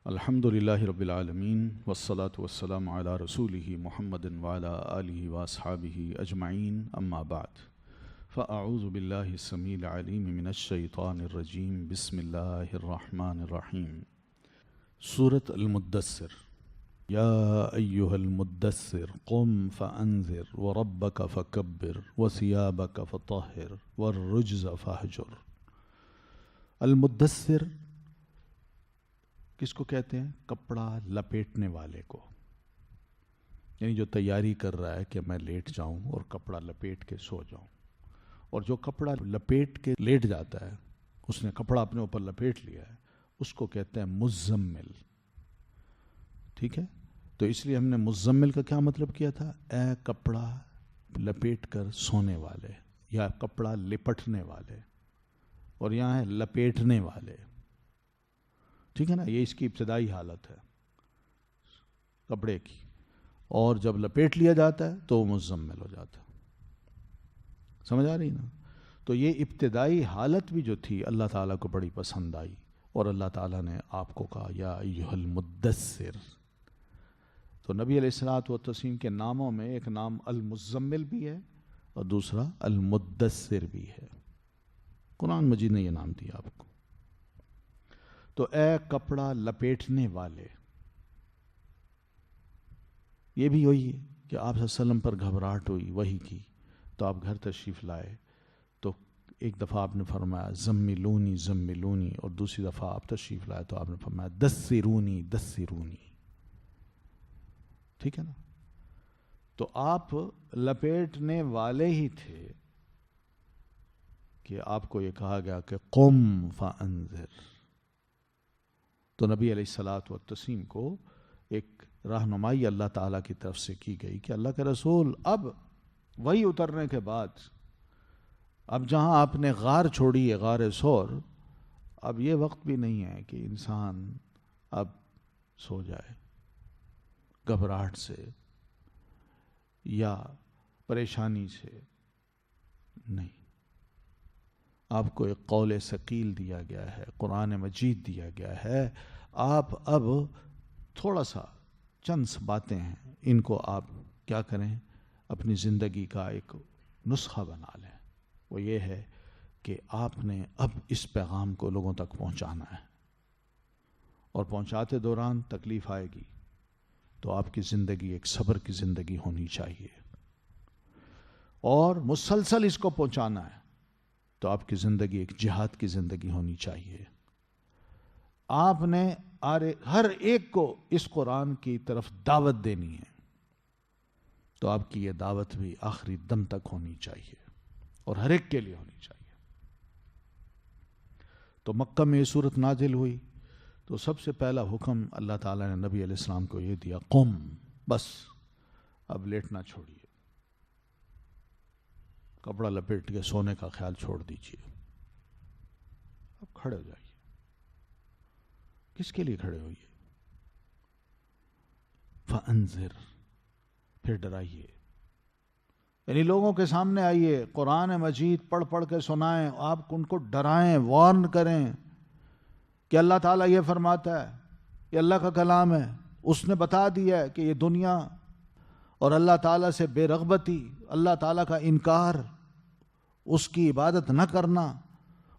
الحمد للہ رب العالمین والصلاة والسلام علی رسولہ محمد وعلی آلہ واصحابہ اجمعین اما بعد فاعوذ باللہ السمیع العلیم من الشیطان الرجیم بسم اللہ الرحمن الرحیم سورۃ المدثر یا ایہا المدثر قم فانذر وربک فکبر وثیابک فطہر والرجز فاہجر۔ المدثر کس کو کہتے ہیں؟ کپڑا لپیٹنے والے کو، یعنی جو تیاری کر رہا ہے کہ میں لیٹ جاؤں اور کپڑا لپیٹ کے سو جاؤں، اور جو کپڑا لپیٹ کے لیٹ جاتا ہے، اس نے کپڑا اپنے اوپر لپیٹ لیا ہے، اس کو کہتے ہیں مزمل۔ ٹھیک ہے، تو اس لیے ہم نے مزمل کا کیا مطلب کیا تھا؟ اے کپڑا لپیٹ کر سونے والے، یا کپڑا لپٹنے والے، اور یہاں ہے لپیٹنے والے۔ ٹھیک ہے نا، یہ اس کی ابتدائی حالت ہے کپڑے کی، اور جب لپیٹ لیا جاتا ہے تو وہ مزمل ہو جاتا ہے۔ سمجھ آ رہی نا؟ تو یہ ابتدائی حالت بھی جو تھی اللہ تعالیٰ کو بڑی پسند آئی، اور اللہ تعالیٰ نے آپ کو کہا یا ایھا المدثر۔ تو نبی علیہ الصلوۃ والتسلیم کے ناموں میں ایک نام المزمل بھی ہے اور دوسرا المدثر بھی ہے۔ قرآن مجید نے یہ نام دیا آپ کو۔ تو اے کپڑا لپیٹنے والے، یہ بھی ہوئی ہے کہ آپ صلی اللہ علیہ وسلم پر گھبراہٹ ہوئی وحی کی، تو آپ گھر تشریف لائے، تو ایک دفعہ آپ نے فرمایا زملونی زملونی، اور دوسری دفعہ آپ تشریف لائے تو آپ نے فرمایا دثرونی دثرونی۔ ٹھیک ہے نا؟ تو آپ لپیٹنے والے ہی تھے کہ آپ کو یہ کہا گیا کہ قم فانذر۔ تو نبی علیہ الصلوۃ والتسلیم کو ایک رہنمائی اللہ تعالیٰ کی طرف سے کی گئی کہ اللہ کے رسول، اب وہی اترنے کے بعد، اب جہاں آپ نے غار چھوڑی ہے، غار ثور، اب یہ وقت بھی نہیں ہے کہ انسان اب سو جائے گھبراہٹ سے یا پریشانی سے، نہیں۔ آپ کو ایک قول ثقیل دیا گیا ہے، قرآن مجید دیا گیا ہے، آپ اب تھوڑا سا چند باتیں ہیں، ان کو آپ کیا کریں؟ اپنی زندگی کا ایک نسخہ بنا لیں۔ وہ یہ ہے کہ آپ نے اب اس پیغام کو لوگوں تک پہنچانا ہے، اور پہنچاتے دوران تکلیف آئے گی، تو آپ کی زندگی ایک صبر کی زندگی ہونی چاہیے، اور مسلسل اس کو پہنچانا ہے تو آپ کی زندگی ایک جہاد کی زندگی ہونی چاہیے۔ آپ نے ہر ایک کو اس قرآن کی طرف دعوت دینی ہے، تو آپ کی یہ دعوت بھی آخری دم تک ہونی چاہیے، اور ہر ایک کے لیے ہونی چاہیے۔ تو مکہ میں یہ صورت نازل ہوئی، تو سب سے پہلا حکم اللہ تعالیٰ نے نبی علیہ السلام کو یہ دیا، قم، بس اب لیٹنا چھوڑیے، کپڑا لپیٹ کے سونے کا خیال چھوڑ دیجیے، اب کھڑے ہو جائیے۔ کس کے لیے کھڑے ہوئیے؟ فانذر، پھر ڈرائیے، یعنی لوگوں کے سامنے آئیے، قرآن مجید پڑھ پڑھ کے سنائیں، آپ ان کو ڈرائیں، وارن کریں کہ اللہ تعالیٰ یہ فرماتا ہے، یہ اللہ کا کلام ہے، اس نے بتا دیا ہے کہ یہ دنیا اور اللہ تعالیٰ سے بے رغبتی، اللہ تعالیٰ کا انکار، اس کی عبادت نہ کرنا،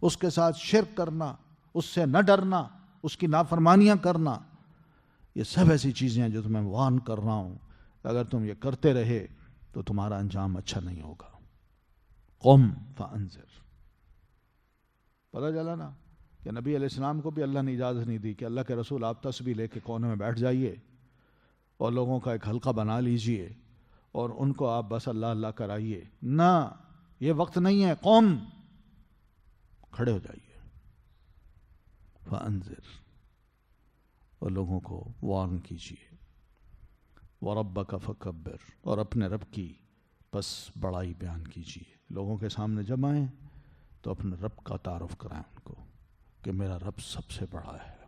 اس کے ساتھ شرک کرنا، اس سے نہ ڈرنا، اس کی نافرمانیاں کرنا، یہ سب ایسی چیزیں ہیں جو تمہیں وارن کر رہا ہوں، اگر تم یہ کرتے رہے تو تمہارا انجام اچھا نہیں ہوگا۔ قم فانذر۔ پتہ چلا نا کہ نبی علیہ السلام کو بھی اللہ نے اجازت نہیں دی کہ اللہ کے رسول آپ تسبیح لے کے کونے میں بیٹھ جائیے اور لوگوں کا ایک حلقہ بنا لیجئے اور ان کو آپ بس اللہ اللہ کرائیے، نہ، یہ وقت نہیں ہے، قوم، کھڑے ہو جائیے، فانذر، اور لوگوں کو وارن کیجئے، وربک فکبر، اور اپنے رب کی بس بڑائی بیان کیجئے۔ لوگوں کے سامنے جب آئیں تو اپنے رب کا تعارف کرائیں ان کو کہ میرا رب سب سے بڑا ہے،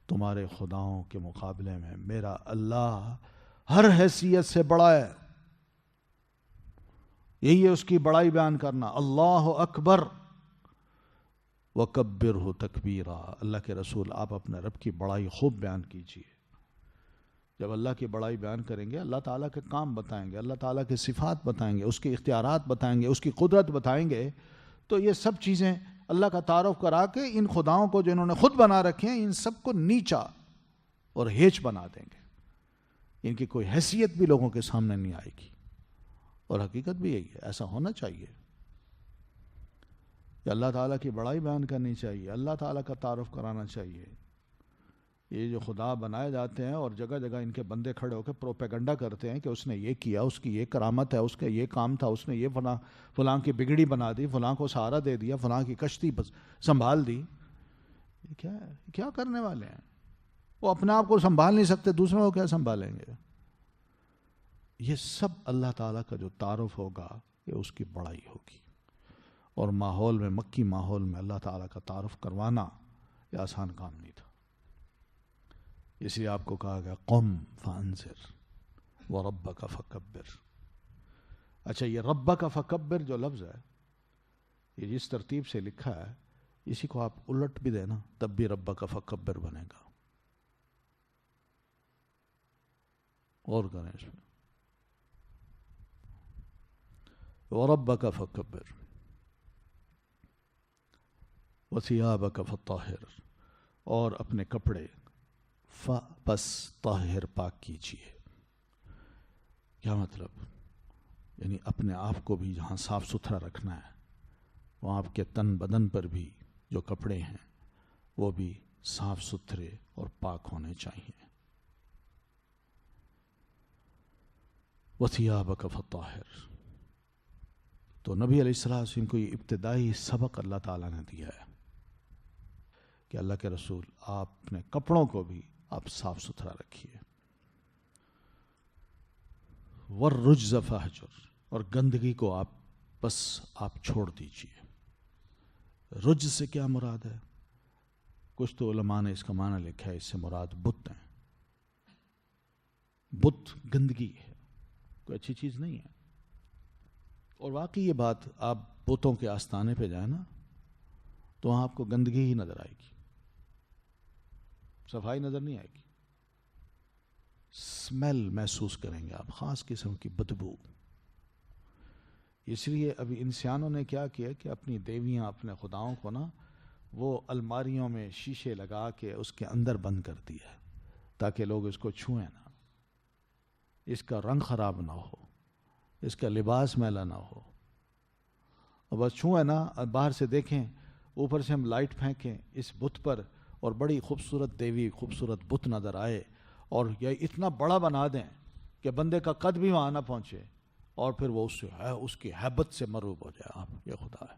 تمہارے خداؤں کے مقابلے میں میرا اللہ ہر حیثیت سے بڑا ہے۔ یہی ہے اس کی بڑائی بیان کرنا، اللہ اکبر، وَكَبِّرْهُ تَكْبِيرًا، اللہ کے رسول آپ اپنے رب کی بڑائی خوب بیان کیجیے۔ جب اللہ کی بڑائی بیان کریں گے، اللہ تعالیٰ کے کام بتائیں گے، اللہ تعالیٰ کے صفات بتائیں گے، اس کے اختیارات بتائیں گے، اس کی قدرت بتائیں گے، تو یہ سب چیزیں اللہ کا تعارف کرا کے ان خداؤں کو جو انہوں نے خود بنا رکھے ہیں، ان سب کو نیچا اور ہیچ بنا دیں گے۔ ان کی کوئی حیثیت بھی لوگوں کے سامنے نہیں آئے گی، اور حقیقت بھی یہی ہے، ایسا ہونا چاہیے کہ اللہ تعالیٰ کی بڑائی بیان کرنی چاہیے، اللہ تعالیٰ کا تعارف کرانا چاہیے۔ یہ جو خدا بنائے جاتے ہیں اور جگہ جگہ ان کے بندے کھڑے ہو کے پروپیگنڈا کرتے ہیں کہ اس نے یہ کیا، اس کی یہ کرامت ہے، اس کا یہ کام تھا، اس نے یہ فلاں کی بگڑی بنا دی، فلاں کو سہارا دے دیا، فلاں کی کشتی سنبھال دی۔ یہ کیا ہے؟ کیا کرنے والے ہیں؟ وہ اپنے آپ کو سنبھال نہیں سکتے، دوسروں کو کیا سنبھالیں گے؟ یہ سب اللہ تعالیٰ کا جو تعارف ہوگا، یہ اس کی بڑائی ہوگی۔ اور ماحول میں، مکی ماحول میں اللہ تعالیٰ کا تعارف کروانا یہ آسان کام نہیں تھا۔ اس لیے آپ کو کہا گیا قم فانذر وربک فکبر۔ اچھا، یہ ربک فکبر جو لفظ ہے، یہ جس ترتیب سے لکھا ہے، اسی کو آپ الٹ بھی دینا تب بھی ربک فکبر بنے گا۔ غور کریں اس میں، وربک فکبر وثیابک فطہر، اور اپنے کپڑے بس طاہر پاک کیجیے۔ کیا مطلب؟ یعنی اپنے آپ کو بھی جہاں صاف ستھرا رکھنا ہے، وہاں آپ کے تن بدن پر بھی جو کپڑے ہیں وہ بھی صاف ستھرے اور پاک ہونے چاہیے۔ وثیابک فطہر، تو نبی علیہ السلام کو یہ ابتدائی سبق اللہ تعالیٰ نے دیا ہے کہ اللہ کے رسول آپ اپنے کپڑوں کو بھی آپ صاف ستھرا رکھیے۔ والرجز فاہجر، اور گندگی کو آپ چھوڑ دیجیے۔ رجز سے کیا مراد ہے؟ کچھ تو علماء نے اس کا معنی لکھا ہے، اس سے مراد بت ہیں۔ بت گندگی ہے، کوئی اچھی چیز نہیں ہے۔ اور واقعی یہ بات، آپ بتوں کے آستانے پہ جائیں نا تو وہاں آپ کو گندگی ہی نظر آئے گی، صفائی نظر نہیں آئے گی۔ اسمیل محسوس کریں گے آپ، خاص قسم کی بدبو۔ اس لیے ابھی انسانوں نے کیا کیا کہ اپنی دیویاں، اپنے خداؤں کو نا وہ الماریوں میں شیشے لگا کے اس کے اندر بند کر دیا تاکہ لوگ اس کو چھوئیں نہ، اس کا رنگ خراب نہ ہو، اس کا لباس میلا نہ ہو، اور بس چھوئیں نا، باہر سے دیکھیں، اوپر سے ہم لائٹ پھینکیں اس بت پر اور بڑی خوبصورت دیوی، خوبصورت بت نظر آئے، اور یہ اتنا بڑا بنا دیں کہ بندے کا قد بھی وہاں نہ پہنچے، اور پھر وہ اس کی ہیبت سے مرعوب ہو جائے، آپ یہ خدا ہے۔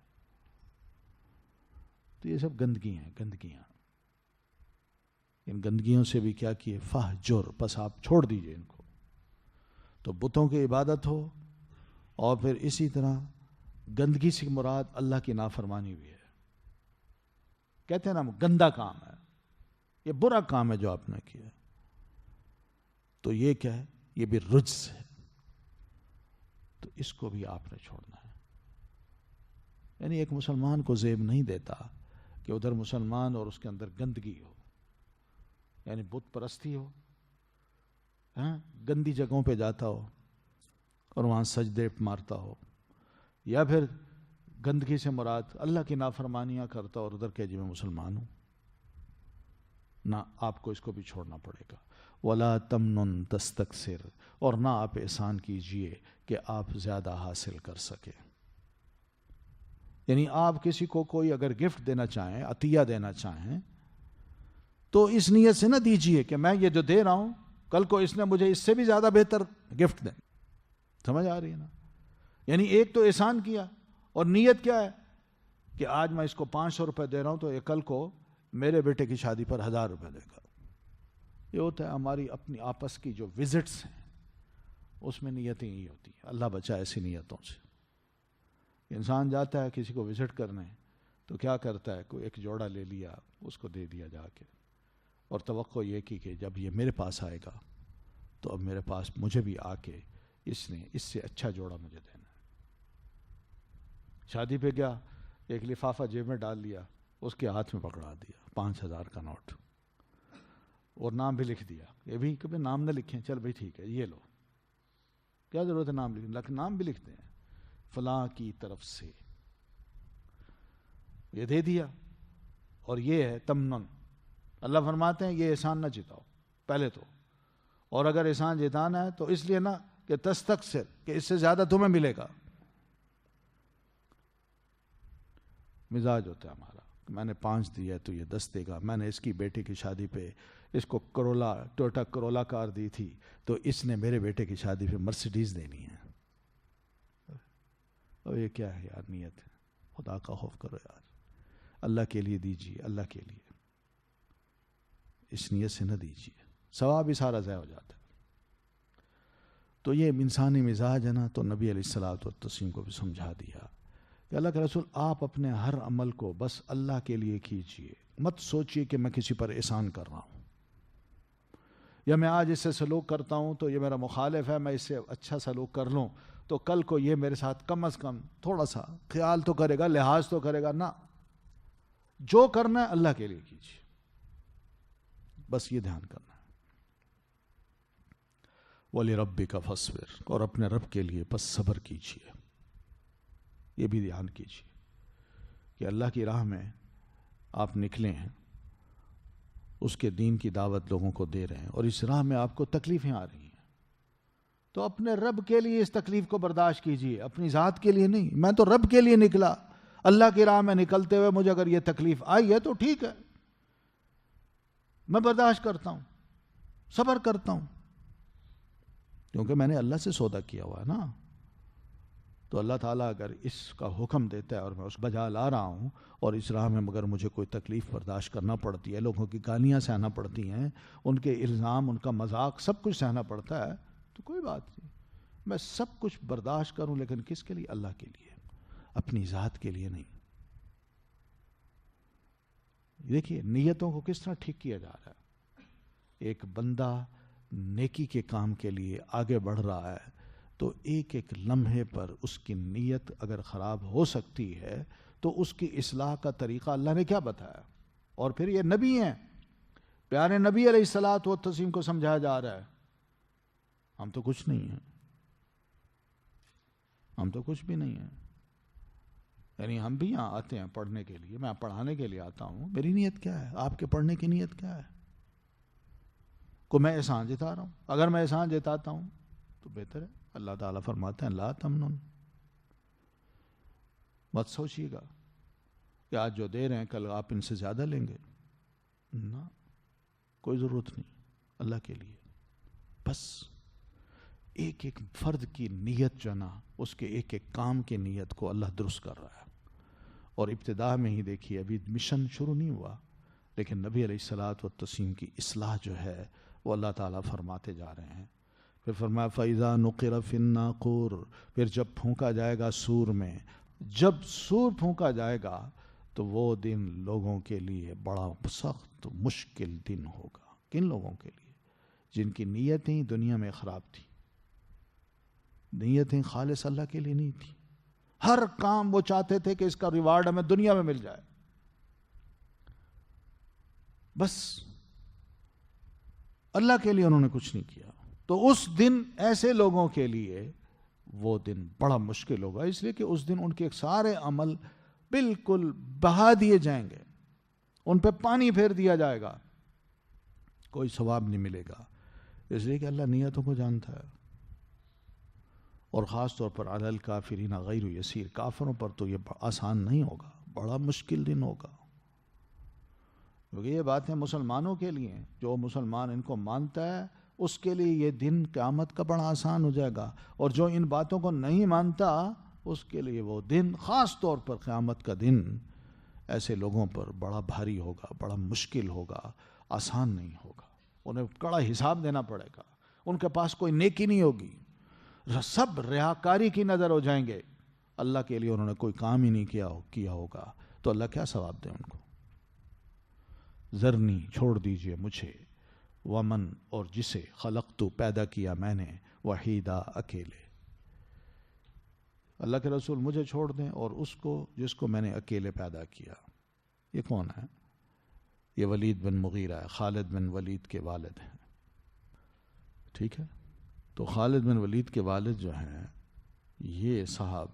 تو یہ سب گندگی ہیں، گندگیاں۔ ان گندگیوں سے بھی کیا کیے؟ فہجر، بس آپ چھوڑ دیجئے ان کو۔ تو بتوں کی عبادت ہو، اور پھر اسی طرح گندگی سے مراد اللہ کی نافرمانی بھی ہے۔ کہتے ہیں نا گندا کام ہے، یہ برا کام ہے جو آپ نے کیا، تو یہ کیا ہے؟ یہ بھی رجس ہے، تو اس کو بھی آپ نے چھوڑنا ہے۔ یعنی ایک مسلمان کو زیب نہیں دیتا کہ ادھر مسلمان اور اس کے اندر گندگی ہو، یعنی بت پرستی ہو، گندی جگہوں پہ جاتا ہو اور وہاں سجدے مارتا ہو، یا پھر گندگی سے مراد اللہ کی نافرمانیاں کرتا اور ادھر کہ جی میں مسلمان ہوں۔ نہ، آپ کو اس کو بھی چھوڑنا پڑے گا۔ وَلَا تَمْنُن تَسْتَكْثِرْ، اور نہ آپ احسان کیجئے کہ آپ زیادہ حاصل کر سکیں۔ یعنی آپ کسی کو کوئی اگر گفٹ دینا چاہیں، عطیہ دینا چاہیں، تو اس نیت سے نہ دیجئے کہ میں یہ جو دے رہا ہوں کل کو اس نے مجھے اس سے بھی زیادہ بہتر گفٹ دیں۔ سمجھ آ رہی ہے نا؟ یعنی ایک تو احسان کیا، اور نیت کیا ہے کہ آج میں اس کو 500 روپے دے رہا ہوں تو یہ کل کو میرے بیٹے کی شادی پر 1000 روپے دے گا۔ یہ ہوتا ہے ہماری اپنی آپس کی جو وزٹس ہیں، اس میں نیتیں ہی ہوتی ہیں۔ اللہ بچائے ایسی نیتوں سے۔ انسان جاتا ہے کسی کو وزٹ کرنے تو کیا کرتا ہے، کوئی ایک جوڑا لے لیا، اس کو دے دیا جا کے، اور توقع یہ کی کہ جب یہ میرے پاس آئے گا تو اب میرے پاس مجھے بھی آ کے اس نے اس سے اچھا جوڑا مجھے دینا ہے۔ شادی پہ گیا، ایک لفافہ جیب میں ڈال لیا، اس کے ہاتھ میں پکڑا دیا 5,000 کا نوٹ اور نام بھی لکھ دیا. یہ بھی کبھی نام نہ لکھیں, چل بھائی ٹھیک ہے یہ لو, کیا ضرورت ہے نام لکھنے, لیکن نام بھی لکھتے ہیں فلاں کی طرف سے, یہ دے دیا. اور یہ ہے تمنن. اللہ فرماتے ہیں یہ احسان نہ جتاؤ پہلے تو, اور اگر احسان جتانا ہے تو اس لیے نہ کہ تستکثر, کہ اس سے زیادہ تمہیں ملے گا. مزاج ہوتا ہے ہمارا, میں نے 5 دیا تو یہ 10 دے گا. میں نے اس کی بیٹے کی شادی پہ اس کو ٹویوٹا کرولا کار دی تھی تو اس نے میرے بیٹے کی شادی پہ مرسیڈیز دینی ہے. اور یہ کیا ہے یار نیت ہے؟ خدا کا خوف کرو یار, اللہ کے لیے دیجیے, اللہ کے لیے, اس نیت سے نہ دیجیے, ثواب ہی سارا ضائع ہو جاتا ہے. تو یہ انسانی مزاج ہے نا, تو نبی علیہ الصلوۃ والتسلیم کو بھی سمجھا دیا کہ اللہ کے رسول آپ اپنے ہر عمل کو بس اللہ کے لیے کیجیے, مت سوچئے کہ میں کسی پر احسان کر رہا ہوں, یا میں آج اس سے سلوک کرتا ہوں تو یہ میرا مخالف ہے, میں اس سے اچھا سلوک کر لوں تو کل کو یہ میرے ساتھ کم از کم تھوڑا سا خیال تو کرے گا, لحاظ تو کرے گا. نہ, جو کرنا ہے اللہ کے لیے کیجیے, بس یہ دھیان کرنا ہے. وَلِرَبِّكَ فَاصْبِرْ, اور اپنے رب کے لیے بس صبر کیجیے. یہ بھی دھیان کیجیے کہ اللہ کی راہ میں آپ نکلے ہیں, اس کے دین کی دعوت لوگوں کو دے رہے ہیں, اور اس راہ میں آپ کو تکلیفیں آ رہی ہیں تو اپنے رب کے لیے اس تکلیف کو برداشت کیجیے, اپنی ذات کے لیے نہیں. میں تو رب کے لیے نکلا, اللہ کی راہ میں نکلتے ہوئے مجھے اگر یہ تکلیف آئی ہے تو ٹھیک ہے, میں برداشت کرتا ہوں, صبر کرتا ہوں, کیونکہ میں نے اللہ سے سودا کیا ہوا ہے نا. تو اللہ تعالیٰ اگر اس کا حکم دیتا ہے اور میں اس بجا لا رہا ہوں, اور اس راہ میں مگر مجھے کوئی تکلیف برداشت کرنا پڑتی ہے, لوگوں کی گالیاں سہنا پڑتی ہیں, ان کے الزام, ان کا مذاق, سب کچھ سہنا پڑتا ہے, تو کوئی بات نہیں, میں سب کچھ برداشت کروں, لیکن کس کے لیے؟ اللہ کے لیے, اپنی ذات کے لیے نہیں. دیکھیے نیتوں کو کس طرح ٹھیک کیا جا رہا ہے. ایک بندہ نیکی کے کام کے لیے آگے بڑھ رہا ہے تو ایک ایک لمحے پر اس کی نیت اگر خراب ہو سکتی ہے تو اس کی اصلاح کا طریقہ اللہ نے کیا بتایا. اور پھر یہ نبی ہیں, پیارے نبی علیہ الصلوۃ والتسلیم کو سمجھایا جا رہا ہے. ہم تو کچھ نہیں ہیں, ہم تو کچھ بھی نہیں ہیں. یعنی ہم بھی یہاں آتے ہیں پڑھنے کے لیے, میں پڑھانے کے لیے آتا ہوں, میری نیت کیا ہے, آپ کے پڑھنے کی نیت کیا ہے؟ کو میں احسان جتا رہا ہوں؟ اگر میں احسان جتاتا ہوں تو بہتر ہے. اللہ تعالیٰ فرماتے ہیں لا تمنن, مت سوچیے گا کہ آج جو دے رہے ہیں کل آپ ان سے زیادہ لیں گے. نہ, کوئی ضرورت نہیں. اللہ کے لیے بس ایک ایک فرد کی نیت جو نا, اس کے ایک ایک کام کی نیت کو اللہ درست کر رہا ہے. اور ابتدا میں ہی دیکھیے, ابھی مشن شروع نہیں ہوا, لیکن نبی علیہ الصلوۃ والتسلیم کی اصلاح جو ہے وہ اللہ تعالیٰ فرماتے جا رہے ہیں. پھر فرمایا فَإِذَا نُقِرَ فِي النَّاقُورِ, پھر جب پھونکا جائے گا سور میں, جب سور پھونکا جائے گا تو وہ دن لوگوں کے لیے بڑا سخت مشکل دن ہوگا. کن لوگوں کے لیے؟ جن کی نیتیں دنیا میں خراب تھیں, نیتیں خالص اللہ کے لیے نہیں تھی. ہر کام وہ چاہتے تھے کہ اس کا ریوارڈ ہمیں دنیا میں مل جائے, بس اللہ کے لیے انہوں نے کچھ نہیں کیا. تو اس دن ایسے لوگوں کے لیے وہ دن بڑا مشکل ہوگا, اس لیے کہ اس دن ان کے سارے عمل بالکل بہا دیے جائیں گے, ان پہ پانی پھیر دیا جائے گا, کوئی ثواب نہیں ملے گا. اس لیے کہ اللہ نیتوں کو جانتا ہے. اور خاص طور پر علی الکافرین غیر یسیر, کافروں پر تو یہ آسان نہیں ہوگا, بڑا مشکل دن ہوگا. کیونکہ یہ باتیں مسلمانوں کے لیے ہیں, جو مسلمان ان کو مانتا ہے اس کے لیے یہ دن قیامت کا بڑا آسان ہو جائے گا, اور جو ان باتوں کو نہیں مانتا اس کے لیے وہ دن, خاص طور پر قیامت کا دن, ایسے لوگوں پر بڑا بھاری ہوگا, بڑا مشکل ہوگا, آسان نہیں ہوگا. انہیں کڑا حساب دینا پڑے گا, ان کے پاس کوئی نیکی نہیں ہوگی, سب ریاکاری کی نظر ہو جائیں گے. اللہ کے لیے انہوں نے کوئی کام ہی نہیں کیا ہوگا, تو اللہ کیا ثواب دے ان کو. ذرنی, چھوڑ دیجئے مجھے, ومن, اور جسے, خلقت, پیدا کیا میں نے, وحیدہ, اکیلے. اللہ کے رسول مجھے چھوڑ دیں اور اس کو جس کو میں نے اکیلے پیدا کیا. یہ کون ہے؟ یہ ولید بن مغیرہ ہے، خالد بن ولید کے والد ہیں. ٹھیک ہے. تو خالد بن ولید کے والد جو ہیں یہ صاحب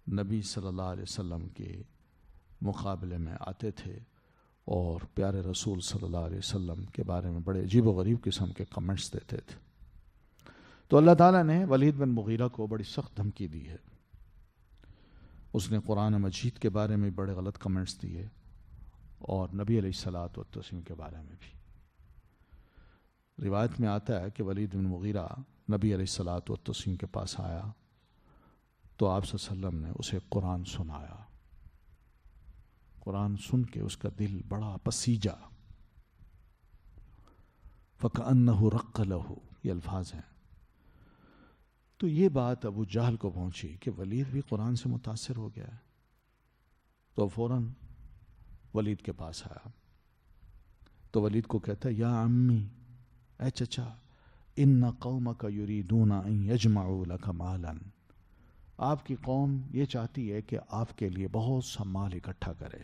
نبی صلی اللہ علیہ وسلم کے مقابلے میں آتے تھے اور پیارے رسول صلی اللہ علیہ وسلم کے بارے میں بڑے عجیب و غریب قسم کے کمنٹس دیتے تھے. تو اللہ تعالیٰ نے ولید بن مغیرہ کو بڑی سخت دھمکی دی ہے. اس نے قرآن مجید کے بارے میں بڑے غلط کمنٹس دیے اور نبی علیہ الصلاۃ والتسلیم کے بارے میں بھی. روایت میں آتا ہے کہ ولید بن مغیرہ نبی علیہ الصلاۃ والتسلیم کے پاس آیا تو آپ صلی اللہ علیہ وسلم نے اسے قرآن سنایا. قرآن سن کے اس کا دل بڑا پسیجا. فَكَأَنَّهُ رَقَّ لَهُ، یہ الفاظ ہیں. تو یہ بات ابو جہل کو پہنچی کہ ولید بھی قرآن سے متاثر ہو گیا ہے. تو فوراً ولید کے پاس آیا. تو ولید کو کہتا ہے یا عمی، اے چچا، ان قومک یریدون ان یجمعوا لک مالا، آپ کی قوم یہ چاہتی ہے کہ آپ کے لیے بہت سا مال اکٹھا کرے.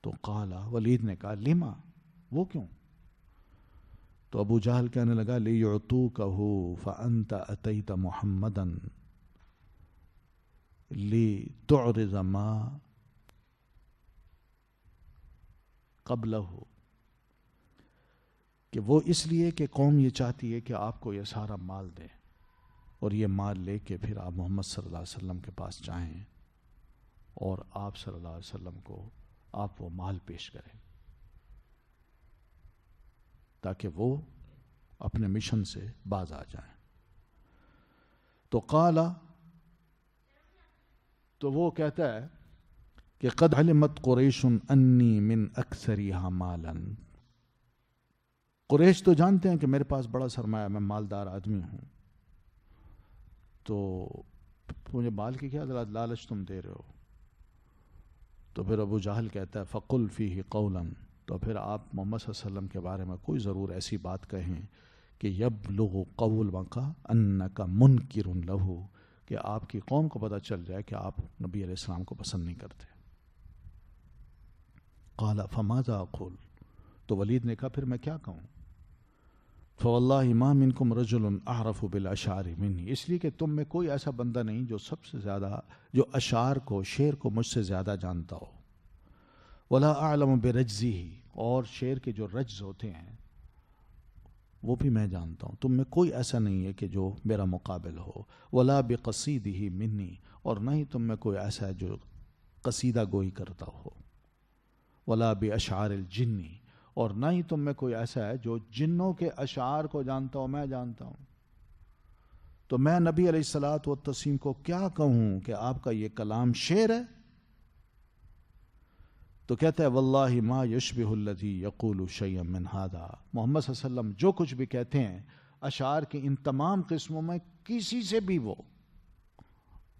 تو قال، ولید نے کہا لما، وہ کیوں؟ تو ابو جہل کہنے لگا لیعطوکہ فانت اتیت محمدا لتعرض ما قبلہ، کہ وہ اس لیے کہ قوم یہ چاہتی ہے کہ آپ کو یہ سارا مال دے اور یہ مال لے کے پھر آپ محمد صلی اللہ علیہ وسلم کے پاس جائیں اور آپ صلی اللہ علیہ وسلم کو آپ وہ مال پیش کریں تاکہ وہ اپنے مشن سے باز آ جائیں. تو قال، تو وہ کہتا ہے کہ قد علمت قریش انی من اکثریہا مالا، قریش تو جانتے ہیں کہ میرے پاس بڑا سرمایہ، میں مالدار آدمی ہوں، تو مجھے مال کی کیا لالچ تم دے رہے ہو؟ تو پھر ابو جہل کہتا ہے فقل فیہ قولا، تو پھر آپ محمد صلی اللہ علیہ وسلم کے بارے میں کوئی ضرور ایسی بات کہیں کہ یبلغ قولک انک منکر لہ، کہ آپ کی قوم کو پتہ چل جائے کہ آپ نبی علیہ السلام کو پسند نہیں کرتے. قال فماذا اقول، تو ولید نے کہا پھر میں کیا کہوں؟ فواللہ ما منکم رجل اعرف بالاشعار منی، اس لیے کہ تم میں کوئی ایسا بندہ نہیں جو سب سے زیادہ، جو اشعار کو، شعر کو مجھ سے زیادہ جانتا ہو. ولا اعلم برجزہ، اور شعر کے جو رجز ہوتے ہیں وہ بھی میں جانتا ہوں. تم میں کوئی ایسا نہیں ہے کہ جو میرا مقابل ہو. ولا بقصیدہ منی، اور نہ ہی تم میں کوئی ایسا ہے جو قصیدہ گوئی کرتا ہو. ولا باشعار الجنی، اور نہ ہی تم میں کوئی ایسا ہے جو جنوں کے اشعار کو جانتا ہو، میں جانتا ہوں. تو میں نبی علیہ الصلاۃ والتسلیم کو کیا کہوں کہ آپ کا یہ کلام شعر ہے؟ تو کہتا ہے واللہ ما یشبہ الذی یقول شیئا من ھذا، محمد صلی اللہ علیہ وسلم جو کچھ بھی کہتے ہیں اشعار کے ان تمام قسموں میں کسی سے بھی وہ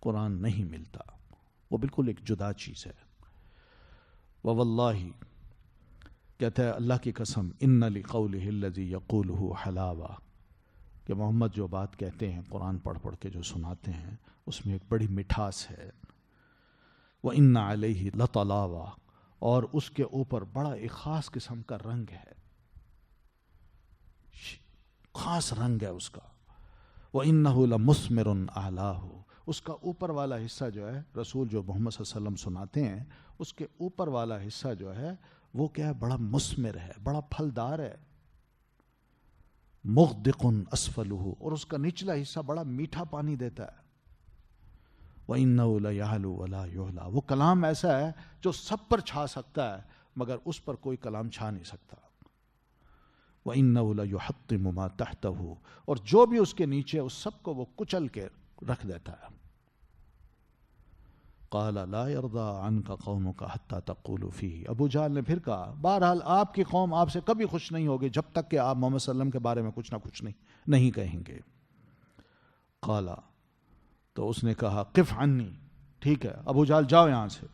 قرآن نہیں ملتا، وہ بالکل ایک جدا چیز ہے. وواللہ، کہتا ہے اللہ کی قسم، ان لقولہ الذی یقولہ حلاوہ، کہ محمد جو بات کہتے ہیں قرآن پڑھ پڑھ کے جو سناتے ہیں اس میں ایک بڑی مٹھاس ہے. وَإِنَّ عَلَيْهِ لَطَلَاوَةً، اور اس کے اوپر بڑا ایک خاص قسم کا رنگ ہے، خاص رنگ ہے اس کا. وَإِنَّهُ لَمُثْمِرٌ أَعْلَاهُ، اس کا اوپر والا حصہ جو ہے، رسول جو محمد صلی اللہ علیہ وسلم سناتے ہیں اس کے اوپر والا حصہ جو ہے وہ کیا ہے، بڑا مثمر ہے، بڑا پھلدار ہے. مغدق اسفلہ، اور اس کا نچلا حصہ بڑا میٹھا پانی دیتا ہے. وَإِنَّهُ لَيَعْلُو وَلَا يُعْلَى، وہ کلام ایسا ہے جو سب پر چھا سکتا ہے مگر اس پر کوئی کلام چھا نہیں سکتا. وَإِنَّهُ لَيُحَطِّمُ مَا تَحْتَهُ، اور جو بھی اس کے نیچے اس سب کو وہ کچل کے رکھ دیتا ہے. قال لا يرضى عنك قومك حتى تقول فيه، ابو جہل نے پھر کہا بہرحال آپ کی قوم آپ سے کبھی خوش نہیں ہوگی جب تک کہ آپ محمد صلی اللہ علیہ وسلم کے بارے میں کچھ نہ کچھ نہیں کہیں گے. قال، تو اس نے کہا قف عنی، ٹھیک ہے ابو جہل جاؤ یہاں سے،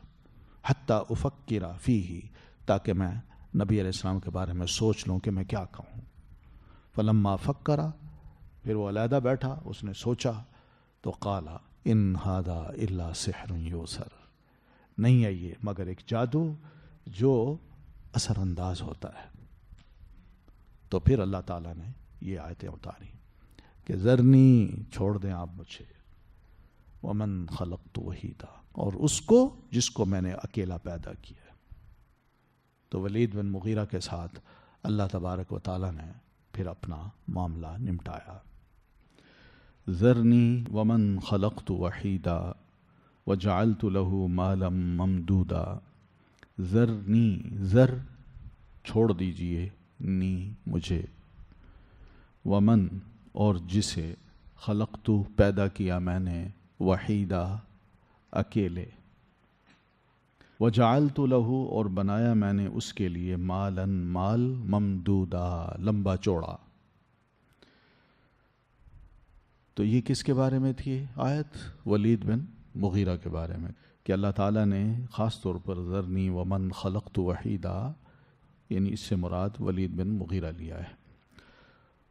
حتی افکر فیہ، تاکہ میں نبی علیہ السلام کے بارے میں سوچ لوں کہ میں کیا کہوں. فلما فکر، پھر وہ علیحدہ بیٹھا، اس نے سوچا، تو قال ان ھذا الا سحر یوسر، نہیں ہے یہ مگر ایک جادو جو اثر انداز ہوتا ہے. تو پھر اللہ تعالیٰ نے یہ آیتیں اتاری کہ ذرنی، چھوڑ دیں آپ مجھے، ومن خلقت وحیدا، اور اس کو جس کو میں نے اکیلا پیدا کیا. تو ولید بن مغیرہ کے ساتھ اللہ تبارک و تعالیٰ نے پھر اپنا معاملہ نمٹایا. ذرنی ومن خلقت وحیدا وجعلت له مالا ممدودا. ذرنی، ذر چھوڑ دیجئے، نی مجھے، ومن اور جسے، خلقت پیدا کیا میں نے، وحیدا اکیلے، وجعلت له اور بنایا میں نے اس کے لیے، مالا مال، ممدودا لمبا چوڑا. تو یہ کس کے بارے میں تھی آیت؟ ولید بن مغیرہ کے بارے میں، کہ اللہ تعالیٰ نے خاص طور پر ذرنی ومن خلقت وحیدا، یعنی اس سے مراد ولید بن مغیرہ لیا ہے.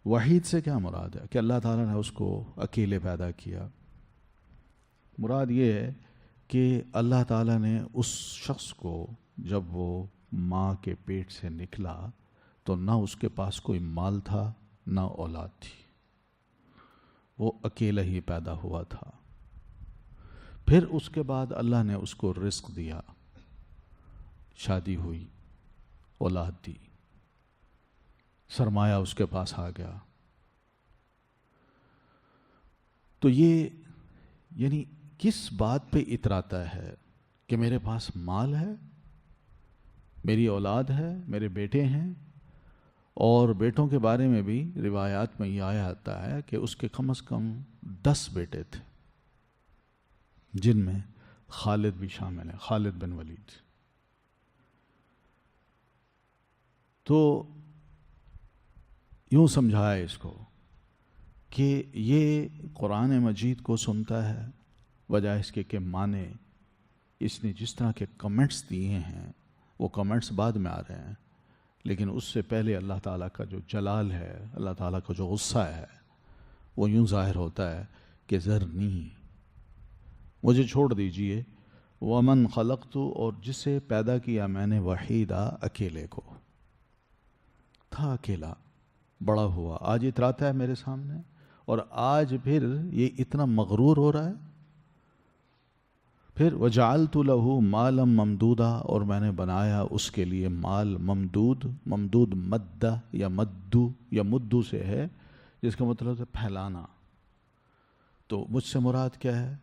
وحید سے کیا مراد ہے؟ کہ اللہ تعالیٰ نے اس کو اکیلے پیدا کیا. مراد یہ ہے کہ اللہ تعالیٰ نے اس شخص کو جب وہ ماں کے پیٹ سے نکلا تو نہ اس کے پاس کوئی مال تھا نہ اولاد تھی، وہ اکیلا ہی پیدا ہوا تھا. پھر اس کے بعد اللہ نے اس کو رزق دیا، شادی ہوئی، اولاد دی، سرمایہ اس کے پاس آ گیا. تو یہ یعنی کس بات پہ اتراتا ہے کہ میرے پاس مال ہے، میری اولاد ہے، میرے بیٹے ہیں. اور بیٹوں کے بارے میں بھی روایات میں یہ آیا آتا ہے کہ اس کے کم از کم 10 بیٹے تھے، جن میں خالد بھی شامل ہے، خالد بن ولید. تو یوں سمجھایا اس کو کہ یہ قرآن مجید کو سنتا ہے، وجہ اس کے کہ ماں نے، اس نے جس طرح کے کمنٹس دیے ہیں وہ کمنٹس بعد میں آ رہے ہیں، لیکن اس سے پہلے اللہ تعالیٰ کا جو جلال ہے، اللہ تعالیٰ کا جو غصہ ہے، وہ یوں ظاہر ہوتا ہے کہ ذرنی، مجھے چھوڑ دیجئے، ومن خلقت اور جسے پیدا کیا میں نے، وحیدا اکیلے کو. تھا اکیلا، بڑا ہوا، آج اتراتا ہے میرے سامنے، اور آج پھر یہ اتنا مغرور ہو رہا ہے. پھر وجعلت له مالا ممدودا، اور میں نے بنایا اس کے لیے مال ممدود. ممدود مدہ یا مدو یا مدو سے ہے، جس کا مطلب ہے پھیلانا. تو مجھ سے مراد کیا ہے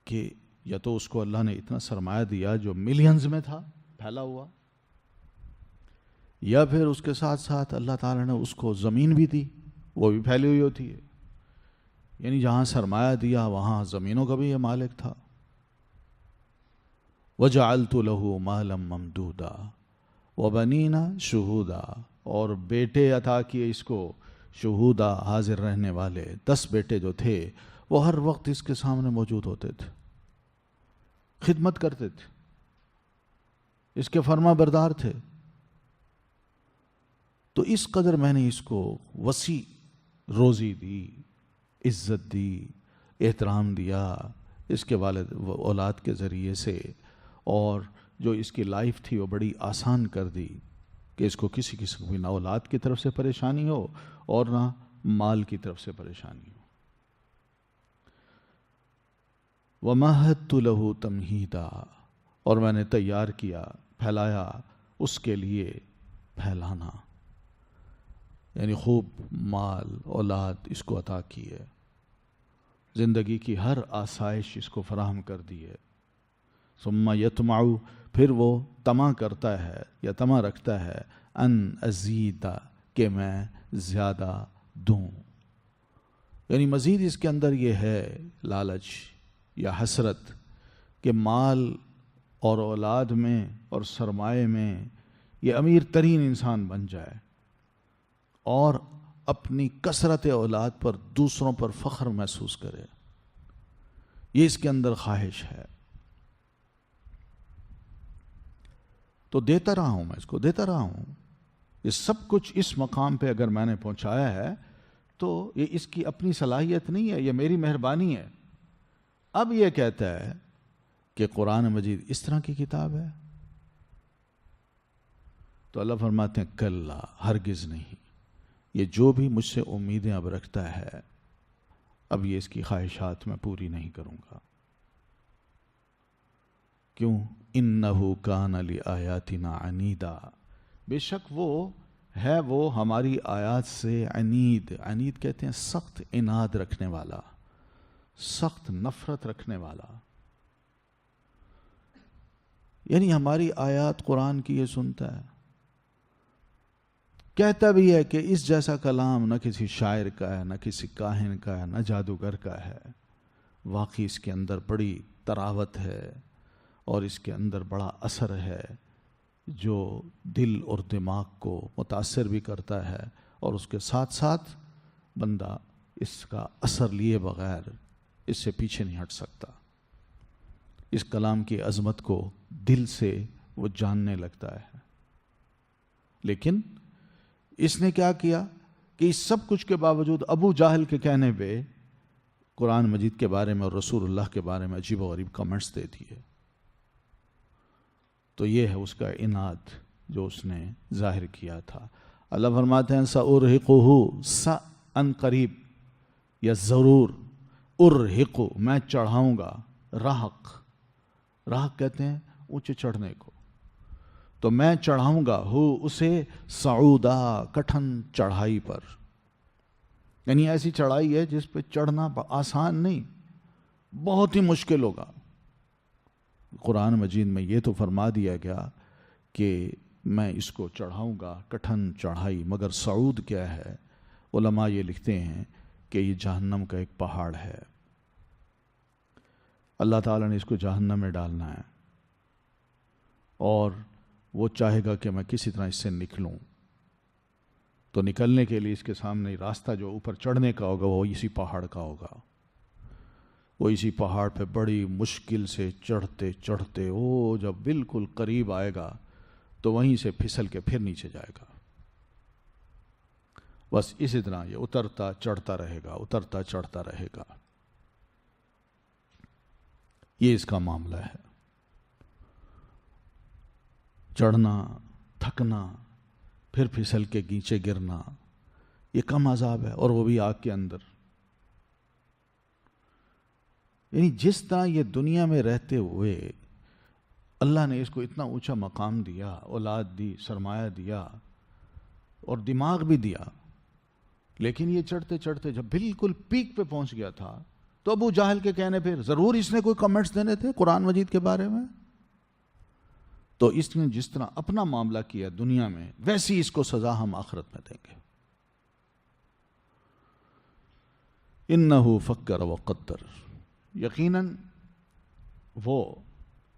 کہ یا تو اس کو اللہ نے اتنا سرمایہ دیا جو ملینز میں تھا پھیلا ہوا، یا پھر اس کے ساتھ ساتھ اللہ تعالیٰ نے اس کو زمین بھی دی، وہ بھی پھیلی ہوئی ہوتی ہے. یعنی جہاں سرمایہ دیا وہاں زمینوں کا بھی یہ مالک تھا. وجعلت له مالا ممدودا وبنینا شہودا، اور بیٹے عطا کیے اس کو، شہودا حاضر رہنے والے. 10 بیٹے جو تھے وہ ہر وقت اس کے سامنے موجود ہوتے تھے، خدمت کرتے تھے، اس کے فرما بردار تھے. تو اس قدر میں نے اس کو وسیع روزی دی، عزت دی، احترام دیا اس کے والد اولاد کے ذریعے سے، اور جو اس کی لائف تھی وہ بڑی آسان کر دی کہ اس کو کسی قسم کی نہ اولاد کی طرف سے پریشانی ہو اور نہ مال کی طرف سے پریشانی ہو. وَمَهَّدتُّ لَهُ تَمْهِيدًا، اور میں نے تیار کیا، پھیلایا اس کے لیے پھیلانا، یعنی خوب مال اولاد اس کو عطا کی ہے، زندگی کی ہر آسائش اس کو فراہم کر دی ہے. ثم یطمع، پھر وہ طمع کرتا ہے یا طمع رکھتا ہے، ان ازید، کہ میں زیادہ دوں. یعنی مزید اس کے اندر یہ ہے لالچ یا حسرت کہ مال اور اولاد میں اور سرمایے میں یہ امیر ترین انسان بن جائے اور اپنی کثرت اولاد پر دوسروں پر فخر محسوس کرے. یہ اس کے اندر خواہش ہے. تو دیتا رہا ہوں، میں اس کو دیتا رہا ہوں. یہ سب کچھ اس مقام پہ اگر میں نے پہنچایا ہے تو یہ اس کی اپنی صلاحیت نہیں ہے، یہ میری مہربانی ہے. اب یہ کہتا ہے کہ قرآن مجید اس طرح کی کتاب ہے تو اللہ فرماتے ہیں کلا، ہرگز نہیں، یہ جو بھی مجھ سے امیدیں اب رکھتا ہے اب یہ اس کی خواہشات میں پوری نہیں کروں گا. کیوں؟ انہو کان لآیاتنا عنیدا، بے شک وہ ہماری آیات سے عنید کہتے ہیں سخت عناد رکھنے والا، سخت نفرت رکھنے والا. یعنی ہماری آیات قرآن کی یہ سنتا ہے، کہتا بھی ہے کہ اس جیسا کلام نہ کسی شاعر کا ہے، نہ کسی کاہن کا ہے، نہ جادوگر کا ہے. واقعی اس کے اندر بڑی تراوت ہے اور اس کے اندر بڑا اثر ہے جو دل اور دماغ کو متاثر بھی کرتا ہے، اور اس کے ساتھ ساتھ بندہ اس کا اثر لیے بغیر اس سے پیچھے نہیں ہٹ سکتا. اس کلام کی عظمت کو دل سے وہ جاننے لگتا ہے. لیکن اس نے کیا کیا کہ اس سب کچھ کے باوجود ابو جہل کے کہنے پہ قرآن مجید کے بارے میں اور رسول اللہ کے بارے میں عجیب و غریب کمنٹس دے دیے. تو یہ ہے اس کا عناد جو اس نے ظاہر کیا تھا. اللہ فرماتے ہیں سأرہقہ، ان قریب یا ضرور، ارہق میں چڑھاؤں گا، رہق کہتے ہیں اونچے چڑھنے کو، تو میں چڑھاؤں گا اسے صعودا، کٹھن چڑھائی پر. یعنی ایسی چڑھائی ہے جس پہ چڑھنا آسان نہیں، بہت ہی مشکل ہوگا. قرآن مجید میں یہ تو فرما دیا گیا کہ میں اس کو چڑھاؤں گا کٹھن چڑھائی، مگر صعود کیا ہے؟ علماء یہ لکھتے ہیں کہ یہ جہنم کا ایک پہاڑ ہے. اللہ تعالیٰ نے اس کو جہنم میں ڈالنا ہے اور وہ چاہے گا کہ میں کسی طرح اس سے نکلوں. تو نکلنے کے لیے اس کے سامنے راستہ جو اوپر چڑھنے کا ہوگا وہ اسی پہاڑ کا ہوگا. وہ اسی پہاڑ پہ بڑی مشکل سے چڑھتے چڑھتے جب بالکل قریب آئے گا تو وہیں سے پھسل کے پھر نیچے جائے گا. بس اسی طرح یہ اترتا چڑھتا رہے گا، اترتا چڑھتا رہے گا. یہ اس کا معاملہ ہے. چڑھنا، تھکنا، پھر پھسل کے نیچے گرنا، یہ کم عذاب ہے، اور وہ بھی آگ کے اندر. یعنی جس طرح یہ دنیا میں رہتے ہوئے اللہ نے اس کو اتنا اونچا مقام دیا، اولاد دی، سرمایہ دیا اور دماغ بھی دیا، لیکن یہ چڑھتے چڑھتے جب بالکل پیک پہ پہنچ گیا تھا تو ابو جہل کے کہنے پھر ضرور اس نے کوئی کمنٹس دینے تھے قرآن مجید کے بارے میں. تو اس نے جس طرح اپنا معاملہ کیا دنیا میں، ویسی اس کو سزا ہم آخرت میں دیں گے. انہو فکر وقدر، یقیناً وہ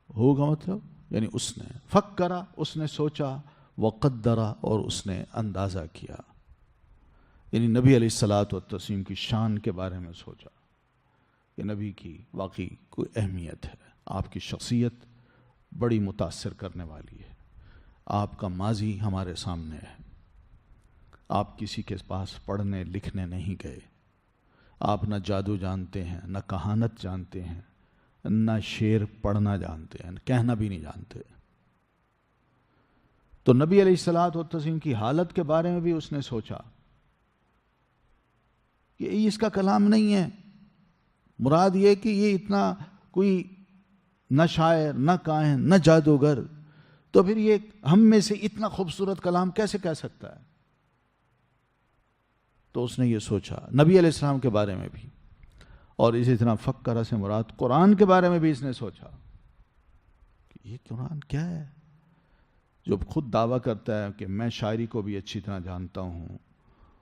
ہوگا مطلب یعنی اس نے فکرا، اس نے سوچا، وقدرا اور اس نے اندازہ کیا. یعنی نبی علیہ الصلاۃ والتسلیم کی شان کے بارے میں سوچا کہ نبی کی واقعی کوئی اہمیت ہے، آپ کی شخصیت بڑی متاثر کرنے والی ہے، آپ کا ماضی ہمارے سامنے ہے، آپ کسی کے پاس پڑھنے لکھنے نہیں گئے، آپ نہ جادو جانتے ہیں، نہ کہانت جانتے ہیں، نہ شعر پڑھنا جانتے ہیں، کہنا بھی نہیں جانتے. تو نبی علیہ الصلاۃ والتسلیم کی حالت کے بارے میں بھی اس نے سوچا کہ اس کا کلام نہیں ہے، مراد یہ کہ یہ اتنا کوئی نہ شاعر، نہ کاہن، نہ جادوگر، تو پھر یہ ہم میں سے اتنا خوبصورت کلام کیسے کہہ سکتا ہے؟ تو اس نے یہ سوچا نبی علیہ السلام کے بارے میں بھی، اور اسی طرح فکر سے مراد قرآن کے بارے میں بھی اس نے سوچا کہ یہ قرآن کیا ہے جو خود دعویٰ کرتا ہے کہ میں شاعری کو بھی اچھی طرح جانتا ہوں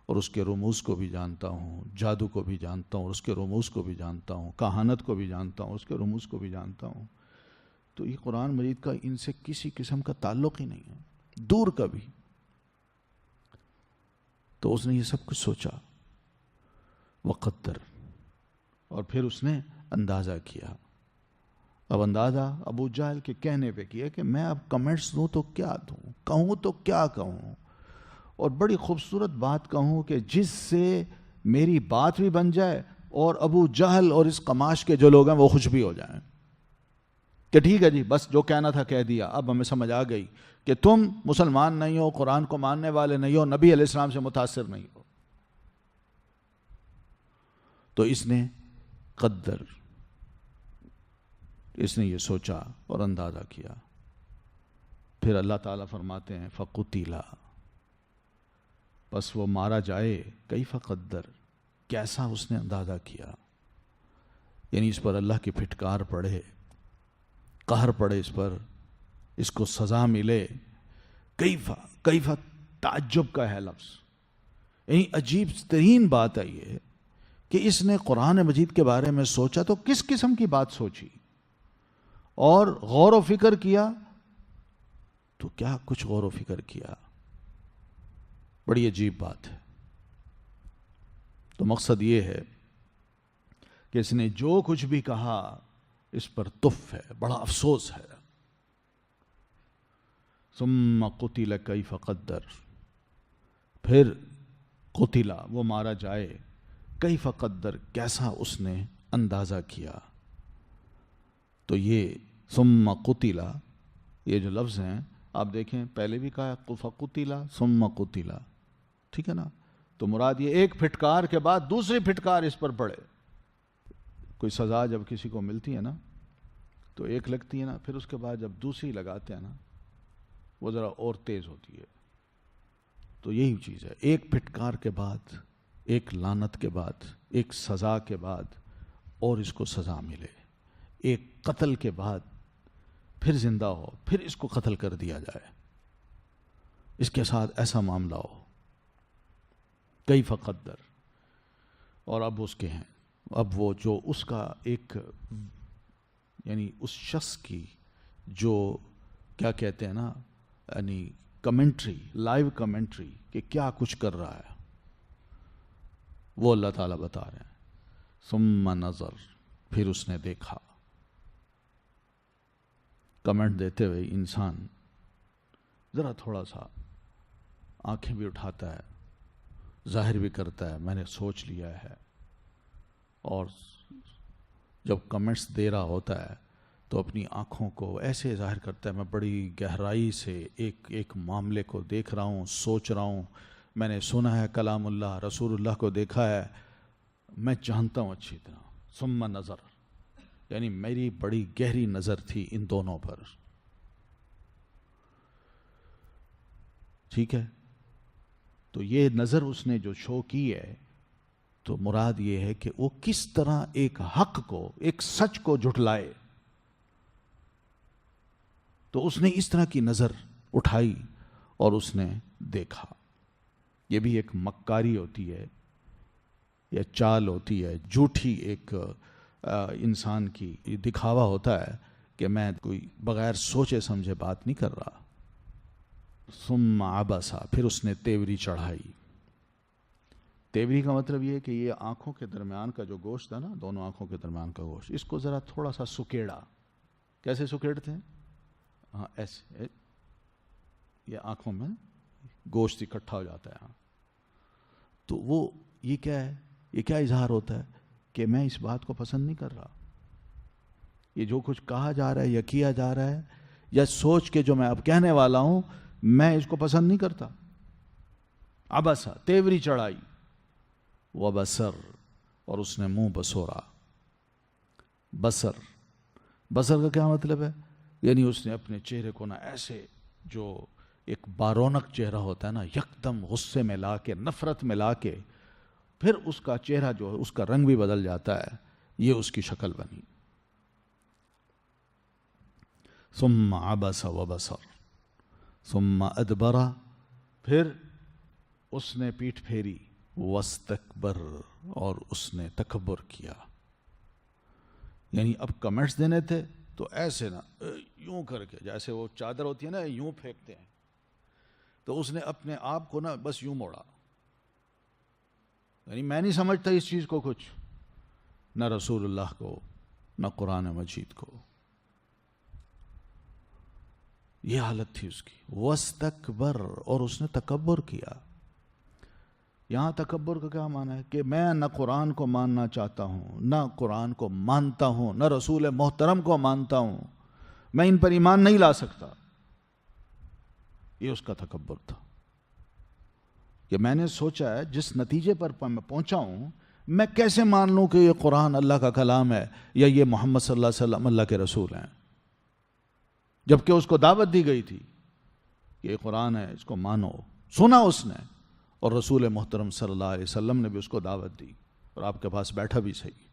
اور اس کے رموز کو بھی جانتا ہوں، جادو کو بھی جانتا ہوں اور اس کے رموز کو بھی جانتا ہوں، کہانت کو بھی جانتا ہوں، اس کے رموز کو بھی جانتا ہوں. تو یہ قرآن مجید کا ان سے کسی قسم کا تعلق ہی نہیں ہے، دور کا بھی. تو اس نے یہ سب کچھ سوچا، وقدر، اور پھر اس نے اندازہ کیا. اب اندازہ ابو جہل کے کہنے پہ کیا کہ میں اب کمنٹس دوں تو کیا دوں، کہوں تو کیا کہوں، اور بڑی خوبصورت بات کہوں کہ جس سے میری بات بھی بن جائے اور ابو جہل اور اس قماش کے جو لوگ ہیں وہ خوش بھی ہو جائیں. کہ ٹھیک ہے جی بس جو کہنا تھا کہہ دیا، اب ہمیں سمجھ آ گئی کہ تم مسلمان نہیں ہو، قرآن کو ماننے والے نہیں ہو، نبی علیہ السلام سے متاثر نہیں ہو. تو اس نے قدر، اس نے یہ سوچا اور اندازہ کیا. پھر اللہ تعالیٰ فرماتے ہیں فَقُتِلَ، بس وہ مارا جائے. کیف قدر، کیسا اس نے اندازہ کیا، یعنی اس پر اللہ کی پھٹکار پڑے، قہر پڑے اس پر، اس کو سزا ملے. کیف تعجب کا ہے لفظ، یعنی عجیب ترین بات ہے یہ کہ اس نے قرآن مجید کے بارے میں سوچا تو کس قسم کی بات سوچی اور غور و فکر کیا تو کیا کچھ غور و فکر کیا. بڑی عجیب بات ہے. تو مقصد یہ ہے کہ اس نے جو کچھ بھی کہا اس پر تف ہے، بڑا افسوس ہے. ثم قتل کیف قدر، پھر قتل وہ مارا جائے، کیف قدر کیسا اس نے اندازہ کیا. تو یہ ثم قتل، یہ جو لفظ ہیں آپ دیکھیں پہلے بھی کہا فقتل ثم قتل، ٹھیک ہے نا. تو مراد یہ ایک پھٹکار کے بعد دوسری پھٹکار اس پر پڑے. کوئی سزا جب کسی کو ملتی ہے نا تو ایک لگتی ہے نا، پھر اس کے بعد جب دوسری لگاتے ہیں نا وہ ذرا اور تیز ہوتی ہے. تو یہی چیز ہے، ایک پھٹکار کے بعد، ایک لعنت کے بعد، ایک سزا کے بعد اور اس کو سزا ملے. ایک قتل کے بعد پھر زندہ ہو، پھر اس کو قتل کر دیا جائے، اس کے ساتھ ایسا معاملہ ہو. کیف قدر. اور اب اس کے ہیں، اب وہ جو اس کا ایک یعنی اس شخص کی جو کیا کہتے ہیں نا یعنی کمنٹری، لائیو کمنٹری کہ کیا کچھ کر رہا ہے، وہ اللہ تعالیٰ بتا رہے ہیں. ثم نظر، پھر اس نے دیکھا. کمنٹ دیتے ہوئے انسان ذرا تھوڑا سا آنکھیں بھی اٹھاتا ہے، ظاہر بھی کرتا ہے میں نے سوچ لیا ہے. اور جب کمنٹس دے رہا ہوتا ہے تو اپنی آنکھوں کو ایسے ظاہر کرتا ہے میں بڑی گہرائی سے ایک معاملے کو دیکھ رہا ہوں، سوچ رہا ہوں، میں نے سنا ہے کلام اللہ، رسول اللہ کو دیکھا ہے، میں جانتا ہوں اچھی طرح. ثم نظر، یعنی میری بڑی گہری نظر تھی ان دونوں پر. ٹھیک ہے. تو یہ نظر اس نے جو شو کی ہے تو مراد یہ ہے کہ وہ کس طرح ایک حق کو، ایک سچ کو جھٹلائے. تو اس نے اس طرح کی نظر اٹھائی اور اس نے دیکھا. یہ بھی ایک مکاری ہوتی ہے یا چال ہوتی ہے، جھوٹی ایک انسان کی دکھاوا ہوتا ہے کہ میں کوئی بغیر سوچے سمجھے بات نہیں کر رہا. ثم عبس، پھر اس نے تیوری چڑھائی. تیوری کا مطلب یہ ہے کہ یہ آنکھوں کے درمیان کا جو گوشت ہے نا، دونوں آنکھوں کے درمیان کا گوشت، اس کو ذرا تھوڑا سا سکیڑا. کیسے سکیڑتے ہیں؟ ہاں ایسے، یہ آنکھوں میں گوشت اکٹھا ہو جاتا ہے. ہاں تو وہ یہ کیا ہے، یہ کیا اظہار ہوتا ہے کہ میں اس بات کو پسند نہیں کر رہا. یہ جو کچھ کہا جا رہا ہے یا کیا جا رہا ہے یا سوچ کے جو میں اب کہنے والا ہوں میں اس کو پسند نہیں کرتا. عبسا، تیوری چڑھائی. وبصر، اور اس نے منہ بسورا. بصر، بصر کا کیا مطلب ہے؟ یعنی اس نے اپنے چہرے کو نا ایسے، جو ایک بارونق چہرہ ہوتا ہے نا، یکدم غصے میں لا کے، نفرت میں لا کے پھر اس کا چہرہ جو اس کا رنگ بھی بدل جاتا ہے، یہ اس کی شکل بنی. ثم عبس وبصر ثم ادبر، پھر اس نے پیٹھ پھیری. واستکبر، اور اس نے تکبر کیا. یعنی اب کمنٹس دینے تھے تو ایسے نا یوں کر کے، جیسے وہ چادر ہوتی ہے نا یوں پھینکتے ہیں، تو اس نے اپنے آپ کو نا بس یوں موڑا. یعنی میں نہیں سمجھتا اس چیز کو کچھ، نہ رسول اللہ کو نہ قرآن مجید کو. یہ حالت تھی اس کی. واستکبر، اور اس نے تکبر کیا. یہاں تکبر کا کیا معنی ہے کہ میں نہ قرآن کو ماننا چاہتا ہوں، نہ قرآن کو مانتا ہوں، نہ رسول محترم کو مانتا ہوں، میں ان پر ایمان نہیں لا سکتا. یہ اس کا تکبر تھا کہ میں نے سوچا ہے جس نتیجے پر میں پہنچا ہوں میں کیسے مان لوں کہ یہ قرآن اللہ کا کلام ہے یا یہ محمد صلی اللہ علیہ وسلم اللہ کے رسول ہیں، جبکہ اس کو دعوت دی گئی تھی کہ یہ قرآن ہے، اس کو مانو. سنا اس نے، اور رسول محترم صلی اللہ علیہ وسلم نے بھی اس کو دعوت دی اور آپ کے پاس بیٹھا بھی صحیح.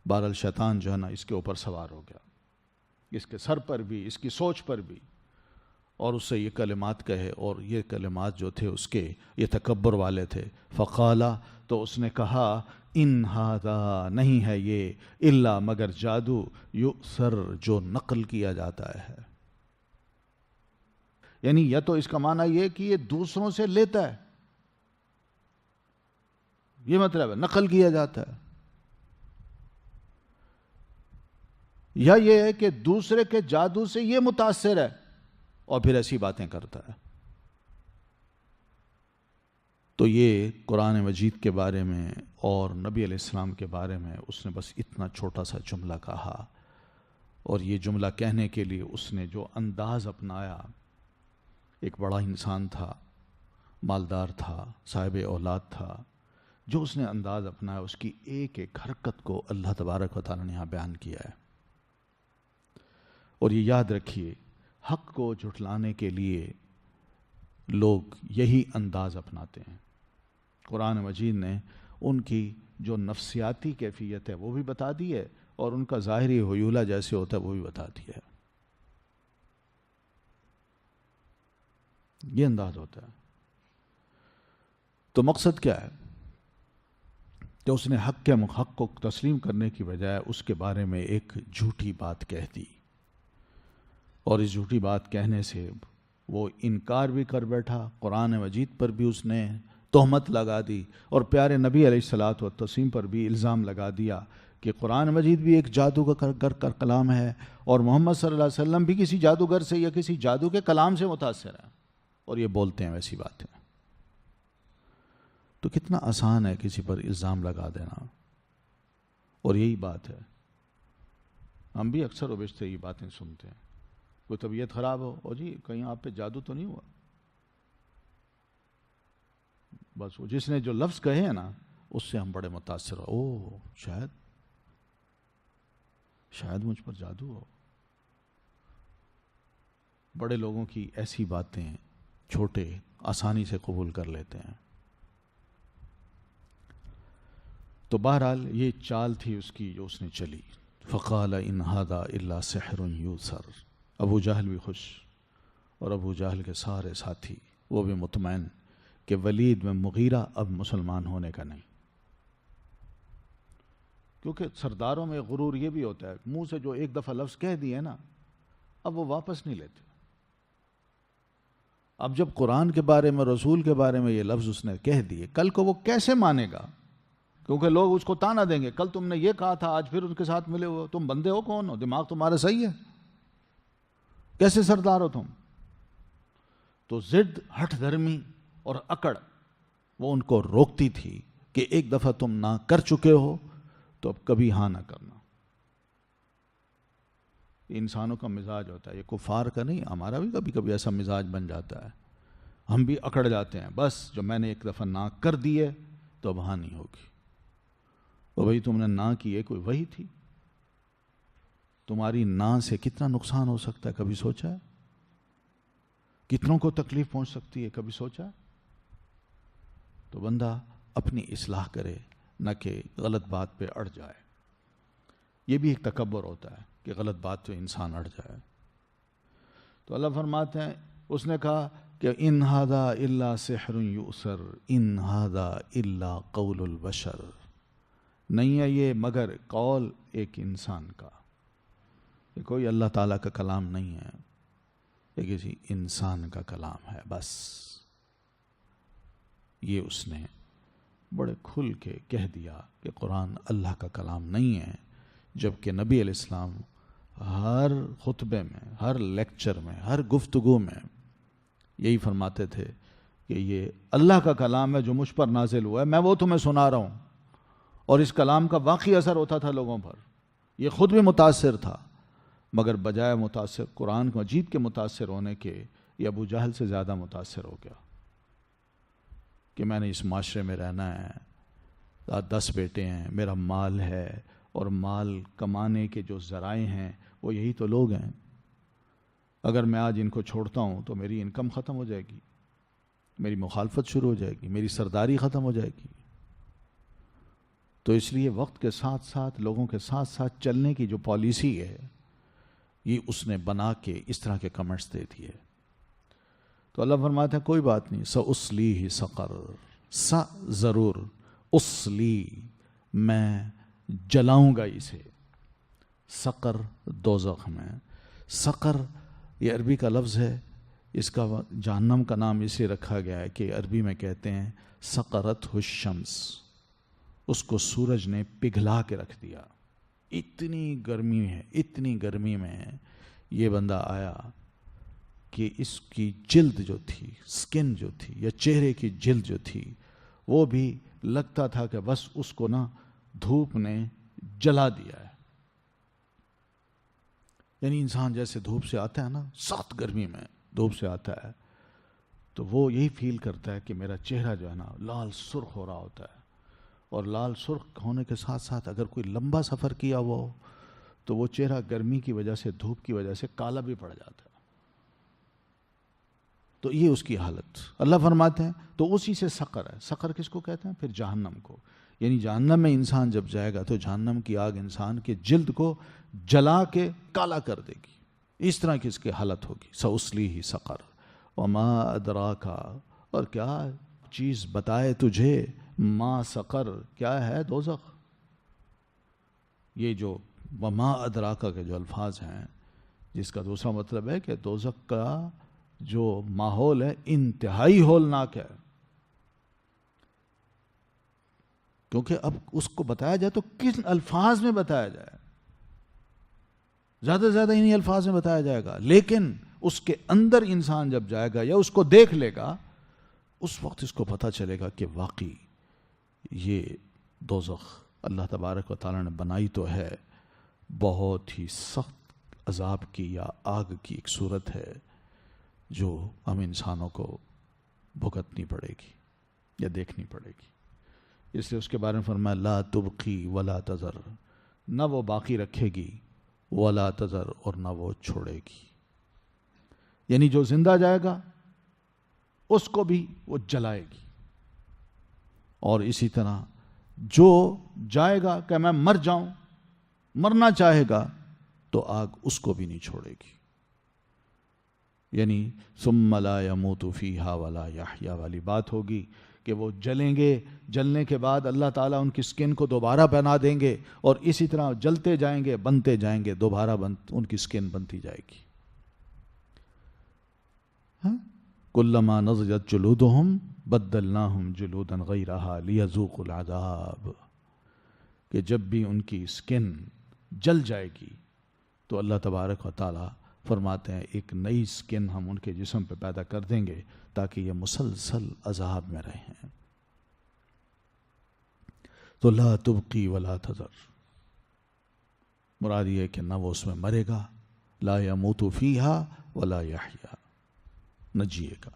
بہرحال شیطان جو ہے نا اس کے اوپر سوار ہو گیا، اس کے سر پر بھی، اس کی سوچ پر بھی، اور اس سے یہ کلمات کہے، اور یہ کلمات جو تھے اس کے یہ تکبر والے تھے. فقالا، تو اس نے کہا، ان ھذا، نہیں ہے یہ، الا مگر جادو، یؤثر، جو نقل کیا جاتا ہے. یعنی یا تو اس کا معنی یہ کہ یہ دوسروں سے لیتا ہے، یہ مطلب ہے نقل کیا جاتا ہے، یا یہ ہے کہ دوسرے کے جادو سے یہ متاثر ہے اور پھر ایسی باتیں کرتا ہے. تو یہ قرآن مجید کے بارے میں اور نبی علیہ السلام کے بارے میں اس نے بس اتنا چھوٹا سا جملہ کہا، اور یہ جملہ کہنے کے لیے اس نے جو انداز اپنایا، ایک بڑا انسان تھا، مالدار تھا، صاحب اولاد تھا، جو اس نے انداز اپنایا اس کی ایک ایک حرکت کو اللہ تبارک و تعالیٰ نے یہاں بیان کیا ہے. اور یہ یاد رکھیے، حق کو جھٹلانے کے لیے لوگ یہی انداز اپناتے ہیں. قرآن مجید نے ان کی جو نفسیاتی کیفیت ہے وہ بھی بتا دی ہے، اور ان کا ظاہری حیولہ جیسے ہوتا ہے وہ بھی بتا دیا ہے. یہ انداز ہوتا ہے. تو مقصد کیا ہے کہ اس نے حق کو تسلیم کرنے کی بجائے اس کے بارے میں ایک جھوٹی بات کہہ دی، اور اس جھوٹی بات کہنے سے وہ انکار بھی کر بیٹھا. قرآن مجید پر بھی اس نے تہمت لگا دی، اور پیارے نبی علیہ الصلوۃ والتسلیم پر بھی الزام لگا دیا کہ قرآن مجید بھی ایک جادوگر کا کلام ہے، اور محمد صلی اللہ علیہ وسلم بھی کسی جادوگر سے یا کسی جادو کے کلام سے متاثر ہیں، اور یہ بولتے ہیں ویسی باتیں. تو کتنا آسان ہے کسی پر الزام لگا دینا. اور یہی بات ہے، ہم بھی اکثر و بیشتر یہ باتیں سنتے ہیں. کوئی طبیعت خراب ہو، او جی کہیں آپ پہ جادو تو نہیں ہوا؟ بس وہ جس نے جو لفظ کہے ہیں نا اس سے ہم بڑے متاثر ہو، او شاید مجھ پر جادو ہو. بڑے لوگوں کی ایسی باتیں چھوٹے آسانی سے قبول کر لیتے ہیں. تو بہرحال یہ چال تھی اس کی جو اس نے چلی. فقال ان ھذا الا سحر یؤثر. ابو جہل بھی خوش، اور ابو جہل کے سارے ساتھی وہ بھی مطمئن کہ ولید بن مغیرہ اب مسلمان ہونے کا نہیں. کیونکہ سرداروں میں غرور یہ بھی ہوتا ہے، منہ سے جو ایک دفعہ لفظ کہہ دیے نا اب وہ واپس نہیں لیتے. اب جب قرآن کے بارے میں، رسول کے بارے میں یہ لفظ اس نے کہہ دیے، کل کو وہ کیسے مانے گا؟ کیونکہ لوگ اس کو تانا دیں گے، کل تم نے یہ کہا تھا، آج پھر ان کے ساتھ ملے ہو، تم بندے ہو کون ہو؟ دماغ تمہارا صحیح ہے؟ کیسے سردار ہو تم؟ تو ضد، ہٹ دھرمی اور اکڑ وہ ان کو روکتی تھی کہ ایک دفعہ تم نہ کر چکے ہو تو اب کبھی ہاں نہ کرنا. یہ انسانوں کا مزاج ہوتا ہے، یہ کفار کا نہیں، ہمارا بھی کبھی کبھی ایسا مزاج بن جاتا ہے. ہم بھی اکڑ جاتے ہیں، بس جو میں نے ایک دفعہ نہ کر دیے تو اب ہاں نہیں ہوگی. وہ بھائی تم نے نہ کی ہے، کوئی وہی تھی؟ تمہاری نہ سے کتنا نقصان ہو سکتا ہے، کبھی سوچا ہے؟ کتنوں کو تکلیف پہنچ سکتی ہے، کبھی سوچا؟ تو بندہ اپنی اصلاح کرے، نہ کہ غلط بات پہ اڑ جائے. یہ بھی ایک تکبر ہوتا ہے کہ غلط بات پہ انسان اڑ جائے. تو اللہ فرماتے ہیں، اس نے کہا کہ ان ھذا الا سحر یؤثر ان ھذا الا قول البشر. نہیں ہے یہ مگر قول ایک انسان کا، یہ کوئی اللہ تعالیٰ کا کلام نہیں ہے، یہ کسی انسان کا کلام ہے. بس یہ اس نے بڑے کھل کے کہہ دیا کہ قرآن اللہ کا کلام نہیں ہے، جبکہ نبی علیہ السلام ہر خطبے میں، ہر لیکچر میں، ہر گفتگو میں یہی فرماتے تھے کہ یہ اللہ کا کلام ہے جو مجھ پر نازل ہوا ہے، میں وہ تمہیں سنا رہا ہوں. اور اس کلام کا واقعی اثر ہوتا تھا لوگوں پر، یہ خود بھی متاثر تھا. مگر بجائے متاثر قرآن مجید کے متاثر ہونے کے یہ ابو جہل سے زیادہ متاثر ہو گیا کہ میں نے اس معاشرے میں رہنا ہے، 10 بیٹے ہیں، میرا مال ہے، اور مال کمانے کے جو ذرائع ہیں وہ یہی تو لوگ ہیں. اگر میں آج ان کو چھوڑتا ہوں تو میری انکم ختم ہو جائے گی، میری مخالفت شروع ہو جائے گی، میری سرداری ختم ہو جائے گی. تو اس لیے وقت کے ساتھ ساتھ لوگوں کے ساتھ ساتھ چلنے کی جو پالیسی ہے یہ اس نے بنا کے اس طرح کے کمنٹس دے دیے. تو اللہ فرماتا ہے کوئی بات نہیں، سأصلیہ سقر، ضرور، اسلی، میں جلاؤں گا اسے، سقر دوزخ میں. سقر یہ عربی کا لفظ ہے، اس کا جہنم کا نام اسے رکھا گیا ہے کہ عربی میں کہتے ہیں سقرت الشمس، اس کو سورج نے پگھلا کے رکھ دیا. اتنی گرمی ہے، اتنی گرمی میں یہ بندہ آیا کہ اس کی جلد جو تھی، سکن جو تھی، یا چہرے کی جلد جو تھی، وہ بھی لگتا تھا کہ بس اس کو نا دھوپ نے جلا دیا ہے. یعنی انسان جیسے دھوپ سے آتا ہے نا، سخت گرمی میں دھوپ سے آتا ہے تو وہ یہی فیل کرتا ہے کہ میرا چہرہ جو ہے نا لال سرخ ہو رہا ہوتا ہے. اور لال سرخ ہونے کے ساتھ ساتھ اگر کوئی لمبا سفر کیا ہوا ہو تو وہ چہرہ گرمی کی وجہ سے، دھوپ کی وجہ سے کالا بھی پڑ جاتا ہے. تو یہ اس کی حالت. اللہ فرماتے ہیں تو اسی سے سقر ہے. سقر کس کو کہتے ہیں؟ پھر جہنم کو. یعنی جہنم میں انسان جب جائے گا تو جہنم کی آگ انسان کے جلد کو جلا کے کالا کر دے گی. اس طرح کی اس کی حالت ہوگی. سأصلیہ سقر وما ادراکا، اور کیا چیز بتائے تجھے، ما سقر، کیا ہے دوزخ. یہ جو وما ادراکا کے جو الفاظ ہیں، جس کا دوسرا مطلب ہے کہ دوزخ کا جو ماحول ہے انتہائی ہولناک ہے. کیونکہ اب اس کو بتایا جائے تو کن الفاظ میں بتایا جائے، زیادہ سے زیادہ انہی الفاظ میں بتایا جائے گا. لیکن اس کے اندر انسان جب جائے گا یا اس کو دیکھ لے گا، اس وقت اس کو پتہ چلے گا کہ واقعی یہ دوزخ اللہ تبارک و تعالیٰ نے بنائی تو ہے، بہت ہی سخت عذاب کی یا آگ کی ایک صورت ہے جو ہم انسانوں کو بھگتنی پڑے گی یا دیکھنی پڑے گی. اس لیے اس کے بارے میں فرمایا لا تبقی ولا تذر، نہ وہ باقی رکھے گی، ولا تذر، اور نہ وہ چھوڑے گی. یعنی جو زندہ جائے گا اس کو بھی وہ جلائے گی، اور اسی طرح جو جائے گا کہ میں مر جاؤں، مرنا چاہے گا، تو آگ اس کو بھی نہیں چھوڑے گی. یعنی ثم لا يموت فیہا ولا یحیا والی بات ہوگی کہ وہ جلیں گے، جلنے کے بعد اللہ تعالیٰ ان کی سکن کو دوبارہ بنا دیں گے، اور اسی طرح جلتے جائیں گے، بنتے جائیں گے، دوبارہ ان کی سکن بنتی جائے گی. کلما نضجت جلودہم بدلناہم جلودا غیرہا لیذوقوا العذاب، کہ جب بھی ان کی سکن جل جائے گی تو اللہ تبارک و تعالیٰ فرماتے ہیں ایک نئی سکن ہم ان کے جسم پہ پیدا کر دیں گے تاکہ یہ مسلسل عذاب میں رہیں. تو لا تبقی ولا تذر، مراد یہ کہ نہ وہ اس میں مرے گا، لا يموت فیہا ولا یحیا، نہ جیے گا.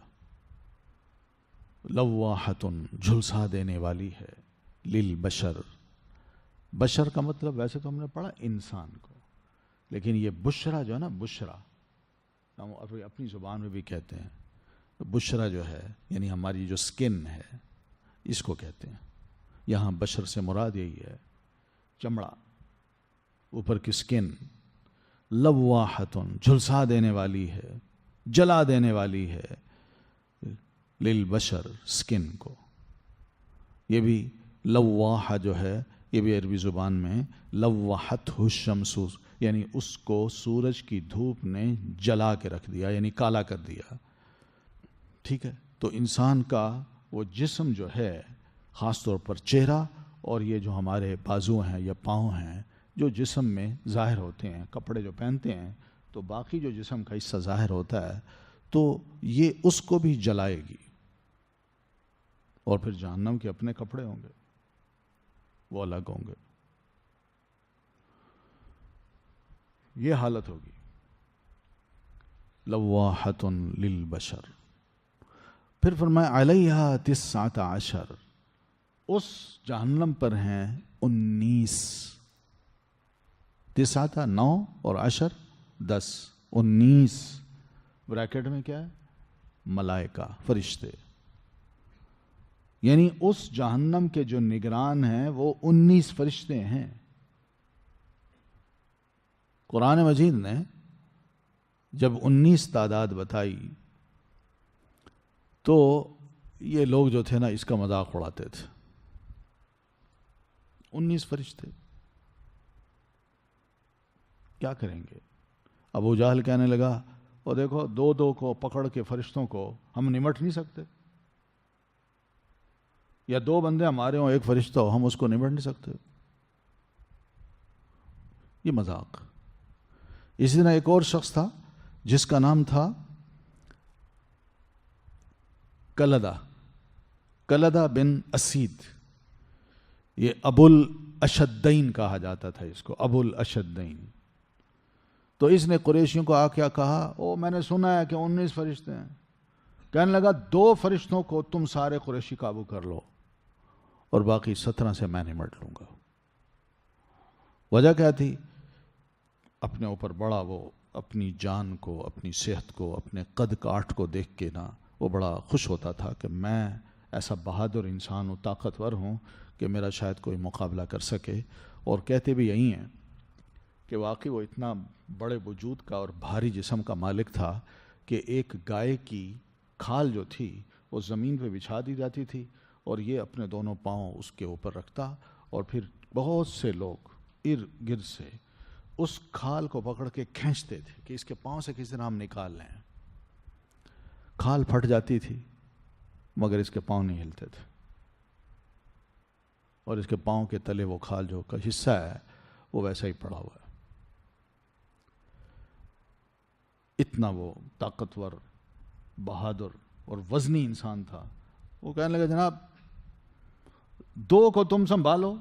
لواحۃ، جھلسا دینے والی ہے، للبشر، بشر کا مطلب ویسے تو ہم نے پڑھا انسان کو، لیکن یہ بشرا جو ہے نا، بشرا ہم اپنی زبان میں بھی کہتے ہیں. بشرا جو ہے یعنی ہماری جو سکن ہے اس کو کہتے ہیں. یہاں بشر سے مراد یہی ہے چمڑا، اوپر کی سکن. لواحۃ، جھلسا دینے والی ہے، جلا دینے والی ہے، للبشر، سکن کو. یہ بھی لواحہ جو ہے یہ بھی عربی زبان میں لوحتہ الشمس، یعنی اس کو سورج کی دھوپ نے جلا کے رکھ دیا، یعنی کالا کر دیا. ٹھیک ہے. تو انسان کا وہ جسم جو ہے، خاص طور پر چہرہ اور یہ جو ہمارے بازو ہیں یا پاؤں ہیں جو جسم میں ظاہر ہوتے ہیں، کپڑے جو پہنتے ہیں تو باقی جو جسم کا حصہ ظاہر ہوتا ہے تو یہ اس کو بھی جلائے گی. اور پھر جہنم کے اپنے کپڑے ہوں گے، وہ الگ ہوں گے. یہ حالت ہوگی. لواحۃ للبشر. پھر فرمایا علیہا 19، اس جہنم پر ہیں 19. 19 9 اور 10 10، 19 بریکٹ میں کیا ہے؟ ملائکہ، فرشتے. یعنی اس جہنم کے جو نگران ہیں وہ 19 فرشتے ہیں. قرآن مجید نے جب 19 تعداد بتائی تو یہ لوگ جو تھے نا اس کا مذاق اڑاتے تھے. 19 فرشتے کیا کریں گے؟ ابو جہل کہنے لگا اور دیکھو 2 کو پکڑ کے فرشتوں کو ہم نمٹ نہیں سکتے، یا 2 بندے ہمارے ہوں 1 فرشتہ ہو، ہم اس کو نمٹ نہیں سکتے. یہ مذاق. اسی طرح ایک اور شخص تھا جس کا نام تھا کلدہ بن اسید. یہ ابو الاشدین کہا جاتا تھا اس کو، ابو الاشدین. تو اس نے قریشیوں کو کیا کہا؟ او میں نے سنا ہے کہ 19 فرشتے ہیں. کہنے لگا 2 فرشتوں کو تم سارے قریشی قابو کر لو اور باقی 17 سے میں نمٹ لوں گا. وجہ کیا تھی؟ اپنے اوپر بڑا وہ اپنی جان کو، اپنی صحت کو، اپنے قد کاٹ کو دیکھ کے نا وہ بڑا خوش ہوتا تھا کہ میں ایسا بہادر انسان ہوں، طاقتور ہوں کہ میرا شاید کوئی مقابلہ کر سکے. اور کہتے بھی یہی ہیں کہ واقعی وہ اتنا بڑے وجود کا اور بھاری جسم کا مالک تھا کہ ایک گائے کی کھال جو تھی وہ زمین پہ بچھا دی جاتی تھی اور یہ اپنے دونوں پاؤں اس کے اوپر رکھتا اور پھر بہت سے لوگ ارد گرد سے اس کھال کو پکڑ کے کھینچتے تھے کہ اس کے پاؤں سے کس طرح ہم نکال لیں. کھال پھٹ جاتی تھی مگر اس کے پاؤں نہیں ہلتے تھے، اور اس کے پاؤں کے تلے وہ کھال جو کا حصہ ہے وہ ویسا ہی پڑا ہوا ہے. اتنا وہ طاقتور، بہادر اور وزنی انسان تھا. وہ کہنے لگا جناب 2 کو تم سنبھالو،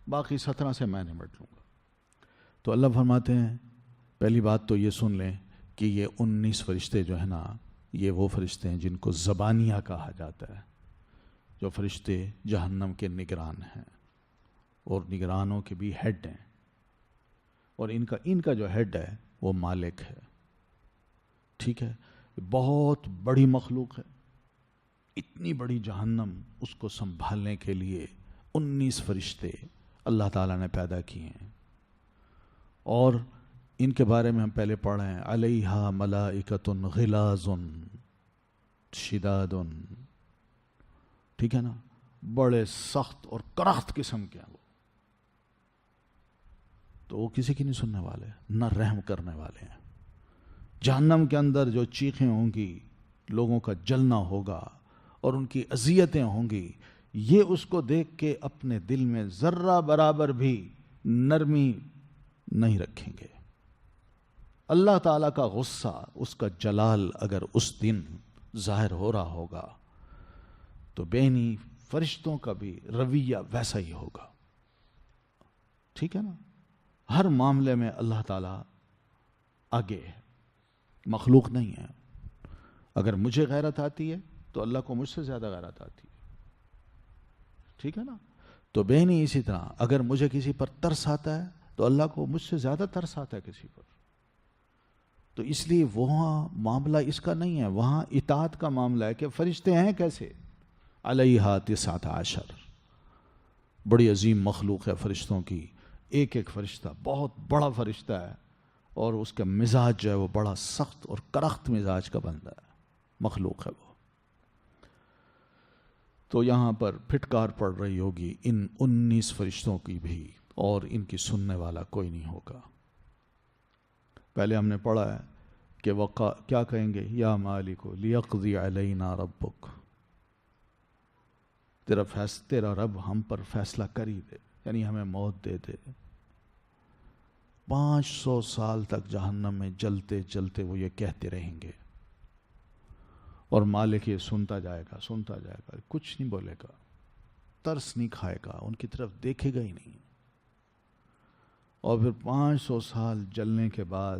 باقی 17 سے میں نمٹ لوں گا. تو اللہ فرماتے ہیں پہلی بات تو یہ سن لیں کہ یہ 19 فرشتے جو ہیں نا یہ وہ فرشتے ہیں جن کو زبانیہ کہا جاتا ہے، جو فرشتے جہنم کے نگران ہیں اور نگرانوں کے بھی ہیڈ ہیں. اور ان کا جو ہیڈ ہے وہ مالک ہے. ٹھیک ہے، بہت بڑی مخلوق ہے. اتنی بڑی جہنم، اس کو سنبھالنے کے لیے 19 فرشتے اللہ تعالیٰ نے پیدا کیے ہیں. اور ان کے بارے میں ہم پہلے پڑھ رہے ہیں علیہا ملائکۃ غلاظ شداد. ٹھیک ہے نا، بڑے سخت اور کرخت قسم کے ہیں وہ. تو وہ کسی کی نہیں سننے والے، نہ رحم کرنے والے ہیں. جہنم کے اندر جو چیخیں ہوں گی، لوگوں کا جلنا ہوگا اور ان کی اذیتیں ہوں گی، یہ اس کو دیکھ کے اپنے دل میں ذرہ برابر بھی نرمی نہیں رکھیں گے. اللہ تعالیٰ کا غصہ، اس کا جلال اگر اس دن ظاہر ہو رہا ہوگا تو بینی فرشتوں کا بھی رویہ ویسا ہی ہوگا. ٹھیک ہے نا، ہر معاملے میں اللہ تعالیٰ آگے ہے، مخلوق نہیں ہے. اگر مجھے غیرت آتی ہے تو اللہ کو مجھ سے زیادہ غیرت آتی ہے. ٹھیک ہے نا، تو بہنی اسی طرح اگر مجھے کسی پر ترس آتا ہے تو اللہ کو مجھ سے زیادہ ترس آتا ہے کسی پر. تو اس لیے وہاں معاملہ اس کا نہیں ہے، وہاں اطاعت کا معاملہ ہے کہ فرشتے ہیں کیسے. علیہا 19 بڑی عظیم مخلوق ہے فرشتوں کی. ایک ایک فرشتہ بہت بڑا فرشتہ ہے اور اس کا مزاج جو ہے وہ بڑا سخت اور کرخت مزاج کا بندہ ہے، مخلوق ہے وہ. تو یہاں پر پھٹکار پڑ رہی ہوگی ان 19 فرشتوں کی بھی، اور ان کی سننے والا کوئی نہیں ہوگا. پہلے ہم نے پڑھا ہے کہ وہ کیا کہیں گے، یا مالک لیقضی علینا ربک، تیرا رب ہم پر فیصلہ کر ہی دے، یعنی ہمیں موت دے دے. 500 سال تک جہنم میں جلتے جلتے وہ یہ کہتے رہیں گے اور مالک یہ سنتا جائے گا، کچھ نہیں بولے گا، ترس نہیں کھائے گا، ان کی طرف دیکھے گا ہی نہیں. اور پھر 500 سال جلنے کے بعد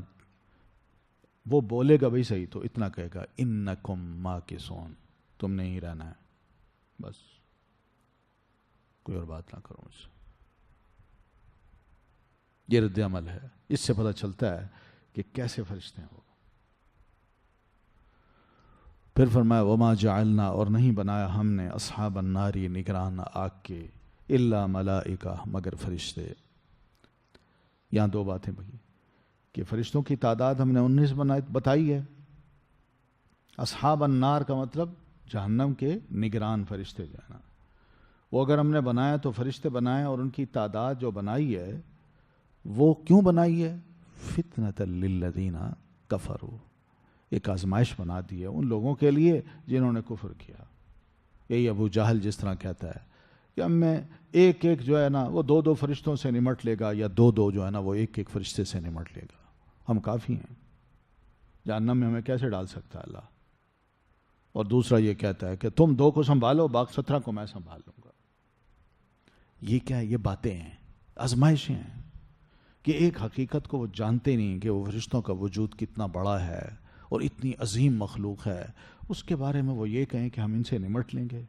وہ بولے گا بھائی صحیح تو اتنا کہے گا انکم ماکثون، تم نے ہی رہنا ہے، بس کوئی اور بات نہ کرو مجھ سے۔ یہ رد عمل ہے، اس سے پتہ چلتا ہے کہ کیسے فرشتے ہیں وہ۔ پھر فرمایا وما جعلنا، اور نہیں بنایا ہم نے اصحاب النار نگران آگ کے، الا ملائکہ مگر فرشتے۔ یہاں دو باتیں بھئی کہ فرشتوں کی تعداد ہم نے 19 بتائی ہے، اصحاب النار کا مطلب جہنم کے نگران فرشتے جو ہے نا، وہ اگر ہم نے بنایا تو فرشتے بنائے، اور ان کی تعداد جو بنائی ہے وہ کیوں بنائی ہے؟ فتنۃ للذین کفروا، ایک آزمائش بنا دی ہے ان لوگوں کے لیے جنہوں نے کفر کیا۔ یہی ابو جہل جس طرح کہتا ہے کہ ہم میں ایک ایک جو ہے نا وہ 2 فرشتوں سے نمٹ لے گا، یا 2 جو ہے نا وہ ایک فرشتے سے نمٹ لے گا، ہم کافی ہیں، جہنم میں ہمیں کیسے ڈال سکتا ہے اللہ؟ اور دوسرا یہ کہتا ہے کہ تم 2 کو سنبھالو، باقی 17 کو میں سنبھال لوں گا۔ یہ کیا ہے؟ یہ باتیں ہیں، آزمائشیں ہیں کہ ایک حقیقت کو وہ جانتے نہیں کہ وہ فرشتوں کا وجود کتنا بڑا ہے اور اتنی عظیم مخلوق ہے، اس کے بارے میں وہ یہ کہیں کہ ہم ان سے نمٹ لیں گے۔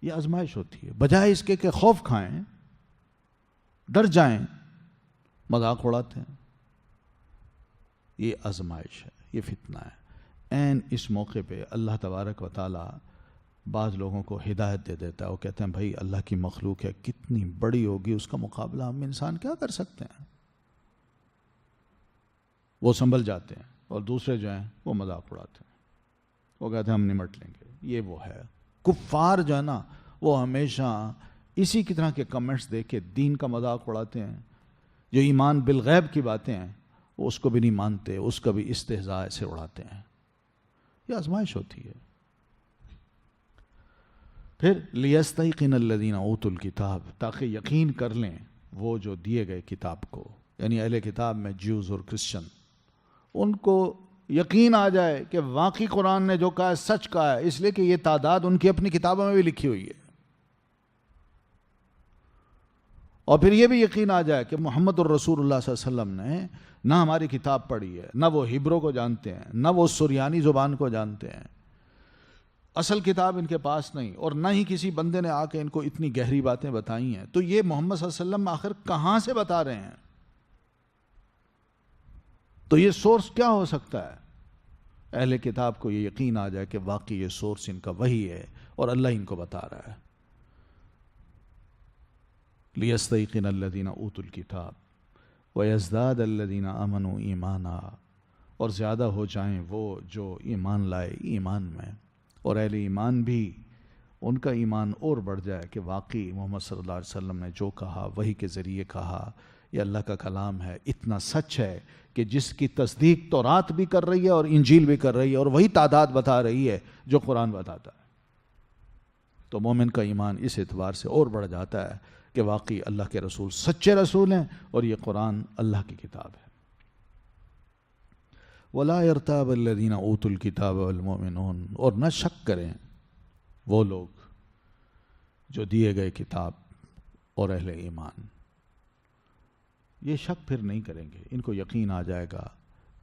یہ آزمائش ہوتی ہے، بجائے اس کے کہ خوف کھائیں، ڈر جائیں، مذاق اڑاتے ہیں۔ یہ آزمائش ہے، یہ فتنہ ہے۔ این اس موقع پہ اللہ تبارک و تعالی بعض لوگوں کو ہدایت دے دیتا ہے، وہ کہتے ہیں بھائی اللہ کی مخلوق ہے، کتنی بڑی ہوگی، اس کا مقابلہ ہم انسان کیا کر سکتے ہیں؟ وہ سنبھل جاتے ہیں، اور دوسرے جو ہیں وہ مذاق اڑاتے ہیں، وہ کہتے ہیں ہم نمٹ لیں گے۔ یہ وہ ہے کفار جو ہے نا، وہ ہمیشہ اسی کی طرح کے کمنٹس دے کے دین کا مذاق اڑاتے ہیں۔ جو ایمان بالغیب کی باتیں ہیں وہ اس کو بھی نہیں مانتے، اس کا بھی استہزاء سے اڑاتے ہیں۔ یہ آزمائش ہوتی ہے۔ پھر لیستیقن الذین اوتوا الکتاب، تاکہ یقین کر لیں وہ جو دیے گئے کتاب کو، یعنی اہل کتاب میں جیوز اور کرسچن، ان کو یقین آ جائے کہ واقعی قرآن نے جو کہا ہے سچ کہا ہے، اس لیے کہ یہ تعداد ان کی اپنی کتابوں میں بھی لکھی ہوئی ہے۔ اور پھر یہ بھی یقین آ جائے کہ محمد الرسول اللہ صلی اللہ علیہ وسلم نے نہ ہماری کتاب پڑھی ہے، نہ وہ ہیبرو کو جانتے ہیں، نہ وہ سریانی زبان کو جانتے ہیں، اصل کتاب ان کے پاس نہیں، اور نہ ہی کسی بندے نے آ کے ان کو اتنی گہری باتیں بتائی ہیں، تو یہ محمد صلی اللہ علیہ وسلم آخر کہاں سے بتا رہے ہیں؟ تو یہ سورس کیا ہو سکتا ہے؟ اہل کتاب کو یہ یقین آ جائے کہ واقعی یہ سورس ان کا وہی ہے اور اللہ ان کو بتا رہا ہے۔ لیستیقن الذین اوتوا الکتاب ویزداد الذین آمنوا ایمانا، اور زیادہ ہو جائیں وہ جو ایمان لائے ایمان میں، اور اہل ایمان بھی ان کا ایمان اور بڑھ جائے کہ واقعی محمد صلی اللہ علیہ وسلم نے جو کہا وحی کے ذریعے کہا، یہ اللہ کا کلام ہے، اتنا سچ ہے کہ جس کی تصدیق تورات بھی کر رہی ہے اور انجیل بھی کر رہی ہے، اور وہی تعداد بتا رہی ہے جو قرآن بتاتا ہے، تو مومن کا ایمان اس اعتبار سے اور بڑھ جاتا ہے کہ واقعی اللہ کے رسول سچے رسول ہیں اور یہ قرآن اللہ کی کتاب ہے۔ وَلَا يَرْتَابَ الَّذِينَ أُوتُوا الْكِتَابَ وَالْمُؤْمِنُونَ، اور نہ شک کریں وہ لوگ جو دیے گئے کتاب اور اہل ایمان، یہ شک پھر نہیں کریں گے، ان کو یقین آ جائے گا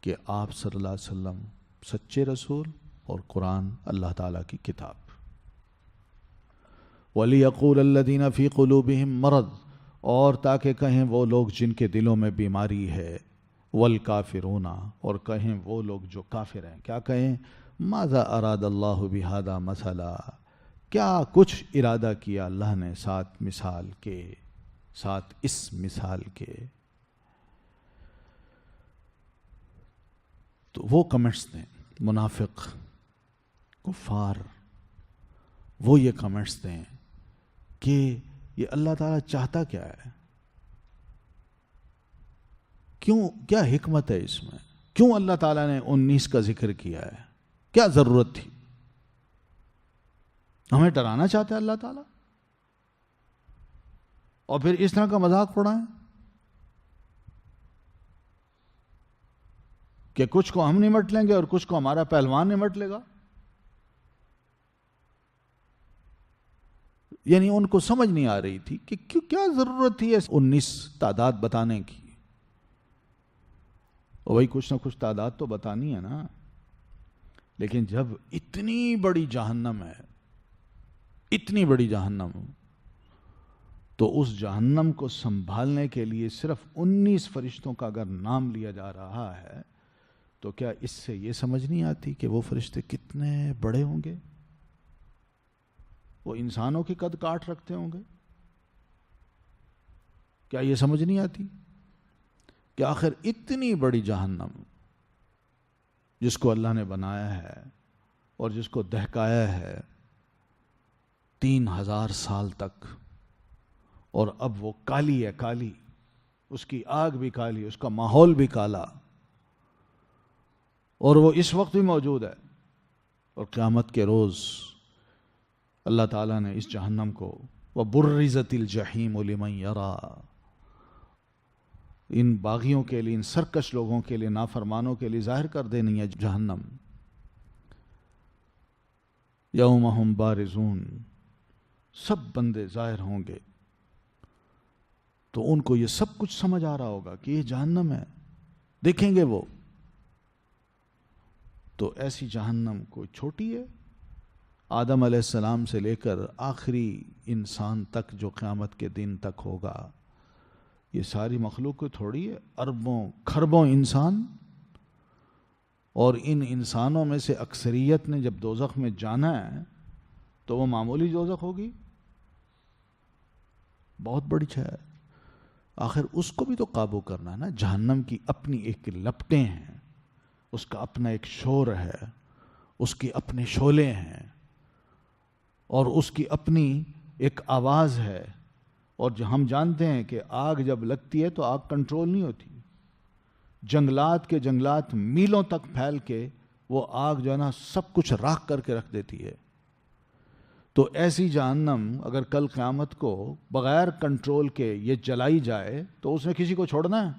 کہ آپ صلی اللہ علیہ وسلم سچے رسول اور قرآن اللہ تعالیٰ کی کتاب۔ وَلِيَقُولَ الَّذِينَ فِي قُلُوبِهِم مَرَضٌ، اور تاکہ کہیں وہ لوگ جن کے دلوں میں بیماری ہے، والکافرون، اور کہیں وہ لوگ جو کافر ہیں، کیا کہیں؟ ماذا اراد اللہ بہذا مثلا، کیا کچھ ارادہ کیا اللہ نے ساتھ مثال کے، ساتھ اس مثال کے۔ تو وہ کمنٹس دیں، منافق کفار وہ یہ کمنٹس دیں کہ یہ اللہ تعالیٰ چاہتا کیا ہے، کیوں، کیا حکمت ہے اس میں، کیوں اللہ تعالیٰ نے 19 کا ذکر کیا ہے، کیا ضرورت تھی؟ ہمیں ڈرانا چاہتا ہے اللہ تعالیٰ، اور پھر اس طرح کا مذاق اڑائیں کہ کچھ کو ہم نمٹ لیں گے اور کچھ کو ہمارا پہلوان نمٹ لے گا۔ یعنی ان کو سمجھ نہیں آ رہی تھی کہ کیا ضرورت تھی 19 تعداد بتانے کی. وہی کچھ نہ کچھ تعداد تو بتانی ہے نا. لیکن جب اتنی بڑی جہنم ہے، اتنی بڑی جہنم، تو اس جہنم کو سنبھالنے کے لیے صرف 19 فرشتوں کا اگر نام لیا جا رہا ہے تو کیا اس سے یہ سمجھ نہیں آتی کہ وہ فرشتے کتنے بڑے ہوں گے؟ وہ انسانوں کی قد کاٹ رکھتے ہوں گے؟ کیا یہ سمجھ نہیں آتی کہ آخر اتنی بڑی جہنم جس کو اللہ نے بنایا ہے اور جس کو دہکایا ہے 3000 سال تک، اور اب وہ کالی ہے، کالی، اس کی آگ بھی کالی، اس کا ماحول بھی کالا، اور وہ اس وقت بھی موجود ہے. اور قیامت کے روز اللہ تعالیٰ نے اس جہنم کو وَبُرِّزَتِ الْجَحِيمُ لِمَنْ يَرَى، ان باغیوں کے لیے، ان سرکش لوگوں کے لیے، نافرمانوں کے لیے ظاہر کر دینی ہے جہنم. یوم ہم بارزون، سب بندے ظاہر ہوں گے، تو ان کو یہ سب کچھ سمجھ آ رہا ہوگا کہ یہ جہنم ہے، دیکھیں گے وہ. تو ایسی جہنم کوئی چھوٹی ہے؟ آدم علیہ السلام سے لے کر آخری انسان تک جو قیامت کے دن تک ہوگا، یہ ساری مخلوق کو تھوڑی ہے، اربوں کھربوں انسان. اور ان انسانوں میں سے اکثریت نے جب دوزخ میں جانا ہے تو وہ معمولی دوزخ ہوگی؟ بہت بڑی ہے. آخر اس کو بھی تو قابو کرنا ہے نا. جہنم کی اپنی ایک لپٹیں ہیں، اس کا اپنا ایک شور ہے، اس کی اپنے شعلے ہیں، اور اس کی اپنی ایک آواز ہے. اور جو ہم جانتے ہیں کہ آگ جب لگتی ہے تو آگ کنٹرول نہیں ہوتی. جنگلات کے جنگلات میلوں تک پھیل کے وہ آگ جو ہے نا سب کچھ راکھ کر کے رکھ دیتی ہے. تو ایسی جہنم اگر کل قیامت کو بغیر کنٹرول کے یہ جلائی جائے تو اس نے کسی کو چھوڑنا ہے؟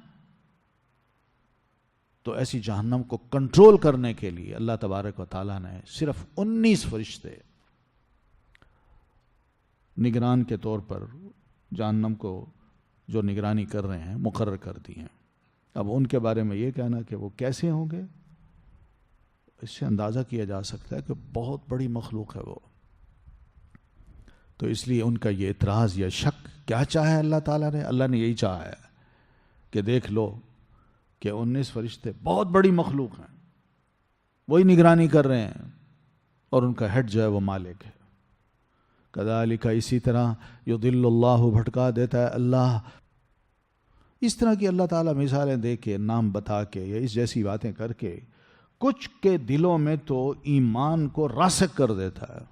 تو ایسی جہنم کو کنٹرول کرنے کے لیے اللہ تبارک و تعالیٰ نے صرف 19 فرشتے نگران کے طور پر جہنم کو جو نگرانی کر رہے ہیں مقرر کر دی ہیں. اب ان کے بارے میں یہ کہنا کہ وہ کیسے ہوں گے، اس سے اندازہ کیا جا سکتا ہے کہ بہت بڑی مخلوق ہے وہ. تو اس لیے ان کا یہ اعتراض یا شک کیا چاہا ہے اللہ تعالیٰ نے؟ اللہ نے یہی چاہا ہے کہ دیکھ لو کہ 19 فرشتے بہت بڑی مخلوق ہیں، وہی نگرانی کر رہے ہیں، اور ان کا ہیڈ جو ہے وہ مالک ہے. کذالک، اسی طرح، یضل اللہ، بھٹکا دیتا ہے اللہ. اس طرح کی اللہ تعالیٰ مثالیں دے کے، نام بتا کے، یا اس جیسی باتیں کر کے کچھ کے دلوں میں تو ایمان کو راسخ کر دیتا ہے،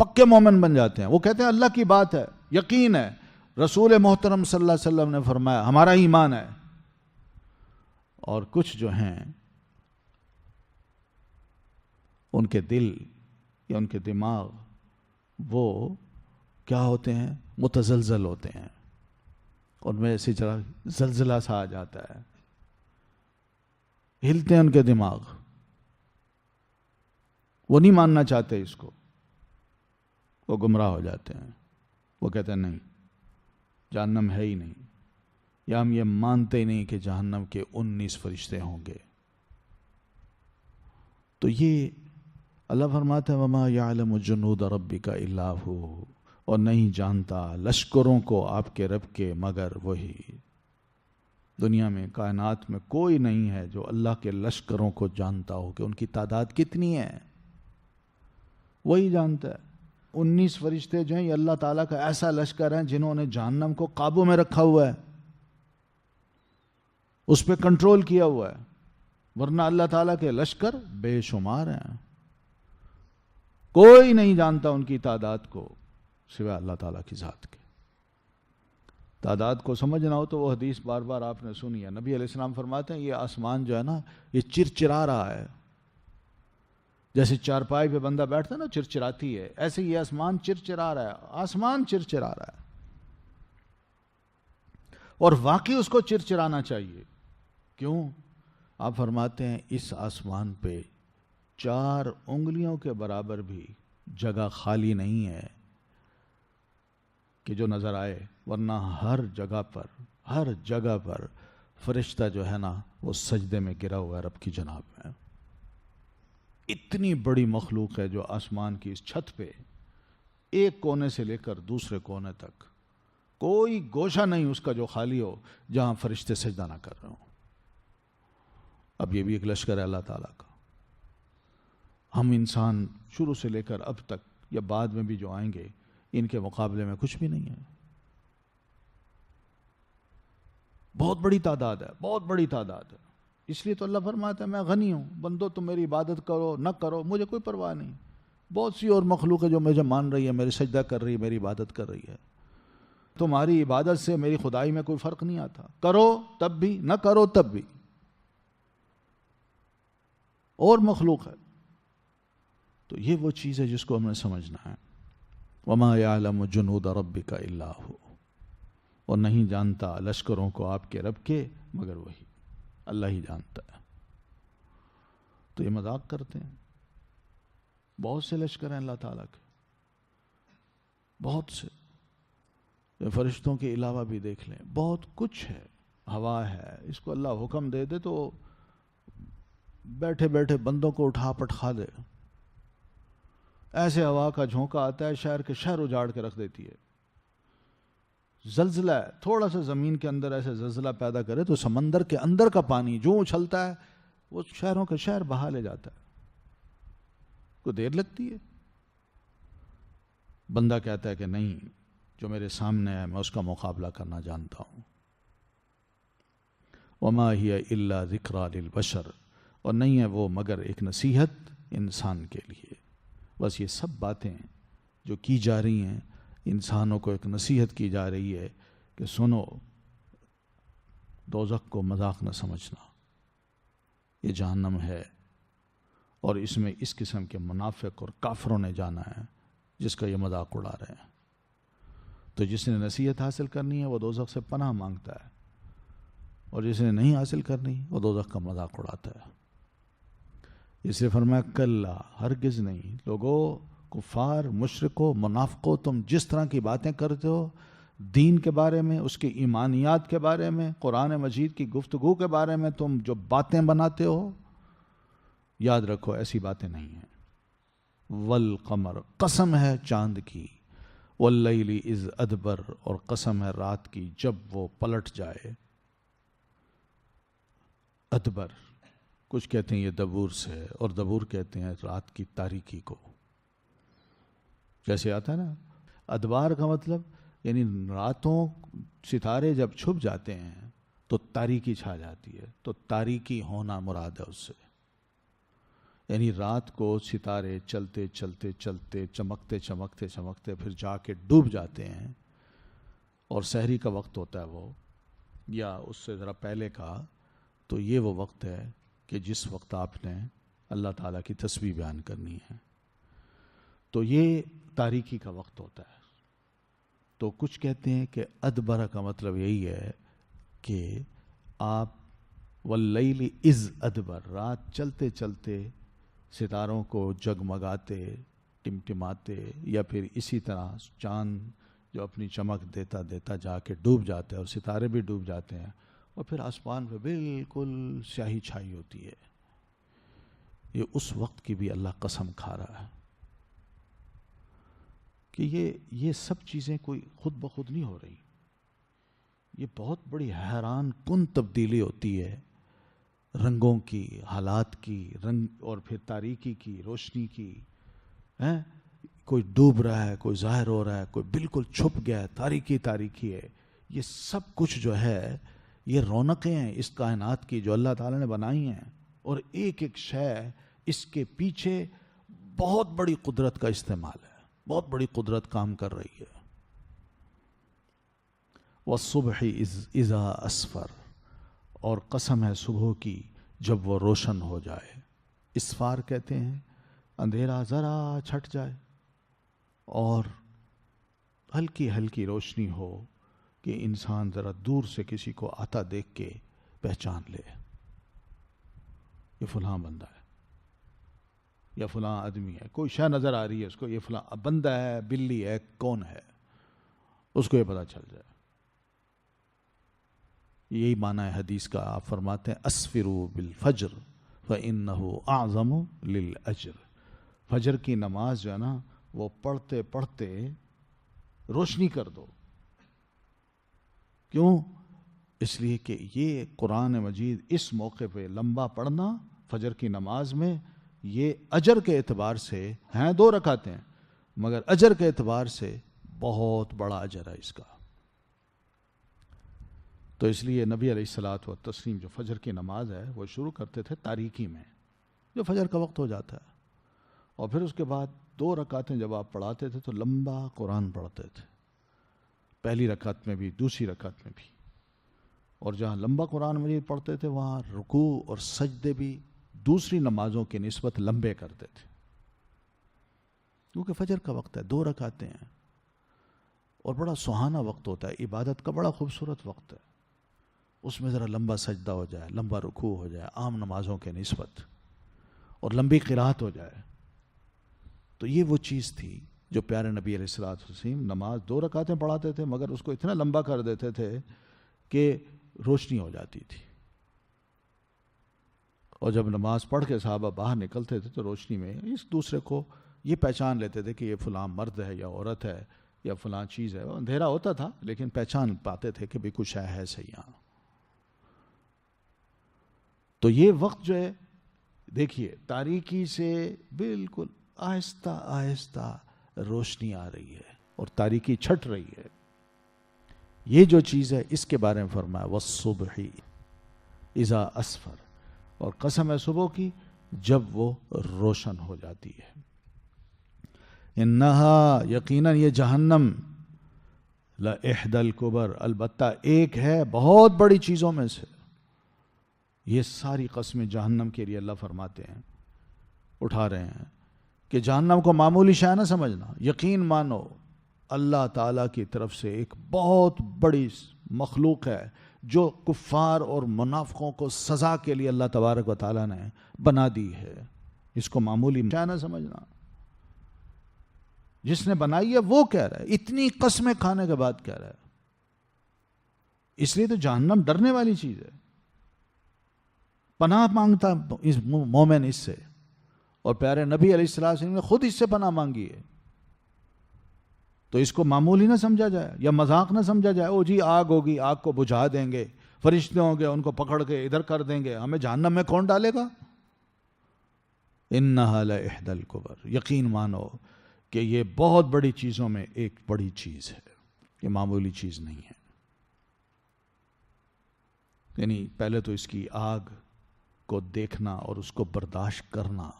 پکے مومن بن جاتے ہیں. وہ کہتے ہیں اللہ کی بات ہے، یقین ہے، رسول محترم صلی اللہ علیہ وسلم نے فرمایا، ہمارا ایمان ہے. اور کچھ جو ہیں ان کے دل یا ان کے دماغ وہ کیا ہوتے ہیں؟ متزلزل ہوتے ہیں. ان میں اسی طرح زلزلہ سا آ جاتا ہے، ہلتے ہیں ان کے دماغ، وہ نہیں ماننا چاہتے اس کو، وہ گمراہ ہو جاتے ہیں. وہ کہتے ہیں نہیں، جہنم ہے ہی نہیں، یا ہم یہ مانتے ہی نہیں کہ جہنم کے 19 فرشتے ہوں گے. تو یہ اللہ فرماتا ہے وَمَا يَعْلَمُ جُنُودَ رَبِّكَ إِلَّا هُوَ، اور نہیں جانتا لشکروں کو آپ کے رب کے مگر وہی. دنیا میں، کائنات میں کوئی نہیں ہے جو اللہ کے لشکروں کو جانتا ہو کہ ان کی تعداد کتنی ہے، وہی جانتا ہے. 19 فرشتے جو ہیں یہ اللہ تعالیٰ کا ایسا لشکر ہیں جنہوں نے جہنم کو قابو میں رکھا ہوا ہے، اس پہ کنٹرول کیا ہوا ہے. ورنہ اللہ تعالیٰ کے لشکر بے شمار ہیں، کوئی نہیں جانتا ان کی تعداد کو سوائے اللہ تعالیٰ کی ذات کے. تعداد کو سمجھنا ہو تو وہ حدیث بار بار آپ نے سنی ہے. نبی علیہ السلام فرماتے ہیں یہ آسمان جو ہے نا یہ چرچرا رہا ہے، جیسے چارپائی پہ بندہ بیٹھتا ہے نا چرچراتی ہے، ایسے یہ آسمان چرچرا رہا ہے. آسمان چرچرا رہا ہے، اور واقعی اس کو چرچرانا چاہیے. کیوں؟ آپ فرماتے ہیں اس آسمان پہ 4 انگلیوں کے برابر بھی جگہ خالی نہیں ہے کہ جو نظر آئے، ورنہ ہر جگہ پر فرشتہ جو ہے نا وہ سجدے میں گرا ہوا ہے رب کی جناب میں. اتنی بڑی مخلوق ہے جو آسمان کی اس چھت پہ ایک کونے سے لے کر دوسرے کونے تک کوئی گوشہ نہیں اس کا جو خالی ہو جہاں فرشتے سجدہ نہ کر رہے ہوں. اب یہ بھی ایک لشکر ہے اللہ تعالیٰ کا. ہم انسان شروع سے لے کر اب تک یا بعد میں بھی جو آئیں گے ان کے مقابلے میں کچھ بھی نہیں ہے. بہت بڑی تعداد ہے، بہت بڑی تعداد ہے. اس لیے تو اللہ فرماتا ہے میں غنی ہوں، بندو تم میری عبادت کرو نہ کرو مجھے کوئی پرواہ نہیں. بہت سی اور مخلوق ہے جو مجھے مان رہی ہے، میری سجدہ کر رہی ہے، میری عبادت کر رہی ہے. تمہاری عبادت سے میری خدائی میں کوئی فرق نہیں آتا، کرو تب بھی نہ کرو تب بھی. اور مخلوق ہے. تو یہ وہ چیز ہے جس کو ہمیں سمجھنا ہے. وَمَا يَعْلَمُ جُنُودَ رَبِّكَ إِلَّا هُوَ. اور نہیں جانتا لشکروں کو آپ کے رب کے مگر وہی، اللہ ہی جانتا ہے. تو یہ مذاق کرتے ہیں. بہت سے لشکر ہیں اللہ تعالیٰ کے، بہت سے. فرشتوں کے علاوہ بھی دیکھ لیں بہت کچھ ہے. ہوا ہے، اس کو اللہ حکم دے دے تو بیٹھے بیٹھے بندوں کو اٹھا پٹخا دے. ایسے ہوا کا جھونکا آتا ہے شہر کے شہر اجاڑ کے رکھ دیتی ہے. زلزلہ ہے، تھوڑا سا زمین کے اندر ایسے زلزلہ پیدا کرے تو سمندر کے اندر کا پانی جو اچھلتا ہے وہ شہروں کے شہر بہا لے جاتا ہے. کو دیر لگتی ہے. بندہ کہتا ہے کہ نہیں، جو میرے سامنے ہے میں اس کا مقابلہ کرنا جانتا ہوں. وما ہی الا ذکریٰ للبشر. اور نہیں ہے وہ مگر ایک نصیحت انسان کے لیے. بس یہ سب باتیں جو کی جا رہی ہیں انسانوں کو ایک نصیحت کی جا رہی ہے کہ سنو، دوزخ کو مذاق نہ سمجھنا، یہ جہنم ہے اور اس میں اس قسم کے منافق اور کافروں نے جانا ہے جس کا یہ مذاق اڑا رہے ہیں. تو جس نے نصیحت حاصل کرنی ہے وہ دوزخ سے پناہ مانگتا ہے، اور جس نے نہیں حاصل کرنی وہ دوزخ کا مذاق اڑاتا ہے. اس لیے فرمایا کلا، ہرگز نہیں. لوگوں، کفار، مشرکو، منافقو، تم جس طرح کی باتیں کرتے ہو دین کے بارے میں، اس کی ایمانیات کے بارے میں، قرآن مجید کی گفتگو کے بارے میں تم جو باتیں بناتے ہو، یاد رکھو ایسی باتیں نہیں ہیں. والقمر، قسم ہے چاند کی، واللیل اذ ادبر، اور قسم ہے رات کی جب وہ پلٹ جائے. ادبر کچھ کہتے ہیں یہ دبور سے ہے، اور دبور کہتے ہیں رات کی تاریکی کو. جیسے آتا ہے نا ادبار کا مطلب یعنی راتوں ستارے جب چھپ جاتے ہیں تو تاریکی چھا جاتی ہے. تو تاریکی ہونا مراد ہے اس سے. یعنی رات کو ستارے چلتے چلتے چلتے چمکتے چمکتے چمکتے پھر جا کے ڈوب جاتے ہیں، اور سحری کا وقت ہوتا ہے وہ، یا اس سے ذرا پہلے کا. تو یہ وہ وقت ہے کہ جس وقت آپ نے اللہ تعالیٰ کی تسبیح بیان کرنی ہے. تو یہ تاریکی کا وقت ہوتا ہے. تو کچھ کہتے ہیں کہ ادبر کا مطلب یہی ہے کہ آپ واللیل اذ ادبر، رات چلتے چلتے ستاروں کو جگمگاتے ٹمٹماتے، یا پھر اسی طرح چاند جو اپنی چمک دیتا دیتا جا کے ڈوب جاتا ہے اور ستارے بھی ڈوب جاتے ہیں، اور پھر آسمان پہ بالکل سیاہی چھائی ہوتی ہے. یہ اس وقت کی بھی اللہ قسم کھا رہا ہے کہ یہ سب چیزیں کوئی خود بخود نہیں ہو رہی. یہ بہت بڑی حیران کن تبدیلی ہوتی ہے رنگوں کی، حالات کی، رنگ اور پھر تاریکی کی، روشنی کی. کوئی ڈوب رہا ہے، کوئی ظاہر ہو رہا ہے، کوئی بالکل چھپ گیا ہے، تاریکی تاریکی ہے. یہ سب کچھ جو ہے یہ رونقیں ہیں اس کائنات کی جو اللہ تعالیٰ نے بنائی ہیں، اور ایک ایک شے اس کے پیچھے بہت بڑی قدرت کا استعمال ہے، بہت بڑی قدرت کام کر رہی ہے. وَالصُّبْحِ اِذَا أَسْفَرَ، اور قسم ہے صبح کی جب وہ روشن ہو جائے. اسفار کہتے ہیں اندھیرا ذرا چھٹ جائے اور ہلکی ہلکی روشنی ہو کہ انسان ذرا دور سے کسی کو آتا دیکھ کے پہچان لے یہ فلاں بندہ ہے یا فلاں آدمی ہے. کوئی شے نظر آ رہی ہے اس کو، یہ فلاں بندہ ہے، بلی ہے، کون ہے. اس کو یہ پتہ چل جائے. یہی معنی ہے حدیث کا. آپ فرماتے ہیں اسفروا بالفجر فإنہ اعظم للأجر. فجر کی نماز جو ہے نا وہ پڑھتے پڑھتے روشنی کر دو. کیوں؟ اس لیے کہ یہ قرآن مجید اس موقع پہ لمبا پڑھنا فجر کی نماز میں یہ اجر کے اعتبار سے ہیں 2 رکعتیں مگر اجر کے اعتبار سے بہت بڑا اجر ہے اس کا. تو اس لیے نبی علیہ الصلوۃ والتسلیم جو فجر کی نماز ہے وہ شروع کرتے تھے تاریکی میں جو فجر کا وقت ہو جاتا ہے, اور پھر اس کے بعد 2 رکعتیں جب آپ پڑھاتے تھے تو لمبا قرآن پڑھتے تھے, پہلی رکعت میں بھی دوسری رکعت میں بھی. اور جہاں لمبا قرآن مجید پڑھتے تھے وہاں رکوع اور سجدے بھی دوسری نمازوں کی نسبت لمبے کرتے تھے, کیونکہ فجر کا وقت ہے, 2 رکعتیں ہیں اور بڑا سہانا وقت ہوتا ہے, عبادت کا بڑا خوبصورت وقت ہے. اس میں ذرا لمبا سجدہ ہو جائے, لمبا رکوع ہو جائے عام نمازوں کے نسبت, اور لمبی قرات ہو جائے. تو یہ وہ چیز تھی جو پیارے نبی علیہ الصلوۃ والسلام نماز 2 رکعتیں پڑھاتے تھے مگر اس کو اتنا لمبا کر دیتے تھے کہ روشنی ہو جاتی تھی. اور جب نماز پڑھ کے صحابہ باہر نکلتے تھے تو روشنی میں اس دوسرے کو یہ پہچان لیتے تھے کہ یہ فلاں مرد ہے یا عورت ہے یا فلاں چیز ہے. اندھیرا ہوتا تھا لیکن پہچان پاتے تھے کہ بھی کچھ ہے صحیح یہاں. تو یہ وقت جو ہے دیکھیے تاریکی سے بالکل آہستہ آہستہ روشنی آ رہی ہے اور تاریکی چھٹ رہی ہے. یہ جو چیز ہے اس کے بارے میں فرمایا والصبح اذا اسفر, اور قسم ہے صبح کی جب وہ روشن ہو جاتی ہے. انہا یقیناً یہ جہنم لإحدى الکبر, البتہ ایک ہے بہت بڑی چیزوں میں سے. یہ ساری قسمیں جہنم کے لیے اللہ فرماتے ہیں, اٹھا رہے ہیں کہ جہنم کو معمولی شے نہ سمجھنا, یقین مانو اللہ تعالیٰ کی طرف سے ایک بہت بڑی مخلوق ہے جو کفار اور منافقوں کو سزا کے لیے اللہ تبارک و تعالیٰ نے بنا دی ہے. اس کو معمولی شے نہ سمجھنا. جس نے بنائی ہے وہ کہہ رہا ہے, اتنی قسمیں کھانے کے بعد کہہ رہا ہے. اس لیے تو جہنم ڈرنے والی چیز ہے. پناہ مانگتا اس مومن اس سے, اور پیارے نبی علیہ السلام نے خود اس سے پناہ مانگی ہے. تو اس کو معمولی نہ سمجھا جائے یا مذاق نہ سمجھا جائے. او جی آگ ہوگی, آگ کو بجھا دیں گے, فرشتے ہوں گے ان کو پکڑ کے ادھر کر دیں گے, ہمیں جہنم میں کون ڈالے گا. انہا لإحدى الکبر, یقین مانو کہ یہ بہت بڑی چیزوں میں ایک بڑی چیز ہے, یہ معمولی چیز نہیں ہے. یعنی پہلے تو اس کی آگ کو دیکھنا اور اس کو برداشت کرنا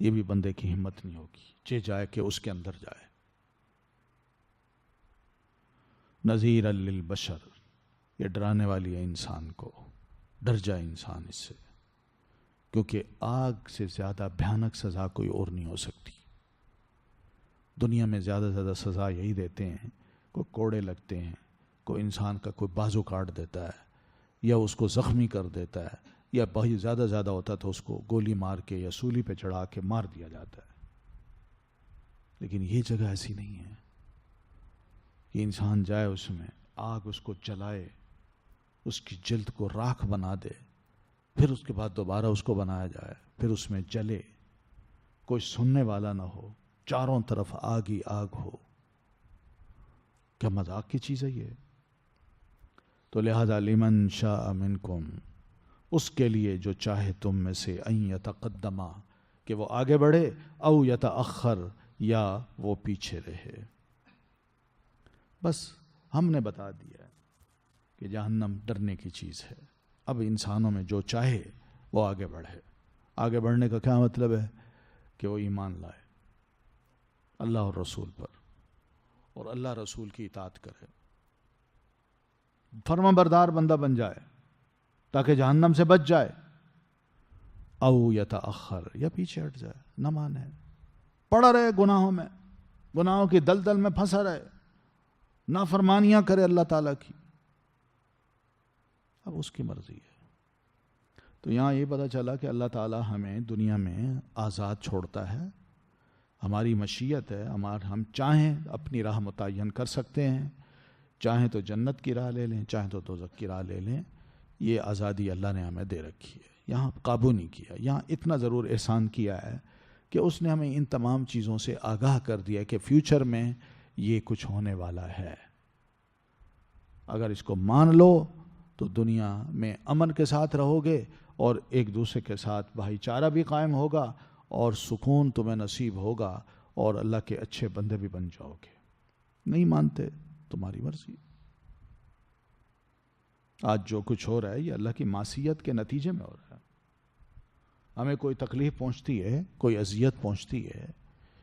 یہ بھی بندے کی ہمت نہیں ہوگی, چہ جائے کہ اس کے اندر جائے. نذیر للبشر, یہ ڈرانے والی ہے انسان کو, ڈر جائے انسان اس سے, کیونکہ آگ سے زیادہ بھیانک سزا کوئی اور نہیں ہو سکتی. دنیا میں زیادہ سے زیادہ سزا یہی دیتے ہیں, کوئی کوڑے لگتے ہیں, کوئی انسان کا کوئی بازو کاٹ دیتا ہے یا اس کو زخمی کر دیتا ہے, یا بہت زیادہ ہوتا تو اس کو گولی مار کے یا سولی پہ چڑھا کے مار دیا جاتا ہے. لیکن یہ جگہ ایسی نہیں ہے کہ انسان جائے اس میں, آگ اس کو جلائے, اس کی جلد کو راکھ بنا دے, پھر اس کے بعد دوبارہ اس کو بنایا جائے, پھر اس میں جلے, کوئی سننے والا نہ ہو, چاروں طرف آگ ہی آگ ہو. کیا مذاق کی چیز ہے یہ؟ تو لہذا لمن شاء منکم, اس کے لیے جو چاہے تم میں سے, ان یتقدما, کہ وہ آگے بڑھے, او یتأخر, یا وہ پیچھے رہے. بس ہم نے بتا دیا کہ جہنم ڈرنے کی چیز ہے. اب انسانوں میں جو چاہے وہ آگے بڑھے. آگے بڑھنے کا کیا مطلب ہے؟ کہ وہ ایمان لائے اللہ اور رسول پر, اور اللہ رسول کی اطاعت کرے, فرما بردار بندہ بن جائے تاکہ جہنم سے بچ جائے. او یتأخر, یا پیچھے ہٹ جائے, نہ مانے, پڑا رہے گناہوں میں, گناہوں کی دلدل میں پھنسا رہے, نافرمانیاں کرے اللہ تعالیٰ کی. اب اس کی مرضی ہے. تو یہاں یہ پتہ چلا کہ اللہ تعالیٰ ہمیں دنیا میں آزاد چھوڑتا ہے, ہماری مشیت ہے، ہم چاہیں اپنی راہ متعین کر سکتے ہیں، چاہیں تو جنت کی راہ لے لیں، چاہیں تو دوزخ کی راہ لے لیں. یہ آزادی اللہ نے ہمیں دے رکھی ہے. یہاں قابو نہیں کیا. یہاں اتنا ضرور احسان کیا ہے کہ اس نے ہمیں ان تمام چیزوں سے آگاہ کر دیا کہ فیوچر میں یہ کچھ ہونے والا ہے. اگر اس کو مان لو تو دنیا میں امن کے ساتھ رہو گے اور ایک دوسرے کے ساتھ بھائی چارہ بھی قائم ہوگا اور سکون تمہیں نصیب ہوگا اور اللہ کے اچھے بندے بھی بن جاؤ گے. نہیں مانتے تمہاری مرضی. آج جو کچھ ہو رہا ہے یہ اللہ کی معصیت کے نتیجے میں ہو رہا ہے. ہمیں کوئی تکلیف پہنچتی ہے، کوئی اذیت پہنچتی ہے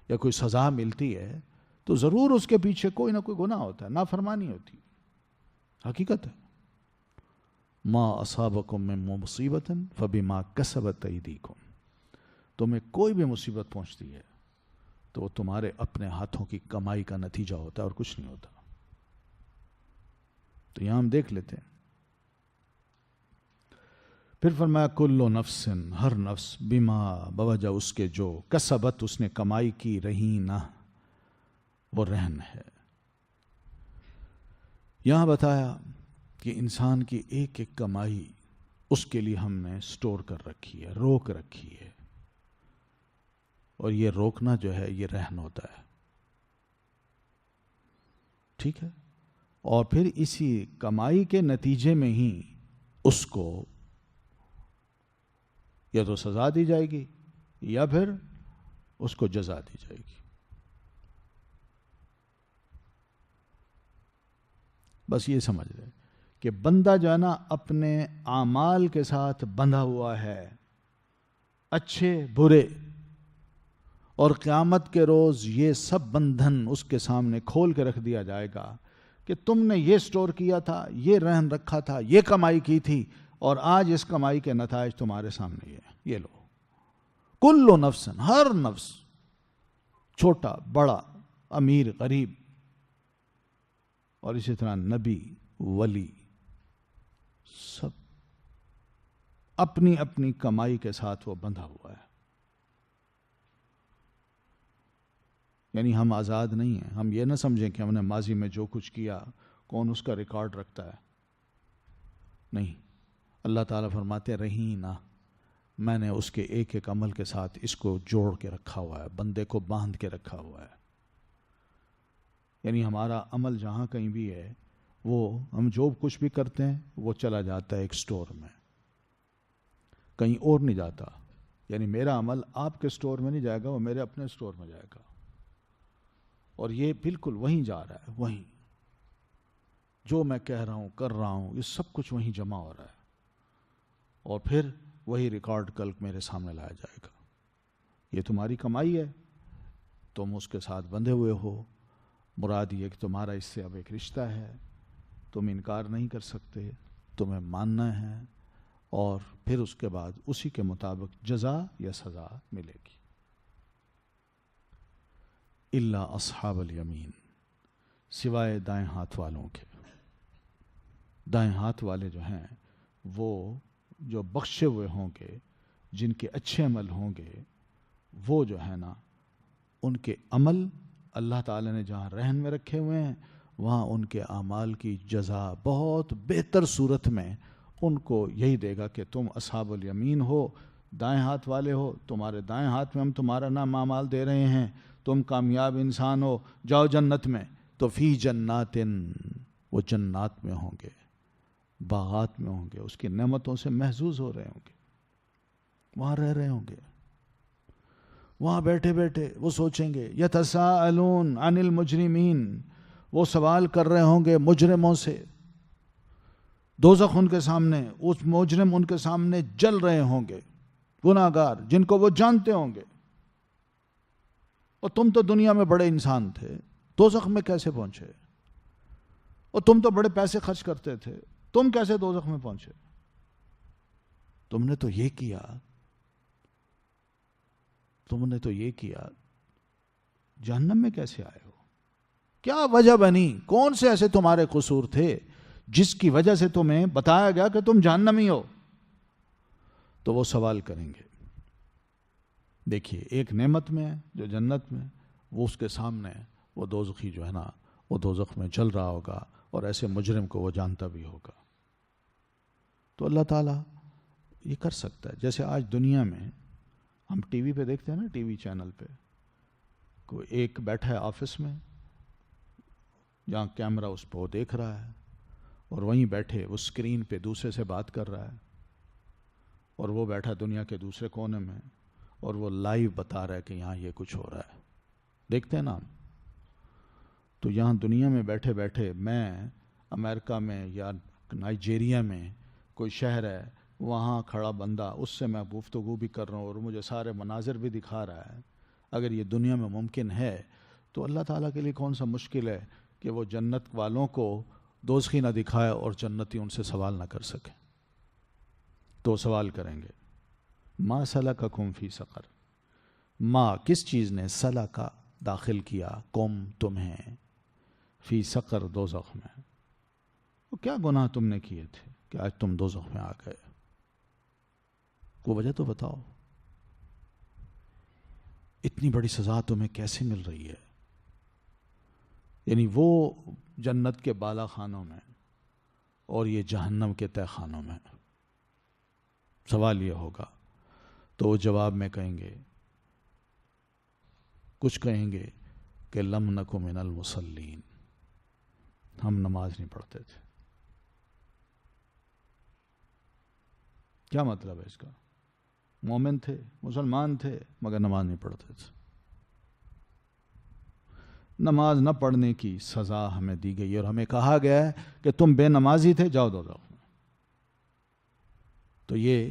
یا کوئی سزا ملتی ہے تو ضرور اس کے پیچھے کوئی نہ کوئی گناہ ہوتا ہے، نافرمانی ہوتی ہے. حقیقت ہے. ما اصابکم من مصیبت فبما کسبت ایدیکم. تمہیں کوئی بھی مصیبت پہنچتی ہے تو وہ تمہارے اپنے ہاتھوں کی کمائی کا نتیجہ ہوتا ہے اور کچھ نہیں ہوتا. تو یہاں ہم دیکھ لیتے ہیں. پھر فرمایا کل نفس، ہر نفس، بما، بوجہ اس کے جو، کسبت اس نے کمائی کی، رہینہ وہ رہن ہے. یہاں بتایا کہ انسان کی ایک ایک کمائی اس کے لیے ہم نے سٹور کر رکھی ہے، روک رکھی ہے. اور یہ روکنا جو ہے یہ رہن ہوتا ہے. ٹھیک ہے. اور پھر اسی کمائی کے نتیجے میں ہی اس کو یا تو سزا دی جائے گی یا پھر اس کو جزا دی جائے گی. بس یہ سمجھ رہے کہ بندہ جو ہے نا اپنے اعمال کے ساتھ بندھا ہوا ہے، اچھے برے، اور قیامت کے روز یہ سب بندھن اس کے سامنے کھول کے رکھ دیا جائے گا کہ تم نے یہ سٹور کیا تھا، یہ رہن رکھا تھا، یہ کمائی کی تھی، اور آج اس کمائی کے نتائج تمہارے سامنے یہ لو. کل نفس، ہر نفس، چھوٹا بڑا، امیر غریب، اور اسی طرح نبی ولی، سب اپنی اپنی کمائی کے ساتھ وہ بندھا ہوا ہے. یعنی ہم آزاد نہیں ہیں. ہم یہ نہ سمجھیں کہ ہم نے ماضی میں جو کچھ کیا کون اس کا ریکارڈ رکھتا ہے. نہیں. اللہ تعالیٰ فرماتے رہی نہ، میں نے اس کے ایک ایک عمل کے ساتھ اس کو جوڑ کے رکھا ہوا ہے، بندے کو باندھ کے رکھا ہوا ہے. یعنی ہمارا عمل جہاں کہیں بھی ہے، وہ ہم جو کچھ بھی کرتے ہیں وہ چلا جاتا ہے ایک سٹور میں، کہیں اور نہیں جاتا. یعنی میرا عمل آپ کے سٹور میں نہیں جائے گا، وہ میرے اپنے سٹور میں جائے گا. اور یہ بالکل وہیں جا رہا ہے، وہیں جو میں کہہ رہا ہوں کر رہا ہوں یہ سب کچھ وہیں جمع ہو رہا ہے. اور پھر وہی ریکارڈ کل میرے سامنے لایا جائے گا. یہ تمہاری کمائی ہے، تم اس کے ساتھ بندھے ہوئے ہو. مراد یہ کہ تمہارا اس سے اب ایک رشتہ ہے، تم انکار نہیں کر سکتے، تمہیں ماننا ہے، اور پھر اس کے بعد اسی کے مطابق جزا یا سزا ملے گی. الا اصحاب الیمین، سوائے دائیں ہاتھ والوں کے. دائیں ہاتھ والے جو ہیں وہ جو بخشے ہوئے ہوں گے، جن کے اچھے عمل ہوں گے، وہ جو ہے نا ان کے عمل اللہ تعالی نے جہاں رہن میں رکھے ہوئے ہیں وہاں ان کے اعمال کی جزا بہت بہتر صورت میں ان کو یہی دے گا کہ تم اصحاب الیمین ہو، دائیں ہاتھ والے ہو، تمہارے دائیں ہاتھ میں ہم تمہارا نام اعمال دے رہے ہیں، تم کامیاب انسان ہو، جاؤ جنت میں. تو فی جنات، وہ جنات میں ہوں گے، باغات میں ہوں گے، اس کی نعمتوں سے محظوظ ہو رہے ہوں گے، وہاں رہ رہے ہوں گے. وہاں بیٹھے بیٹھے وہ سوچیں گے یتساءلون عن المجرمین، وہ سوال کر رہے ہوں گے مجرموں سے. دوزخ ان کے سامنے، اس مجرم ان کے سامنے جل رہے ہوں گے، گناہگار جن کو وہ جانتے ہوں گے. اور تم تو دنیا میں بڑے انسان تھے، دوزخ میں کیسے پہنچے؟ اور تم تو بڑے پیسے خرچ کرتے تھے، تم کیسے دوزخ میں پہنچے؟ تم نے تو یہ کیا، تم نے تو یہ کیا، جہنم میں کیسے آئے ہو؟ کیا وجہ بنی؟ کون سے ایسے تمہارے قصور تھے جس کی وجہ سے تمہیں بتایا گیا کہ تم جہنمی ہو؟ تو وہ سوال کریں گے. دیکھیے ایک نعمت میں ہے جو جنت میں، وہ اس کے سامنے وہ دوزخی جو ہے نا وہ دوزخ میں چل رہا ہوگا، اور ایسے مجرم کو وہ جانتا بھی ہوگا۔ تو اللہ تعالیٰ یہ کر سکتا ہے۔ جیسے آج دنیا میں ہم ٹی وی پہ دیکھتے ہیں نا، ٹی وی چینل پہ کوئی ایک بیٹھا ہے آفس میں جہاں کیمرہ اس پہ وہ دیکھ رہا ہے، اور وہیں بیٹھے وہ اسکرین پہ دوسرے سے بات کر رہا ہے، اور وہ بیٹھا دنیا کے دوسرے کونے میں اور وہ لائیو بتا رہا ہے کہ یہاں یہ کچھ ہو رہا ہے۔ دیکھتے ہیں نا ہم۔ تو یہاں دنیا میں بیٹھے بیٹھے میں امریکہ میں یا نائجیریا میں کوئی شہر ہے، وہاں کھڑا بندہ اس سے میں گفتگو بھی کر رہا ہوں اور مجھے سارے مناظر بھی دکھا رہا ہے۔ اگر یہ دنیا میں ممکن ہے تو اللہ تعالیٰ کے لیے کون سا مشکل ہے کہ وہ جنت والوں کو دوزخی نہ دکھائے اور جنتی ان سے سوال نہ کر سکیں؟ تو سوال کریں گے، ما سلککم فی سقر، ما کس چیز نے سلکا داخل کیا، کم تمہیں، فی سقر دوزخ میں، وہ کیا گناہ تم نے کیے تھے کہ آج تم دوزخ میں آ گئے؟ کوئی وجہ تو بتاؤ، اتنی بڑی سزا تمہیں کیسے مل رہی ہے؟ یعنی وہ جنت کے بالا خانوں میں اور یہ جہنم کے تہ خانوں میں۔ سوال یہ ہوگا تو وہ جواب میں کہیں گے، کچھ کہیں گے کہ لم نک من المصلین، ہم نماز نہیں پڑھتے تھے۔ کیا مطلب ہے اس کا؟ مومن تھے، مسلمان تھے، مگر نماز نہیں پڑھتے تھے۔ نماز نہ پڑھنے کی سزا ہمیں دی گئی اور ہمیں کہا گیا ہے کہ تم بے نمازی تھے، جاؤ دوزخ میں۔ تو یہ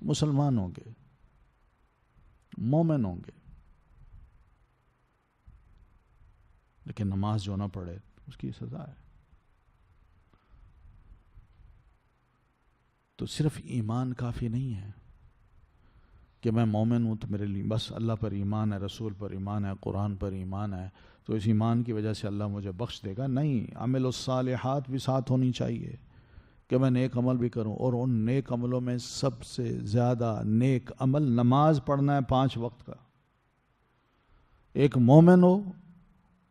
مسلمان ہوں گے، مومن ہوں گے، لیکن نماز جو نہ پڑھے اس کی سزا ہے۔ تو صرف ایمان کافی نہیں ہے کہ میں مومن ہوں تو میرے لیے بس اللہ پر ایمان ہے، رسول پر ایمان ہے، قرآن پر ایمان ہے، تو اس ایمان کی وجہ سے اللہ مجھے بخش دے گا۔ نہیں، عمل الصالحات بھی ساتھ ہونی چاہیے کہ میں نیک عمل بھی کروں، اور ان نیک عملوں میں سب سے زیادہ نیک عمل نماز پڑھنا ہے 5 وقت کا۔ ایک مومن ہو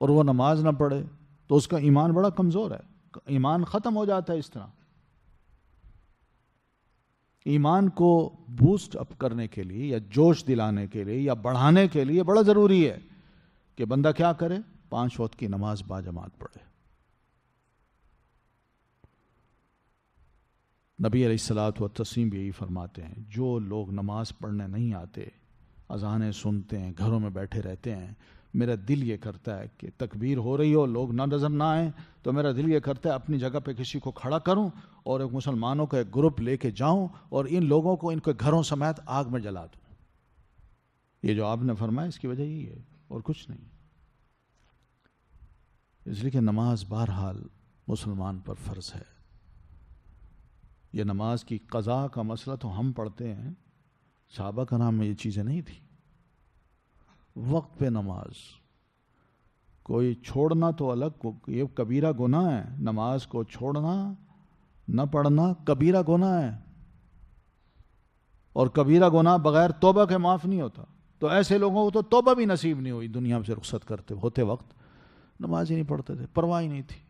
اور وہ نماز نہ پڑھے تو اس کا ایمان بڑا کمزور ہے، ایمان ختم ہو جاتا ہے۔ اس طرح ایمان کو بوسٹ اپ کرنے کے لیے یا جوش دلانے کے لیے یا بڑھانے کے لیے بڑا ضروری ہے کہ بندہ کیا کرے، 5 وقت کی نماز باجماعت پڑھے۔ نبی علیہ الصلوۃ والتسلیم بھی یہی فرماتے ہیں، جو لوگ نماز پڑھنے نہیں آتے، اذانیں سنتے ہیں، گھروں میں بیٹھے رہتے ہیں، میرا دل یہ کرتا ہے کہ تکبیر ہو رہی ہو، لوگ نہ نظر نہ آئیں، تو میرا دل یہ کرتا ہے اپنی جگہ پہ کسی کو کھڑا کروں اور ایک مسلمانوں کا ایک گروپ لے کے جاؤں اور ان لوگوں کو ان کے گھروں سمیت آگ میں جلا دوں۔ یہ جو آپ نے فرمایا اس کی وجہ یہی ہے اور کچھ نہیں۔ اس لیے کہ نماز بہرحال مسلمان پر فرض ہے۔ یہ نماز کی قضا کا مسئلہ تو ہم پڑھتے ہیں، صحابہ کرام میں یہ چیزیں نہیں تھی۔ وقت پہ نماز، کوئی چھوڑنا تو الگ، یہ کبیرہ گناہ ہے، نماز کو چھوڑنا نہ پڑھنا کبیرہ گناہ ہے، اور کبیرہ گناہ بغیر توبہ کے معاف نہیں ہوتا۔ تو ایسے لوگوں کو تو توبہ بھی نصیب نہیں ہوئی، دنیا سے رخصت کرتے ہوتے وقت نماز ہی نہیں پڑھتے تھے، پرواہ ہی نہیں تھی،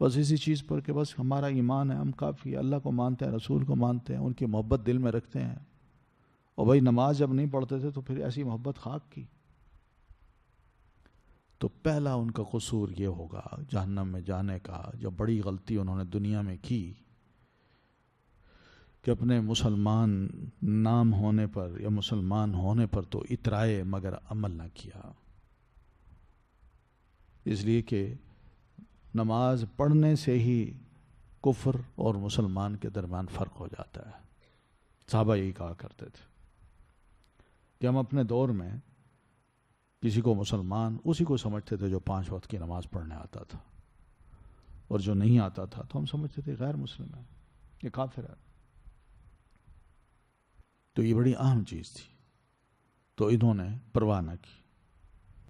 بس اسی چیز پر کہ بس ہمارا ایمان ہے، ہم کافی اللہ کو مانتے ہیں، رسول کو مانتے ہیں، ان کی محبت دل میں رکھتے ہیں، اور بھائی نماز جب نہیں پڑھتے تھے تو پھر ایسی محبت خاک کی۔ تو پہلا ان کا قصور یہ ہوگا جہنم میں جانے کا، جو بڑی غلطی انہوں نے دنیا میں کی کہ اپنے مسلمان نام ہونے پر یا مسلمان ہونے پر تو اترائے مگر عمل نہ کیا۔ اس لیے کہ نماز پڑھنے سے ہی کفر اور مسلمان کے درمیان فرق ہو جاتا ہے۔ صحابہ یہی کہا کرتے تھے کہ ہم اپنے دور میں کسی کو مسلمان اسی کو سمجھتے تھے جو 5 وقت کی نماز پڑھنے آتا تھا، اور جو نہیں آتا تھا تو ہم سمجھتے تھے غیر مسلم ہے، یہ کافر ہے۔ تو یہ بڑی اہم چیز تھی، تو انہوں نے پرواہ نہ کی۔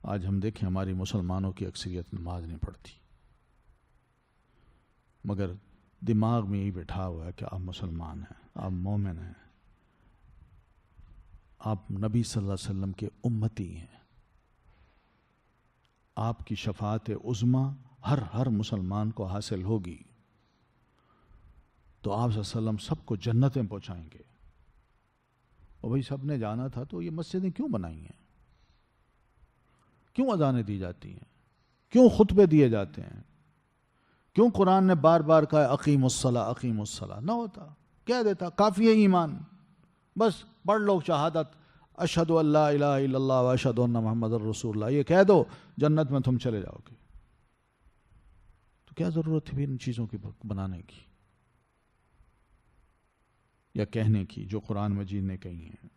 آج ہم دیکھیں ہماری مسلمانوں کی اکثریت نماز نہیں پڑھتی، مگر دماغ میں یہی بٹھا ہوا ہے کہ آپ مسلمان ہیں، آپ مومن ہیں۔ آپ نبی صلی اللہ علیہ وسلم کے امتی ہیں، آپ کی شفاعت عظمیٰ ہر مسلمان کو حاصل ہوگی، تو آپ صلی اللہ علیہ وسلم سب کو جنتیں پہنچائیں گے۔ اور بھائی سب نے جانا تھا تو یہ مسجدیں کیوں بنائی ہیں؟ کیوں اذانیں دی جاتی ہیں؟ کیوں خطبے دیے جاتے ہیں؟ کیوں قرآن نے بار بار کہا اقیم الصلاۃ اقیم الصلاۃ؟ نہ ہوتا، کہہ دیتا کافی ہے ایمان، بس پڑھ لو شہادت اشہد ان لا الہ الا اللہ و اشہد ان محمد الرسول اللہ، یہ کہہ دو جنت میں تم چلے جاؤ گے۔ تو کیا ضرورت تھی ان چیزوں کی بنانے کی یا کہنے کی جو قرآن مجید نے کہی ہیں؟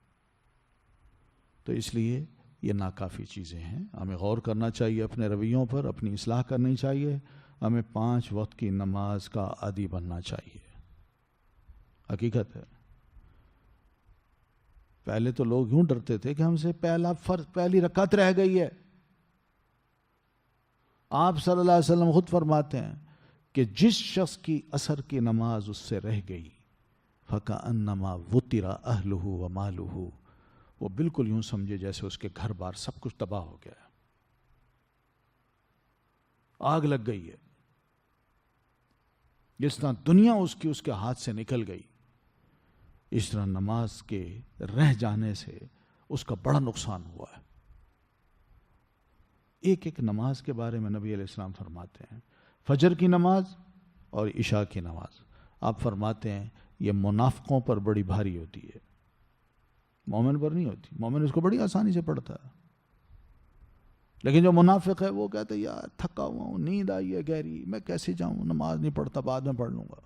تو اس لیے یہ ناکافی چیزیں ہیں، ہمیں غور کرنا چاہیے اپنے رویوں پر، اپنی اصلاح کرنی چاہیے، ہمیں 5 وقت کی نماز کا عادی بننا چاہیے۔ حقیقت ہے، پہلے تو لوگ یوں ڈرتے تھے کہ ہم سے پہلی رکعت رہ گئی ہے۔ آپ صلی اللہ علیہ وسلم خود فرماتے ہیں کہ جس شخص کی عصر کی نماز اس سے رہ گئی فَكَأَنَّمَا وُطِرَ أَهْلُهُ وَمَالُهُ، وہ بالکل یوں سمجھے جیسے اس کے گھر بار سب کچھ تباہ ہو گیا ہے، آگ لگ گئی ہے، جس طرح دنیا اس کے ہاتھ سے نکل گئی، اس طرح نماز کے رہ جانے سے اس کا بڑا نقصان ہوا ہے۔ ایک نماز کے بارے میں نبی علیہ السلام فرماتے ہیں، فجر کی نماز اور عشاء کی نماز، آپ فرماتے ہیں یہ منافقوں پر بڑی بھاری ہوتی ہے، مومن پر نہیں ہوتی۔ مومن اس کو بڑی آسانی سے پڑھتا ہے، لیکن جو منافق ہے وہ کہتے ہیں یار تھکا ہوا ہوں، نیند آئی ہے گہری، میں کیسے جاؤں، نماز نہیں پڑھتا، بعد میں پڑھ لوں گا۔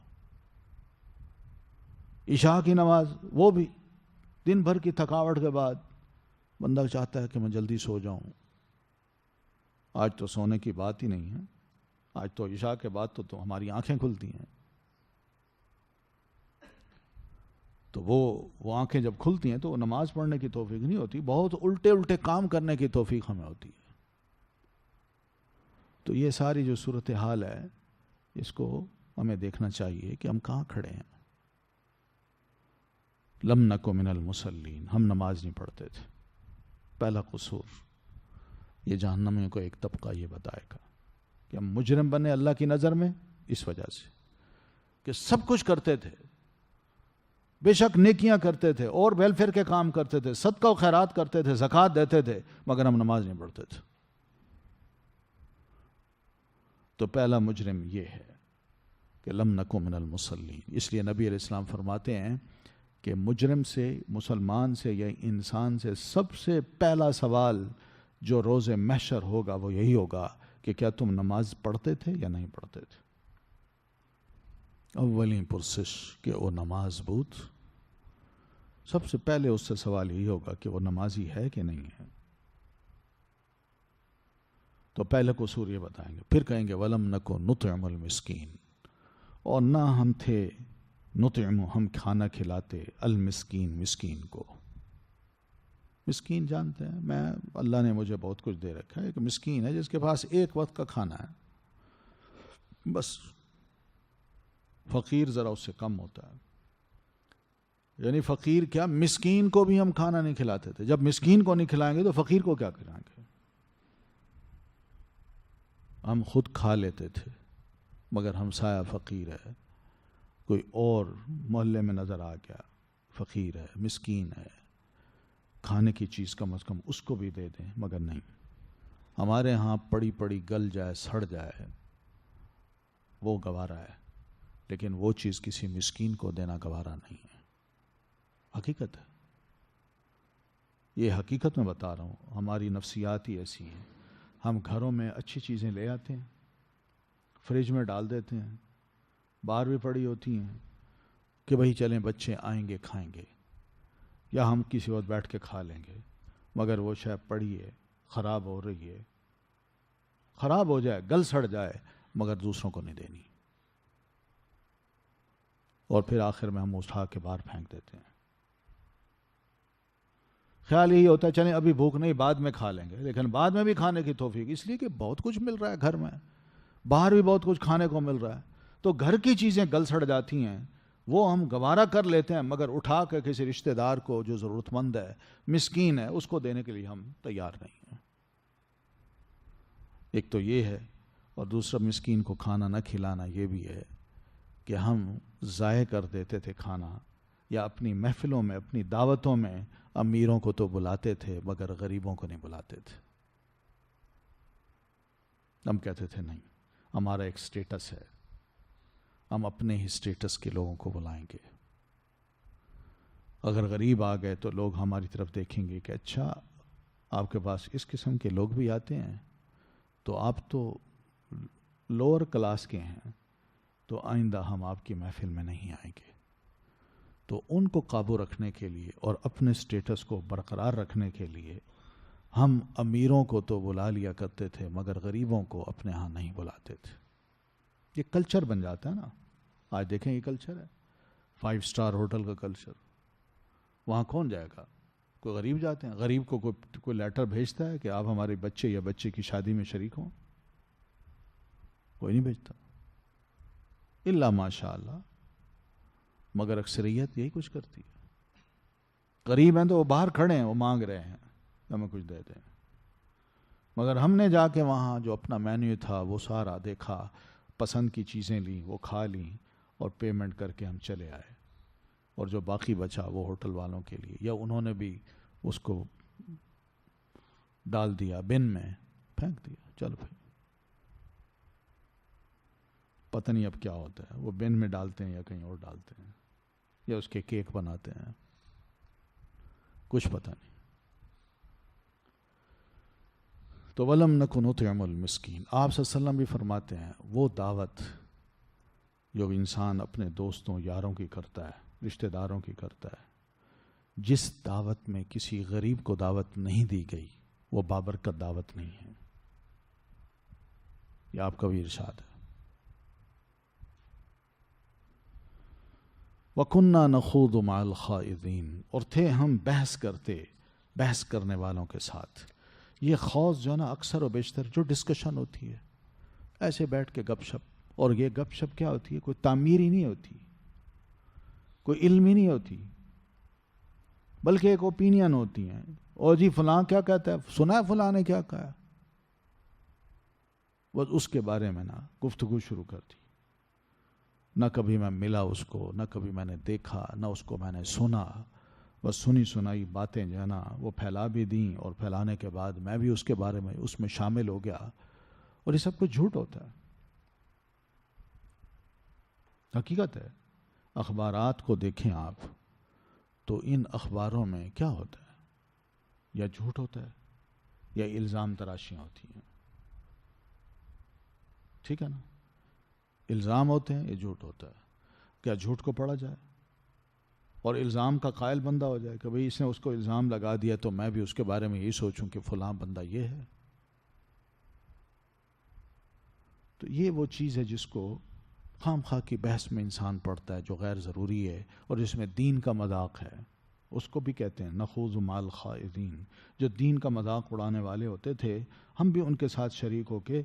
عشاء کی نماز وہ بھی دن بھر کی تھکاوٹ کے بعد بندہ چاہتا ہے کہ میں جلدی سو جاؤں۔ آج تو سونے کی بات ہی نہیں ہے، آج تو عشاء کے بعد تو ہماری آنکھیں کھلتی ہیں، تو وہ آنکھیں جب کھلتی ہیں تو وہ نماز پڑھنے کی توفیق نہیں ہوتی، بہت الٹے کام کرنے کی توفیق ہمیں ہوتی ہے۔ تو یہ ساری جو صورتحال ہے اس کو ہمیں دیکھنا چاہیے کہ ہم کہاں کھڑے ہیں۔ لم نکو من المصلین، ہم نماز نہیں پڑھتے تھے۔ پہلا قصور یہ جہنمیوں کو ایک طبقہ یہ بتائے گا کہ ہم مجرم بنے اللہ کی نظر میں اس وجہ سے کہ سب کچھ کرتے تھے، بے شک نیکیاں کرتے تھے اور ویلفیئر کے کام کرتے تھے، صدقہ و خیرات کرتے تھے، زکوٰۃ دیتے تھے، مگر ہم نماز نہیں پڑھتے تھے۔ تو پہلا مجرم یہ ہے کہ لم نکو من المصلین۔ اس لیے نبی علیہ السلام فرماتے ہیں کہ مجرم سے، مسلمان سے یا انسان سے سب سے پہلا سوال جو روز محشر ہوگا وہ یہی ہوگا کہ کیا تم نماز پڑھتے تھے یا نہیں پڑھتے تھے۔ اولین پرسش کہ وہ نماز بود، سب سے پہلے اس سے سوال یہی ہوگا کہ وہ نمازی ہے کہ نہیں ہے۔ تو پہلے قصور یہ بتائیں گے، پھر کہیں گے وَلَمْ نَكُ نُطْعِمُ الْمِسْكِينَ، اور نہ ہم تھے نطعم، ہم کھانا کھلاتے المسکین، مسکین کو۔ مسکین جانتے ہیں، میں اللہ نے مجھے بہت کچھ دے رکھا ہے، ایک مسکین ہے جس کے پاس ایک وقت کا کھانا ہے بس، فقیر ذرا اس سے کم ہوتا ہے۔ یعنی فقیر کیا، مسکین کو بھی ہم کھانا نہیں کھلاتے تھے، جب مسکین کو نہیں کھلائیں گے تو فقیر کو کیا کھلائیں گے؟ ہم خود کھا لیتے تھے مگر ہمسایہ فقیر ہے، کوئی اور محلے میں نظر آ گیا فقیر ہے، مسکین ہے، کھانے کی چیز کم از کم اس کو بھی دے دیں، مگر نہیں، ہمارے ہاں پڑی پڑی گل جائے، سڑ جائے، وہ گوارا ہے، لیکن وہ چیز کسی مسکین کو دینا گوارا نہیں ہے۔ حقیقت ہے، یہ حقیقت میں بتا رہا ہوں، ہماری نفسیات ہی ایسی ہیں۔ ہم گھروں میں اچھی چیزیں لے آتے ہیں، فریج میں ڈال دیتے ہیں، باہر بھی پڑی ہوتی ہیں کہ بھئی چلیں بچے آئیں گے کھائیں گے، یا ہم کسی وقت بیٹھ کے کھا لیں گے، مگر وہ شاید پڑی ہے، خراب ہو رہی ہے، خراب ہو جائے، گل سڑ جائے، مگر دوسروں کو نہیں دینی، اور پھر آخر میں ہم اٹھا کے باہر پھینک دیتے ہیں۔ خیال یہی ہوتا ہے چلیں ابھی بھوک نہیں، بعد میں کھا لیں گے، لیکن بعد میں بھی کھانے کی توفیق، اس لیے کہ بہت کچھ مل رہا ہے گھر میں، باہر بھی بہت کچھ کھانے کو مل رہا ہے، تو گھر کی چیزیں گل سڑ جاتی ہیں وہ ہم گوارا کر لیتے ہیں، مگر اٹھا کے کسی رشتہ دار کو جو ضرورت مند ہے، مسکین ہے، اس کو دینے کے لیے ہم تیار نہیں ہیں۔ ایک تو یہ ہے، اور دوسرا مسکین کو کھانا نہ کھلانا یہ بھی ہے کہ ہم ضائع کر دیتے تھے کھانا، یا اپنی محفلوں میں، اپنی دعوتوں میں امیروں کو تو بلاتے تھے مگر غریبوں کو نہیں بلاتے تھے۔ ہم کہتے تھے نہیں، ہمارا ایک سٹیٹس ہے، ہم اپنے ہی سٹیٹس کے لوگوں کو بلائیں گے۔ اگر غریب آ گئے تو لوگ ہماری طرف دیکھیں گے کہ اچھا آپ کے پاس اس قسم کے لوگ بھی آتے ہیں، تو آپ تو لوور کلاس کے ہیں، تو آئندہ ہم آپ کی محفل میں نہیں آئیں گے۔ تو ان کو قابو رکھنے کے لیے اور اپنے سٹیٹس کو برقرار رکھنے کے لیے ہم امیروں کو تو بلا لیا کرتے تھے مگر غریبوں کو اپنے ہاں نہیں بلاتے تھے۔ یہ کلچر بن جاتا ہے نا۔ آج دیکھیں یہ کلچر ہے 5 اسٹار ہوٹل کا کلچر۔ وہاں کون جائے گا؟ کوئی غریب جاتے ہیں؟ غریب کو کوئی لیٹر بھیجتا ہے کہ آپ ہمارے بچے یا بچے کی شادی میں شریک ہوں؟ کوئی نہیں بھیجتا، الا ماشاء اللہ۔ مگر اکثریت یہی کچھ کرتی ہے۔ غریب ہیں تو وہ باہر کھڑے ہیں، وہ مانگ رہے ہیں ہمیں کچھ دے دیں، مگر ہم نے جا کے وہاں جو اپنا مینیو تھا وہ سارا دیکھا، پسند کی چیزیں لیں، وہ کھا لیں اور پیمنٹ کر کے ہم چلے آئے، اور جو باقی بچا وہ ہوٹل والوں کے لیے، یا انہوں نے بھی اس کو ڈال دیا بن میں، پھینک دیا، چل بھائی۔ پتہ نہیں اب کیا ہوتا ہے، وہ بن میں ڈالتے ہیں یا کہیں اور ڈالتے ہیں، یا اس کے کیک بناتے ہیں، کچھ پتہ نہیں۔ تو وَلَمْ نَكُ نُطْعِمُ الْمِسْكِينَ، آپ صلی اللہ علیہ وسلم بھی فرماتے ہیں وہ دعوت جو انسان اپنے دوستوں یاروں کی کرتا ہے، رشتہ داروں کی کرتا ہے، جس دعوت میں کسی غریب کو دعوت نہیں دی گئی وہ بابرکت دعوت نہیں ہے۔ یہ آپ کا بھی ارشاد ہے۔ وَكُنَّا نَخُوضُ مَعَ الْخَائِضِينَ، اور تھے ہم بحث کرنے والوں کے ساتھ۔ یہ خوض جو ہے نا، اکثر و بیشتر جو ڈسکشن ہوتی ہے ایسے بیٹھ کے گپ شپ، اور یہ گپ شپ کیا ہوتی ہے؟ کوئی تعمیری نہیں ہوتی، کوئی علمی نہیں ہوتی، بلکہ ایک اوپینین ہوتی ہیں۔ اور جی فلاں کیا کہتا ہے، سنا ہے فلاں نے کیا کہا، بس اس کے بارے میں نا گفتگو شروع کر دی۔ نہ کبھی میں ملا اس کو، نہ کبھی میں نے دیکھا، نہ اس کو میں نے سنا، بس سنی سنائی باتیں جو ہے نا وہ پھیلا بھی دیں، اور پھیلانے کے بعد میں بھی اس کے بارے میں اس میں شامل ہو گیا، اور یہ سب کچھ جھوٹ ہوتا ہے۔ حقیقت ہے، اخبارات کو دیکھیں آپ تو ان اخباروں میں کیا ہوتا ہے؟ یا جھوٹ ہوتا ہے یا الزام تراشیاں ہوتی ہیں، ٹھیک ہے نا؟ الزام ہوتے ہیں، یہ جھوٹ ہوتا ہے۔ کیا جھوٹ کو پڑھا جائے اور الزام کا قائل بندہ ہو جائے کہ بھئی اس نے اس کو الزام لگا دیا تو میں بھی اس کے بارے میں یہی سوچوں کہ فلاں بندہ یہ ہے؟ تو یہ وہ چیز ہے جس کو خام خواہ کی بحث میں انسان پڑھتا ہے، جو غیر ضروری ہے اور جس میں دین کا مذاق ہے، اس کو بھی کہتے ہیں نخوض مع الخائضین۔ جو دین کا مذاق اڑانے والے ہوتے تھے، ہم بھی ان کے ساتھ شریک ہو کے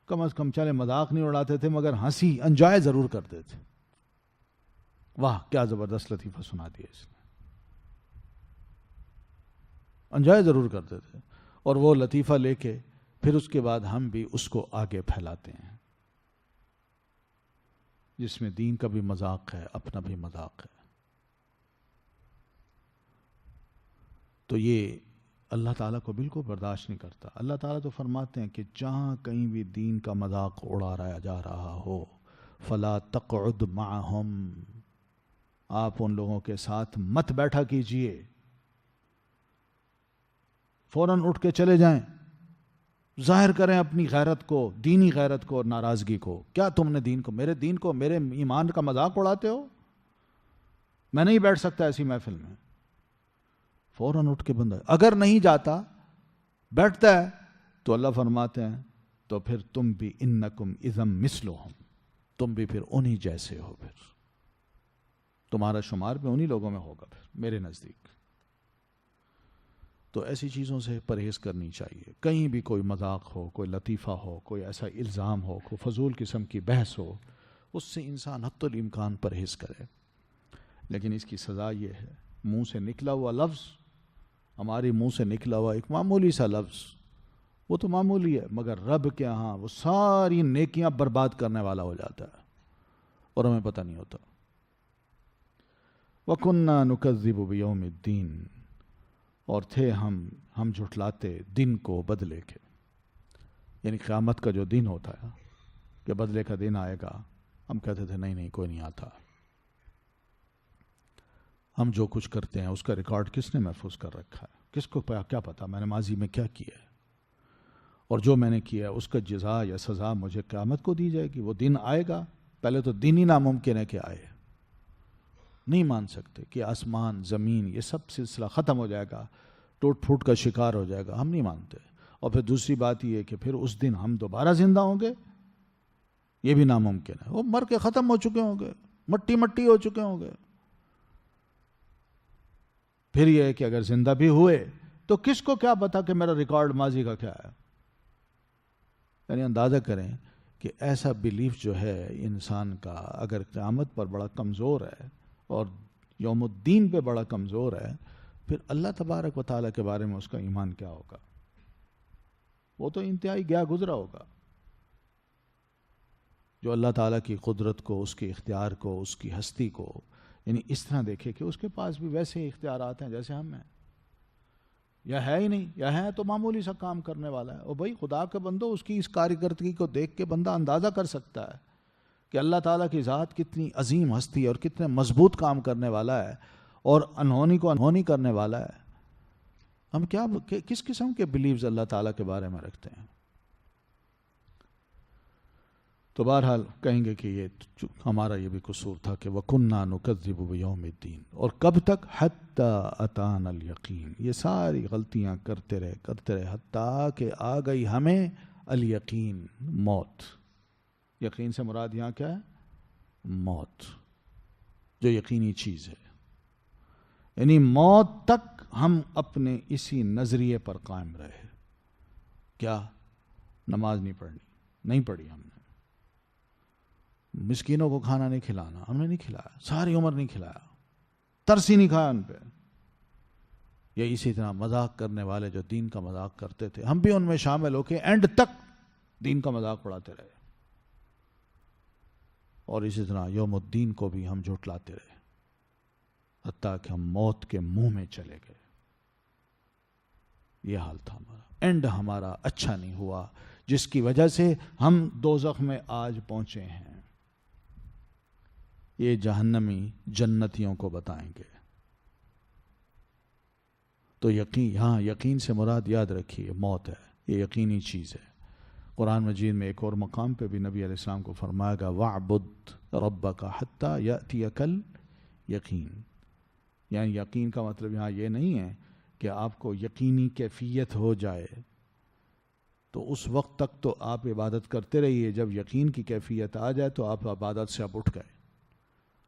کم از کم چلے مذاق نہیں اڑاتے تھے مگر ہنسی انجوائے ضرور کرتے تھے۔ واہ کیا زبردست لطیفہ سنا دیا اس نے، انجوائے ضرور کرتے تھے، اور وہ لطیفہ لے کے پھر اس کے بعد ہم بھی اس کو آگے پھیلاتے ہیں، جس میں دین کا بھی مذاق ہے، اپنا بھی مذاق ہے۔ تو یہ اللہ تعالیٰ کو بالکل برداشت نہیں کرتا۔ اللہ تعالیٰ تو فرماتے ہیں کہ جہاں کہیں بھی دین کا مذاق اڑایا جا رہا ہو فلا تقعد معہم، آپ ان لوگوں کے ساتھ مت بیٹھا کیجئے، فوراً اٹھ کے چلے جائیں، ظاہر کریں اپنی غیرت کو، دینی غیرت کو اور ناراضگی کو۔ کیا تم نے دین کو، میرے ایمان کا مذاق اڑاتے ہو؟ میں نہیں بیٹھ سکتا ایسی محفل میں۔ فوراً اٹھ کے بندہ اگر نہیں جاتا، بیٹھتا ہے، تو اللہ فرماتے ہیں تو پھر تم بھی انکم اذا مثلہم، تم بھی پھر انہی جیسے ہو، پھر تمہارا شمار بھی انہی لوگوں میں ہوگا پھر میرے نزدیک۔ تو ایسی چیزوں سے پرہیز کرنی چاہیے۔ کہیں بھی کوئی مذاق ہو، کوئی لطیفہ ہو، کوئی ایسا الزام ہو، کوئی فضول قسم کی بحث ہو، اس سے انسان حتی الامکان پرہیز کرے۔ لیکن اس کی سزا یہ ہے، منہ سے نکلا ہوا لفظ، ہماری منہ سے نکلا ہوا ایک معمولی سا لفظ، وہ تو معمولی ہے، مگر رب کے ہاں وہ ساری نیکیاں برباد کرنے والا ہو جاتا ہے اور ہمیں پتہ نہیں ہوتا۔ وَكُنَّا نُكَذِّبُ بِيَوْمِ الدِّينِ، اور تھے ہم جھٹلاتے دن کو، بدلے کے، یعنی قیامت کا جو دن ہوتا ہے کہ بدلے کا دن آئے گا، ہم کہتے تھے نہیں کوئی نہیں آتا۔ ہم جو کچھ کرتے ہیں اس کا ریکارڈ کس نے محفوظ کر رکھا ہے؟ کس کو کیا پتا میں نے ماضی میں کیا کیا ہے، اور جو میں نے کیا ہے اس کا جزا یا سزا مجھے قیامت کو دی جائے گی۔ وہ دن آئے گا، پہلے تو دن ہی ناممکن ہے کہ آئے، نہیں مان سکتے کہ آسمان زمین یہ سب سلسلہ ختم ہو جائے گا، ٹوٹ پھوٹ کا شکار ہو جائے گا، ہم نہیں مانتے۔ اور پھر دوسری بات یہ ہے کہ پھر اس دن ہم دوبارہ زندہ ہوں گے، یہ بھی ناممکن ہے۔ وہ مر کے ختم ہو چکے ہوں گے، مٹی ہو چکے ہوں گے۔ پھر یہ ہے کہ اگر زندہ بھی ہوئے تو کس کو کیا پتا کہ میرا ریکارڈ ماضی کا کیا ہے؟ یعنی اندازہ کریں کہ ایسا بیلیف جو ہے انسان کا اگر قیامت پر بڑا کمزور ہے اور یوم الدین پہ بڑا کمزور ہے، پھر اللہ تبارک و تعالیٰ کے بارے میں اس کا ایمان کیا ہوگا؟ وہ تو انتہائی گیا گزرا ہوگا۔ جو اللہ تعالیٰ کی قدرت کو، اس کے اختیار کو، اس کی ہستی کو یعنی اس طرح دیکھے کہ اس کے پاس بھی ویسے ہی اختیارات ہیں جیسے ہم ہیں، یا ہے ہی نہیں، یا ہے تو معمولی سا کام کرنے والا ہے۔ اور بھائی خدا کے بندو، اس کی اس کارکردگی کو دیکھ کے بندہ اندازہ کر سکتا ہے کہ اللہ تعالیٰ کی ذات کتنی عظیم ہستی ہے اور کتنے مضبوط کام کرنے والا ہے اور انہونی کو انہونی کرنے والا ہے۔ ہم کس قسم کے بلیوز اللہ تعالیٰ کے بارے میں رکھتے ہیں؟ تو بہرحال کہیں گے کہ یہ ہمارا یہ بھی قصور تھا کہ وَكُنَّا نُكَذِّبُ بِيَوْمِ الدِّينِ، اور کب تک؟ حَتَّى أَتَانَا الْيَقِينَ، یہ ساری غلطیاں کرتے رہے حتیٰ کہ آ گئی ہمیں الیقین، موت۔ یقین سے مراد یہاں کیا ہے؟ موت، جو یقینی چیز ہے۔ یعنی موت تک ہم اپنے اسی نظریے پر قائم رہے۔ کیا؟ نماز نہیں پڑھنی، نہیں پڑھی ہم نے۔ مسکینوں کو کھانا نہیں کھلانا، ہم نے نہیں کھلایا، ساری عمر نہیں کھلایا، ترس ہی نہیں کھایا ان پہ۔ یا اسی طرح مذاق کرنے والے جو دین کا مذاق کرتے تھے، ہم بھی ان میں شامل ہو کے اینڈ تک دین کا مذاق اڑاتے رہے، اور اسی طرح یوم الدین کو بھی ہم جھٹلاتے رہے، حتیٰ کہ ہم موت کے منہ میں چلے گئے۔ یہ حال تھا ہمارا، اینڈ ہمارا اچھا نہیں ہوا، جس کی وجہ سے ہم دوزخ میں آج پہنچے ہیں۔ یہ جہنمی جنتیوں کو بتائیں گے۔ تو یہاں یقین سے مراد یاد رکھیے موت ہے، یہ یقینی چیز ہے۔ قرآن مجید میں ایک اور مقام پہ بھی نبی علیہ السلام کو فرمایا گا وَاعْبُدْ رَبَّكَ حَتَّى يَأْتِيَكَ الْيَقِينُ، یعنی یقین کا مطلب یہاں یہ نہیں ہے کہ آپ کو یقینی کیفیت ہو جائے تو اس وقت تک تو آپ عبادت کرتے رہیے، جب یقین کی کیفیت آ جائے تو آپ عبادت سے اب اٹھ گئے،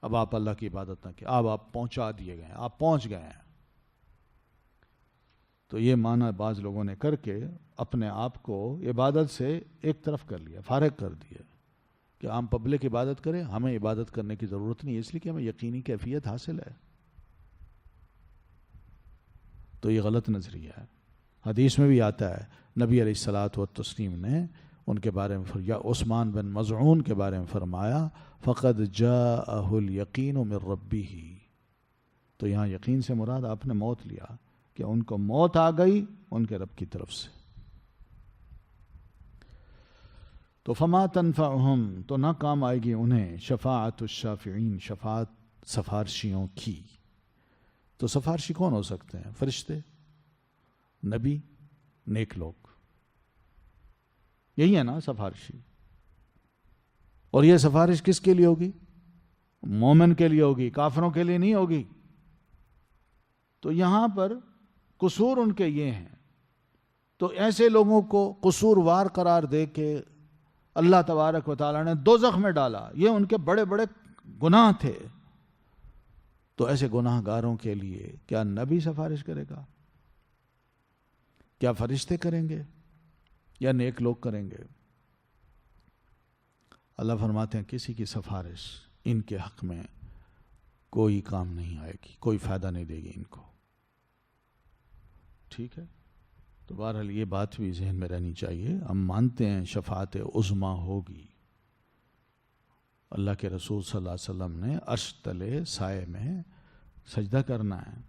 اب آپ اللہ کی عبادت نہ کی، اب آپ پہنچا دیے گئے، آپ پہنچ گئے ہیں۔ تو یہ معنی بعض لوگوں نے کر کے اپنے آپ کو عبادت سے ایک طرف کر لیا، فارغ کر دیا کہ ہم پبلک عبادت کریں، ہمیں عبادت کرنے کی ضرورت نہیں، اس لیے کہ ہمیں یقینی کیفیت حاصل ہے۔ تو یہ غلط نظریہ ہے۔ حدیث میں بھی آتا ہے، نبی علیہ الصلاۃ والتسلیم نے ان کے بارے میں یا عثمان بن مظعون کے بارے میں فرمایا فقد جاءہ الیقین من ربہ، تو یہاں یقین سے مراد آپ نے موت لیا کہ ان کو موت آ گئی ان کے رب کی طرف سے۔ تو فما تنفعہم، تو نہ کام آئے گی انہیں شفاعت الشافعین، شفاعت سفارشیوں کی۔ تو سفارشی کون ہو سکتے ہیں؟ فرشتے، نبی، نیک لوگ، یہی ہے نا سفارشی۔ اور یہ سفارش کس کے لیے ہوگی؟ مومن کے لیے ہوگی، کافروں کے لیے نہیں ہوگی۔ تو یہاں پر قصور ان کے یہ ہیں، تو ایسے لوگوں کو قصوروار قرار دے کے اللہ تبارک و تعالیٰ نے دوزخ میں ڈالا، یہ ان کے بڑے بڑے گناہ تھے۔ تو ایسے گناہ گاروں کے لیے کیا نبی سفارش کرے گا؟ کیا فرشتے کریں گے یا نیک لوگ کریں گے؟ اللہ فرماتے ہیں کسی کی سفارش ان کے حق میں کوئی کام نہیں آئے گی، کوئی فائدہ نہیں دے گی ان کو. ٹھیک ہے؟ تو بہرحال یہ بات بھی ذہن میں رہنی چاہیے. ہم مانتے ہیں شفاعت عظمیٰ ہوگی. اللہ کے رسول صلی اللہ علیہ وسلم نے عرش تلے سائے میں سجدہ کرنا ہے،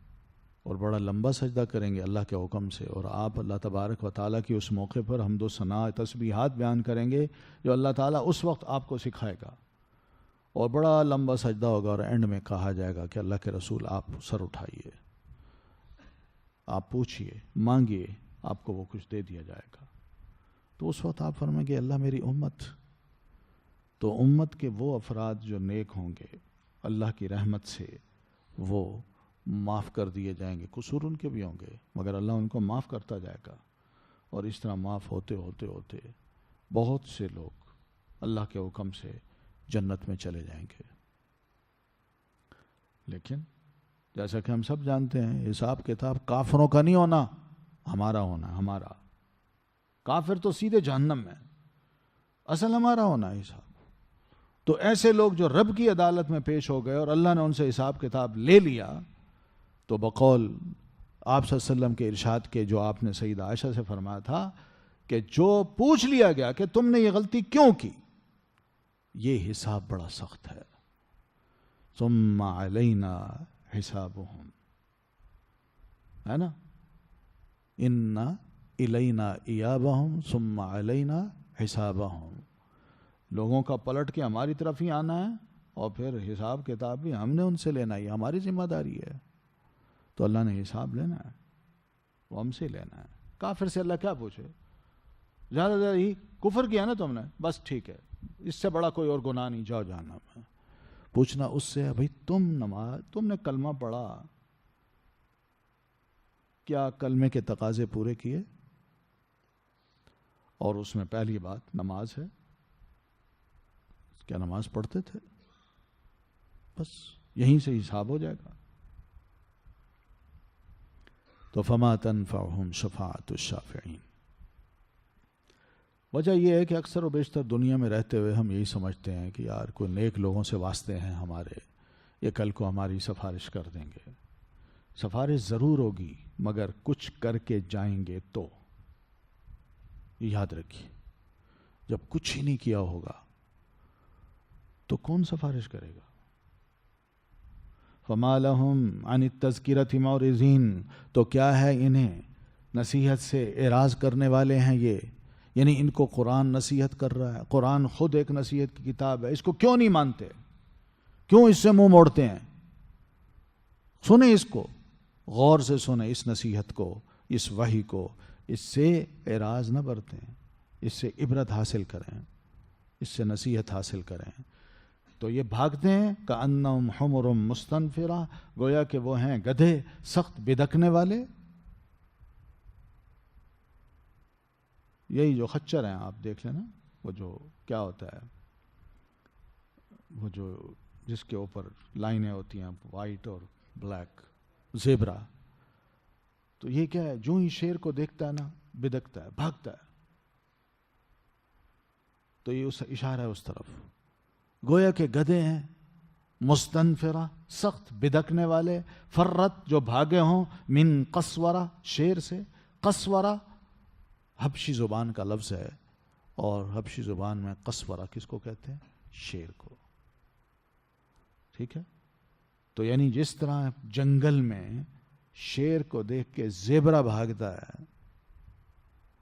اور بڑا لمبا سجدہ کریں گے اللہ کے حکم سے، اور آپ اللہ تبارک و تعالیٰ کی اس موقع پر حمد و ثنا تسبیحات بیان کریں گے جو اللہ تعالیٰ اس وقت آپ کو سکھائے گا، اور بڑا لمبا سجدہ ہوگا، اور اینڈ میں کہا جائے گا کہ اللہ کے رسول آپ سر اٹھائیے، آپ پوچھئے، مانگیے، آپ کو وہ کچھ دے دیا جائے گا. تو اس وقت آپ فرمائیں گے اللہ میری امت. تو امت کے وہ افراد جو نیک ہوں گے اللہ کی رحمت سے وہ معاف کر دیے جائیں گے. قصور ان کے بھی ہوں گے مگر اللہ ان کو معاف کرتا جائے گا، اور اس طرح معاف ہوتے ہوتے ہوتے بہت سے لوگ اللہ کے حکم سے جنت میں چلے جائیں گے. لیکن جیسا کہ ہم سب جانتے ہیں حساب کتاب کافروں کا نہیں ہونا، ہمارا ہونا. ہمارا کافر تو سیدھے جہنم میں، اصل ہمارا ہونا ہے حساب. تو ایسے لوگ جو رب کی عدالت میں پیش ہو گئے اور اللہ نے ان سے حساب کتاب لے لیا، تو بقول آپ صلی اللہ علیہ وسلم کے ارشاد کے جو آپ نے سیدہ عائشہ سے فرمایا تھا کہ جو پوچھ لیا گیا کہ تم نے یہ غلطی کیوں کی، یہ حساب بڑا سخت ہے. ثم علینا حسابہم، ہے نا، ان الینا ایابہم ثم علینا حسابہم. لوگوں کا پلٹ کے ہماری طرف ہی آنا ہے، اور پھر حساب کتاب بھی ہم نے ان سے لینا ہے، یہ ہماری ذمہ داری ہے. تو اللہ نے حساب لینا ہے، وہ ہم سے لینا ہے. کافر سے اللہ کیا پوچھے؟ زیادہ زیادہ ہی کفر کیا نا تم نے، بس ٹھیک ہے، اس سے بڑا کوئی اور گناہ نہیں، جاؤ جہنم میں. پوچھنا اس سے ہے بھئی تم نے کلمہ پڑھا، کیا کلمے کے تقاضے پورے کیے؟ اور اس میں پہلی بات نماز ہے، کیا نماز پڑھتے تھے؟ بس یہیں سے حساب ہو جائے گا. تو فما تنفعهم شفاعت الشافعین. وجہ یہ ہے کہ اکثر و بیشتر دنیا میں رہتے ہوئے ہم یہی سمجھتے ہیں کہ یار کوئی نیک لوگوں سے واسطے ہیں ہمارے، یہ کل کو ہماری سفارش کر دیں گے. سفارش ضرور ہوگی مگر کچھ کر کے جائیں گے تو. یہ یاد رکھیے، جب کچھ ہی نہیں کیا ہوگا تو کون سفارش کرے گا؟ فما لہم عن التذکرۃ معرضین. تو کیا ہے انہیں نصیحت سے اعراض کرنے والے ہیں یہ، یعنی ان کو قرآن نصیحت کر رہا ہے، قرآن خود ایک نصیحت کی کتاب ہے، اس کو کیوں نہیں مانتے؟ کیوں اس سے منہ موڑتے ہیں؟ سنیں اس کو، غور سے سنیں اس نصیحت کو، اس وحی کو، اس سے اعراض نہ برتیں، اس سے عبرت حاصل کریں، اس سے نصیحت حاصل کریں. تو یہ بھاگتے ہیں کأنہم حمر مستنفرہ، گویا کہ وہ ہیں گدھے سخت بدکنے والے. یہی جو خچر ہیں آپ دیکھ لینا، وہ جو کیا ہوتا ہے، وہ جو جس کے اوپر لائنیں ہوتی ہیں وائٹ اور بلیک، زیبرا. تو یہ کیا ہے، جو ہی شیر کو دیکھتا ہے نا بدکتا ہے، بھاگتا ہے. تو یہ اس اشارہ ہے اس طرف، گویا کہ گدھے ہیں مستنفرہ سخت بدکنے والے، فرت جو بھاگے ہوں، من قسورہ شیر سے. قسورہ حبشی زبان کا لفظ ہے، اور حبشی زبان میں قسورہ کس کو کہتے ہیں؟ شیر کو. ٹھیک ہے؟ تو یعنی جس طرح جنگل میں شیر کو دیکھ کے زیبرا بھاگتا ہے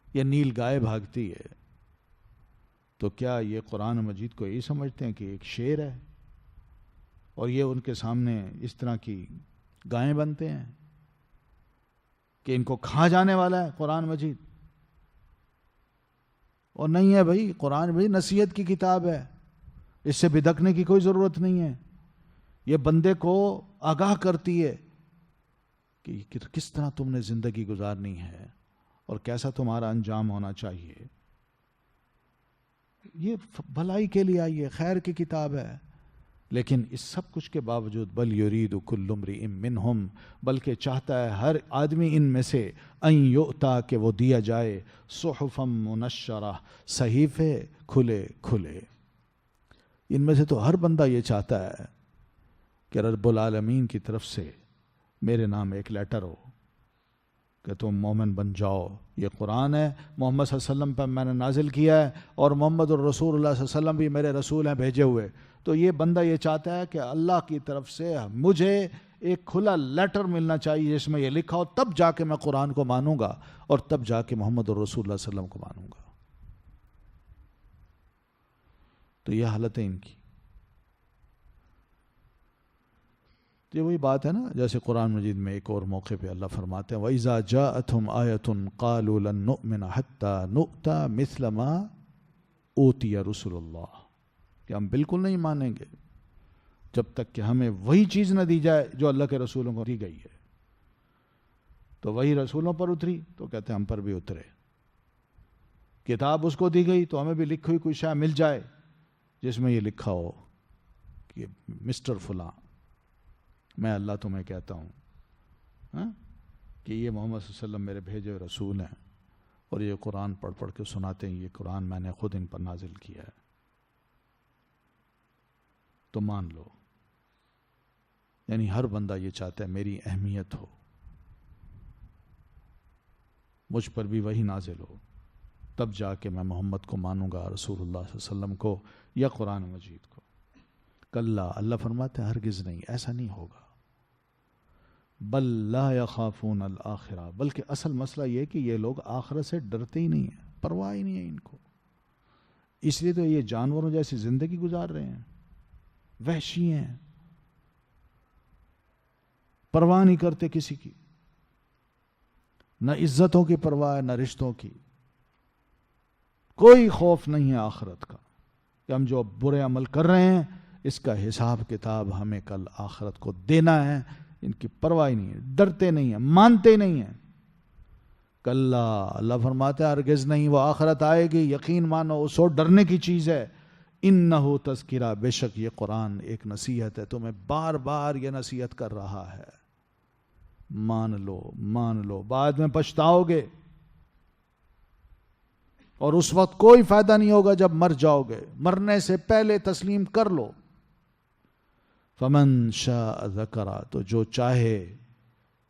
یا نیل گائے بھاگتی ہے، تو کیا یہ قرآن مجید کو یہی سمجھتے ہیں کہ ایک شیر ہے اور یہ ان کے سامنے اس طرح کی گائیں بنتے ہیں کہ ان کو کھا جانے والا ہے قرآن مجید؟ اور نہیں ہے بھائی، قرآن بھائی نصیحت کی کتاب ہے، اس سے بدکنے کی کوئی ضرورت نہیں ہے. یہ بندے کو آگاہ کرتی ہے کہ کس طرح تم نے زندگی گزارنی ہے اور کیسا تمہارا انجام ہونا چاہیے. یہ بھلائی کے لیے آئی ہے، خیر کی کتاب ہے. لیکن اس سب کچھ کے باوجود بل یرید کل امرئ منہم، بلکہ چاہتا ہے ہر آدمی ان میں سے ان یؤتا، کہ وہ دیا جائے صحفا منشرہ، صحیفے کھلے کھلے. ان میں سے تو ہر بندہ یہ چاہتا ہے کہ رب العالمین کی طرف سے میرے نام ایک لیٹر ہو کہ تم مومن بن جاؤ، یہ قرآن ہے محمد صلی اللہ علیہ وسلم پر میں نے نازل کیا ہے، اور محمد الرسول اللہ صلی اللہ علیہ وسلم بھی میرے رسول ہیں بھیجے ہوئے. تو یہ بندہ یہ چاہتا ہے کہ اللہ کی طرف سے مجھے ایک کھلا لیٹر ملنا چاہیے جس میں یہ لکھا ہو، تب جا کے میں قرآن کو مانوں گا اور تب جا کے محمد الرسول اللہ صلی اللہ علیہ وسلم کو مانوں گا. تو یہ حالت ہے ان کی. یہ وہی بات ہے نا، جیسے قرآن مجید میں ایک اور موقع پہ اللہ فرماتے ہیں وَإِذَا جَاءَتْهُمْ آيَةٌ قَالُوا لَن نُؤْمِنَ حَتَّى نُؤْتَى مِثْلَ مَا أُوتِيَ رُسُلُ اللَّهِ، کہ ہم بالکل نہیں مانیں گے جب تک کہ ہمیں وہی چیز نہ دی جائے جو اللہ کے رسولوں کو دی گئی ہے. تو وہی رسولوں پر اتری تو کہتے ہیں ہم پر بھی اترے. کتاب اس کو دی گئی تو ہمیں بھی لکھی ہوئی کوئی شے مل جائے جس میں یہ لکھا ہو کہ مسٹر فلاں میں اللہ تمہیں کہتا ہوں کہ یہ محمد صلی اللہ علیہ وسلم میرے بھیجے ہوئے رسول ہیں اور یہ قرآن پڑھ پڑھ کے سناتے ہیں، یہ قرآن میں نے خود ان پر نازل کیا ہے، تو مان لو. یعنی ہر بندہ یہ چاہتا ہے میری اہمیت ہو، مجھ پر بھی وہی نازل ہو، تب جا کے میں محمد کو مانوں گا، رسول اللہ صلی اللہ علیہ وسلم کو یا قرآن مجید کو. کلا، اللہ فرماتے ہیں ہرگز نہیں، ایسا نہیں ہوگا. بل لا یخافون الآخرہ، بلکہ اصل مسئلہ یہ کہ یہ لوگ آخرت سے ڈرتے ہی نہیں ہیں، پرواہ ہی نہیں ہے ان کو. اس لیے تو یہ جانوروں جیسی زندگی گزار رہے ہیں، وحشی ہیں، پرواہ نہیں کرتے کسی کی، نہ عزتوں کی پرواہ ہے نہ رشتوں کی. کوئی خوف نہیں ہے آخرت کا کہ ہم جو برے عمل کر رہے ہیں اس کا حساب کتاب ہمیں کل آخرت کو دینا ہے. ان کی پرواہ نہیں ہے، ڈرتے نہیں ہیں، مانتے نہیں ہیں. کلا، اللہ فرماتے ہیں ہرگز نہیں، وہ آخرت آئے گی، یقین مانو اس اور ڈرنے کی چیز ہے. انہو تذکرہ، بے شک یہ قرآن ایک نصیحت ہے، تمہیں بار بار یہ نصیحت کر رہا ہے. مان لو، مان لو، بعد میں پچھتاؤ گے اور اس وقت کوئی فائدہ نہیں ہوگا جب مر جاؤ گے. مرنے سے پہلے تسلیم کر لو. فمن شاء ذکر، تو جو چاہے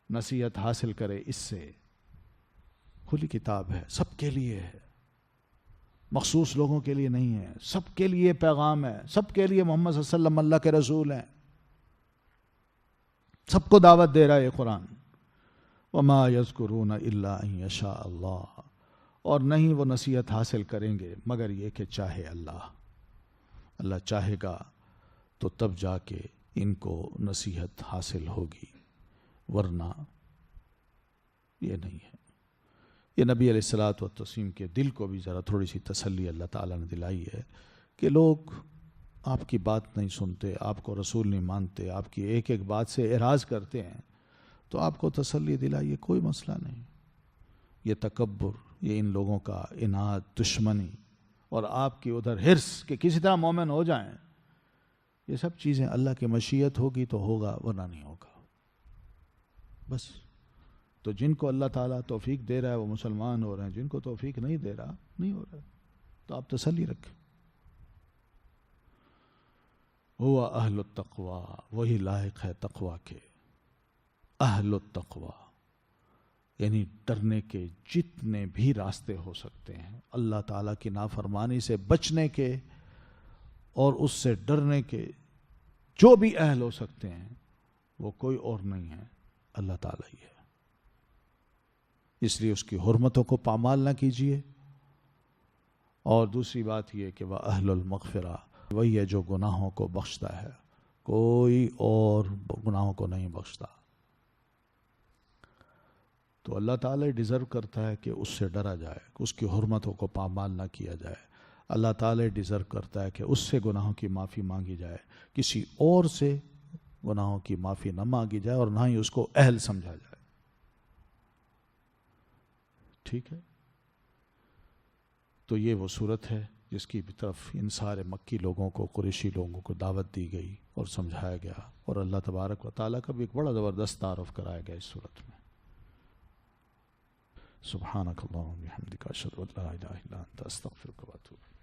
نصیحت حاصل کرے اس سے. کھلی کتاب ہے، سب کے لیے ہے، مخصوص لوگوں کے لیے نہیں ہے، سب کے لیے پیغام ہے، سب کے لیے محمد صلی اللہ علیہ وسلم اللہ کے رسول ہیں، سب کو دعوت دے رہا ہے یہ قرآن. وما یذکرون الا ان یشاء اللہ، اور نہیں وہ نصیحت حاصل کریں گے مگر یہ کہ چاہے اللہ. اللہ چاہے گا تو تب جا کے ان کو نصیحت حاصل ہوگی، ورنہ یہ نہیں ہے. یہ نبی علیہ الصلوۃ والتسلیم کے دل کو بھی ذرا تھوڑی سی تسلی اللہ تعالیٰ نے دلائی ہے کہ لوگ آپ کی بات نہیں سنتے، آپ کو رسول نہیں مانتے، آپ کی ایک ایک بات سے اعراض کرتے ہیں، تو آپ کو تسلی دلائیے، کوئی مسئلہ نہیں. یہ تکبر، یہ ان لوگوں کا اناد، دشمنی اور آپ کی ادھر حرص کہ کسی طرح مومن ہو جائیں، یہ سب چیزیں اللہ کی مشیت ہوگی تو ہوگا، ورنہ نہیں ہوگا. بس. تو جن کو اللہ تعالیٰ توفیق دے رہا ہے وہ مسلمان ہو رہے ہیں، جن کو توفیق نہیں دے رہا نہیں ہو رہا. تو آپ تسلی رکھیں. ہوا اہل التقوی، وہی لائق ہے تقوی کے. اہل التقوی یعنی ڈرنے کے جتنے بھی راستے ہو سکتے ہیں، اللہ تعالیٰ کی نافرمانی سے بچنے کے اور اس سے ڈرنے کے جو بھی اہل ہو سکتے ہیں، وہ کوئی اور نہیں ہے، اللہ تعالیٰ ہی ہے. اس لیے اس کی حرمتوں کو پامال نہ کیجیے. اور دوسری بات یہ کہ وہ اہل المغفرہ، وہی ہے جو گناہوں کو بخشتا ہے، کوئی اور گناہوں کو نہیں بخشتا. تو اللہ تعالیٰ ڈیزرو کرتا ہے کہ اس سے ڈرا جائے، کہ اس کی حرمتوں کو پامال نہ کیا جائے. اللہ تعالیٰ ڈیزرو کرتا ہے کہ اس سے گناہوں کی معافی مانگی جائے، کسی اور سے گناہوں کی معافی نہ مانگی جائے اور نہ ہی اس کو اہل سمجھا جائے. ٹھیک ہے؟ تو یہ وہ صورت ہے جس کی طرف ان سارے مکی لوگوں کو، قریشی لوگوں کو دعوت دی گئی اور سمجھایا گیا، اور اللہ تبارک و تعالیٰ کا بھی ایک بڑا زبردست تعارف کرایا گیا اس صورت میں. سبحانک اللہم و بحمدک، اشہد ان لا الہ الا انت، استغفرک و اتوب الیک.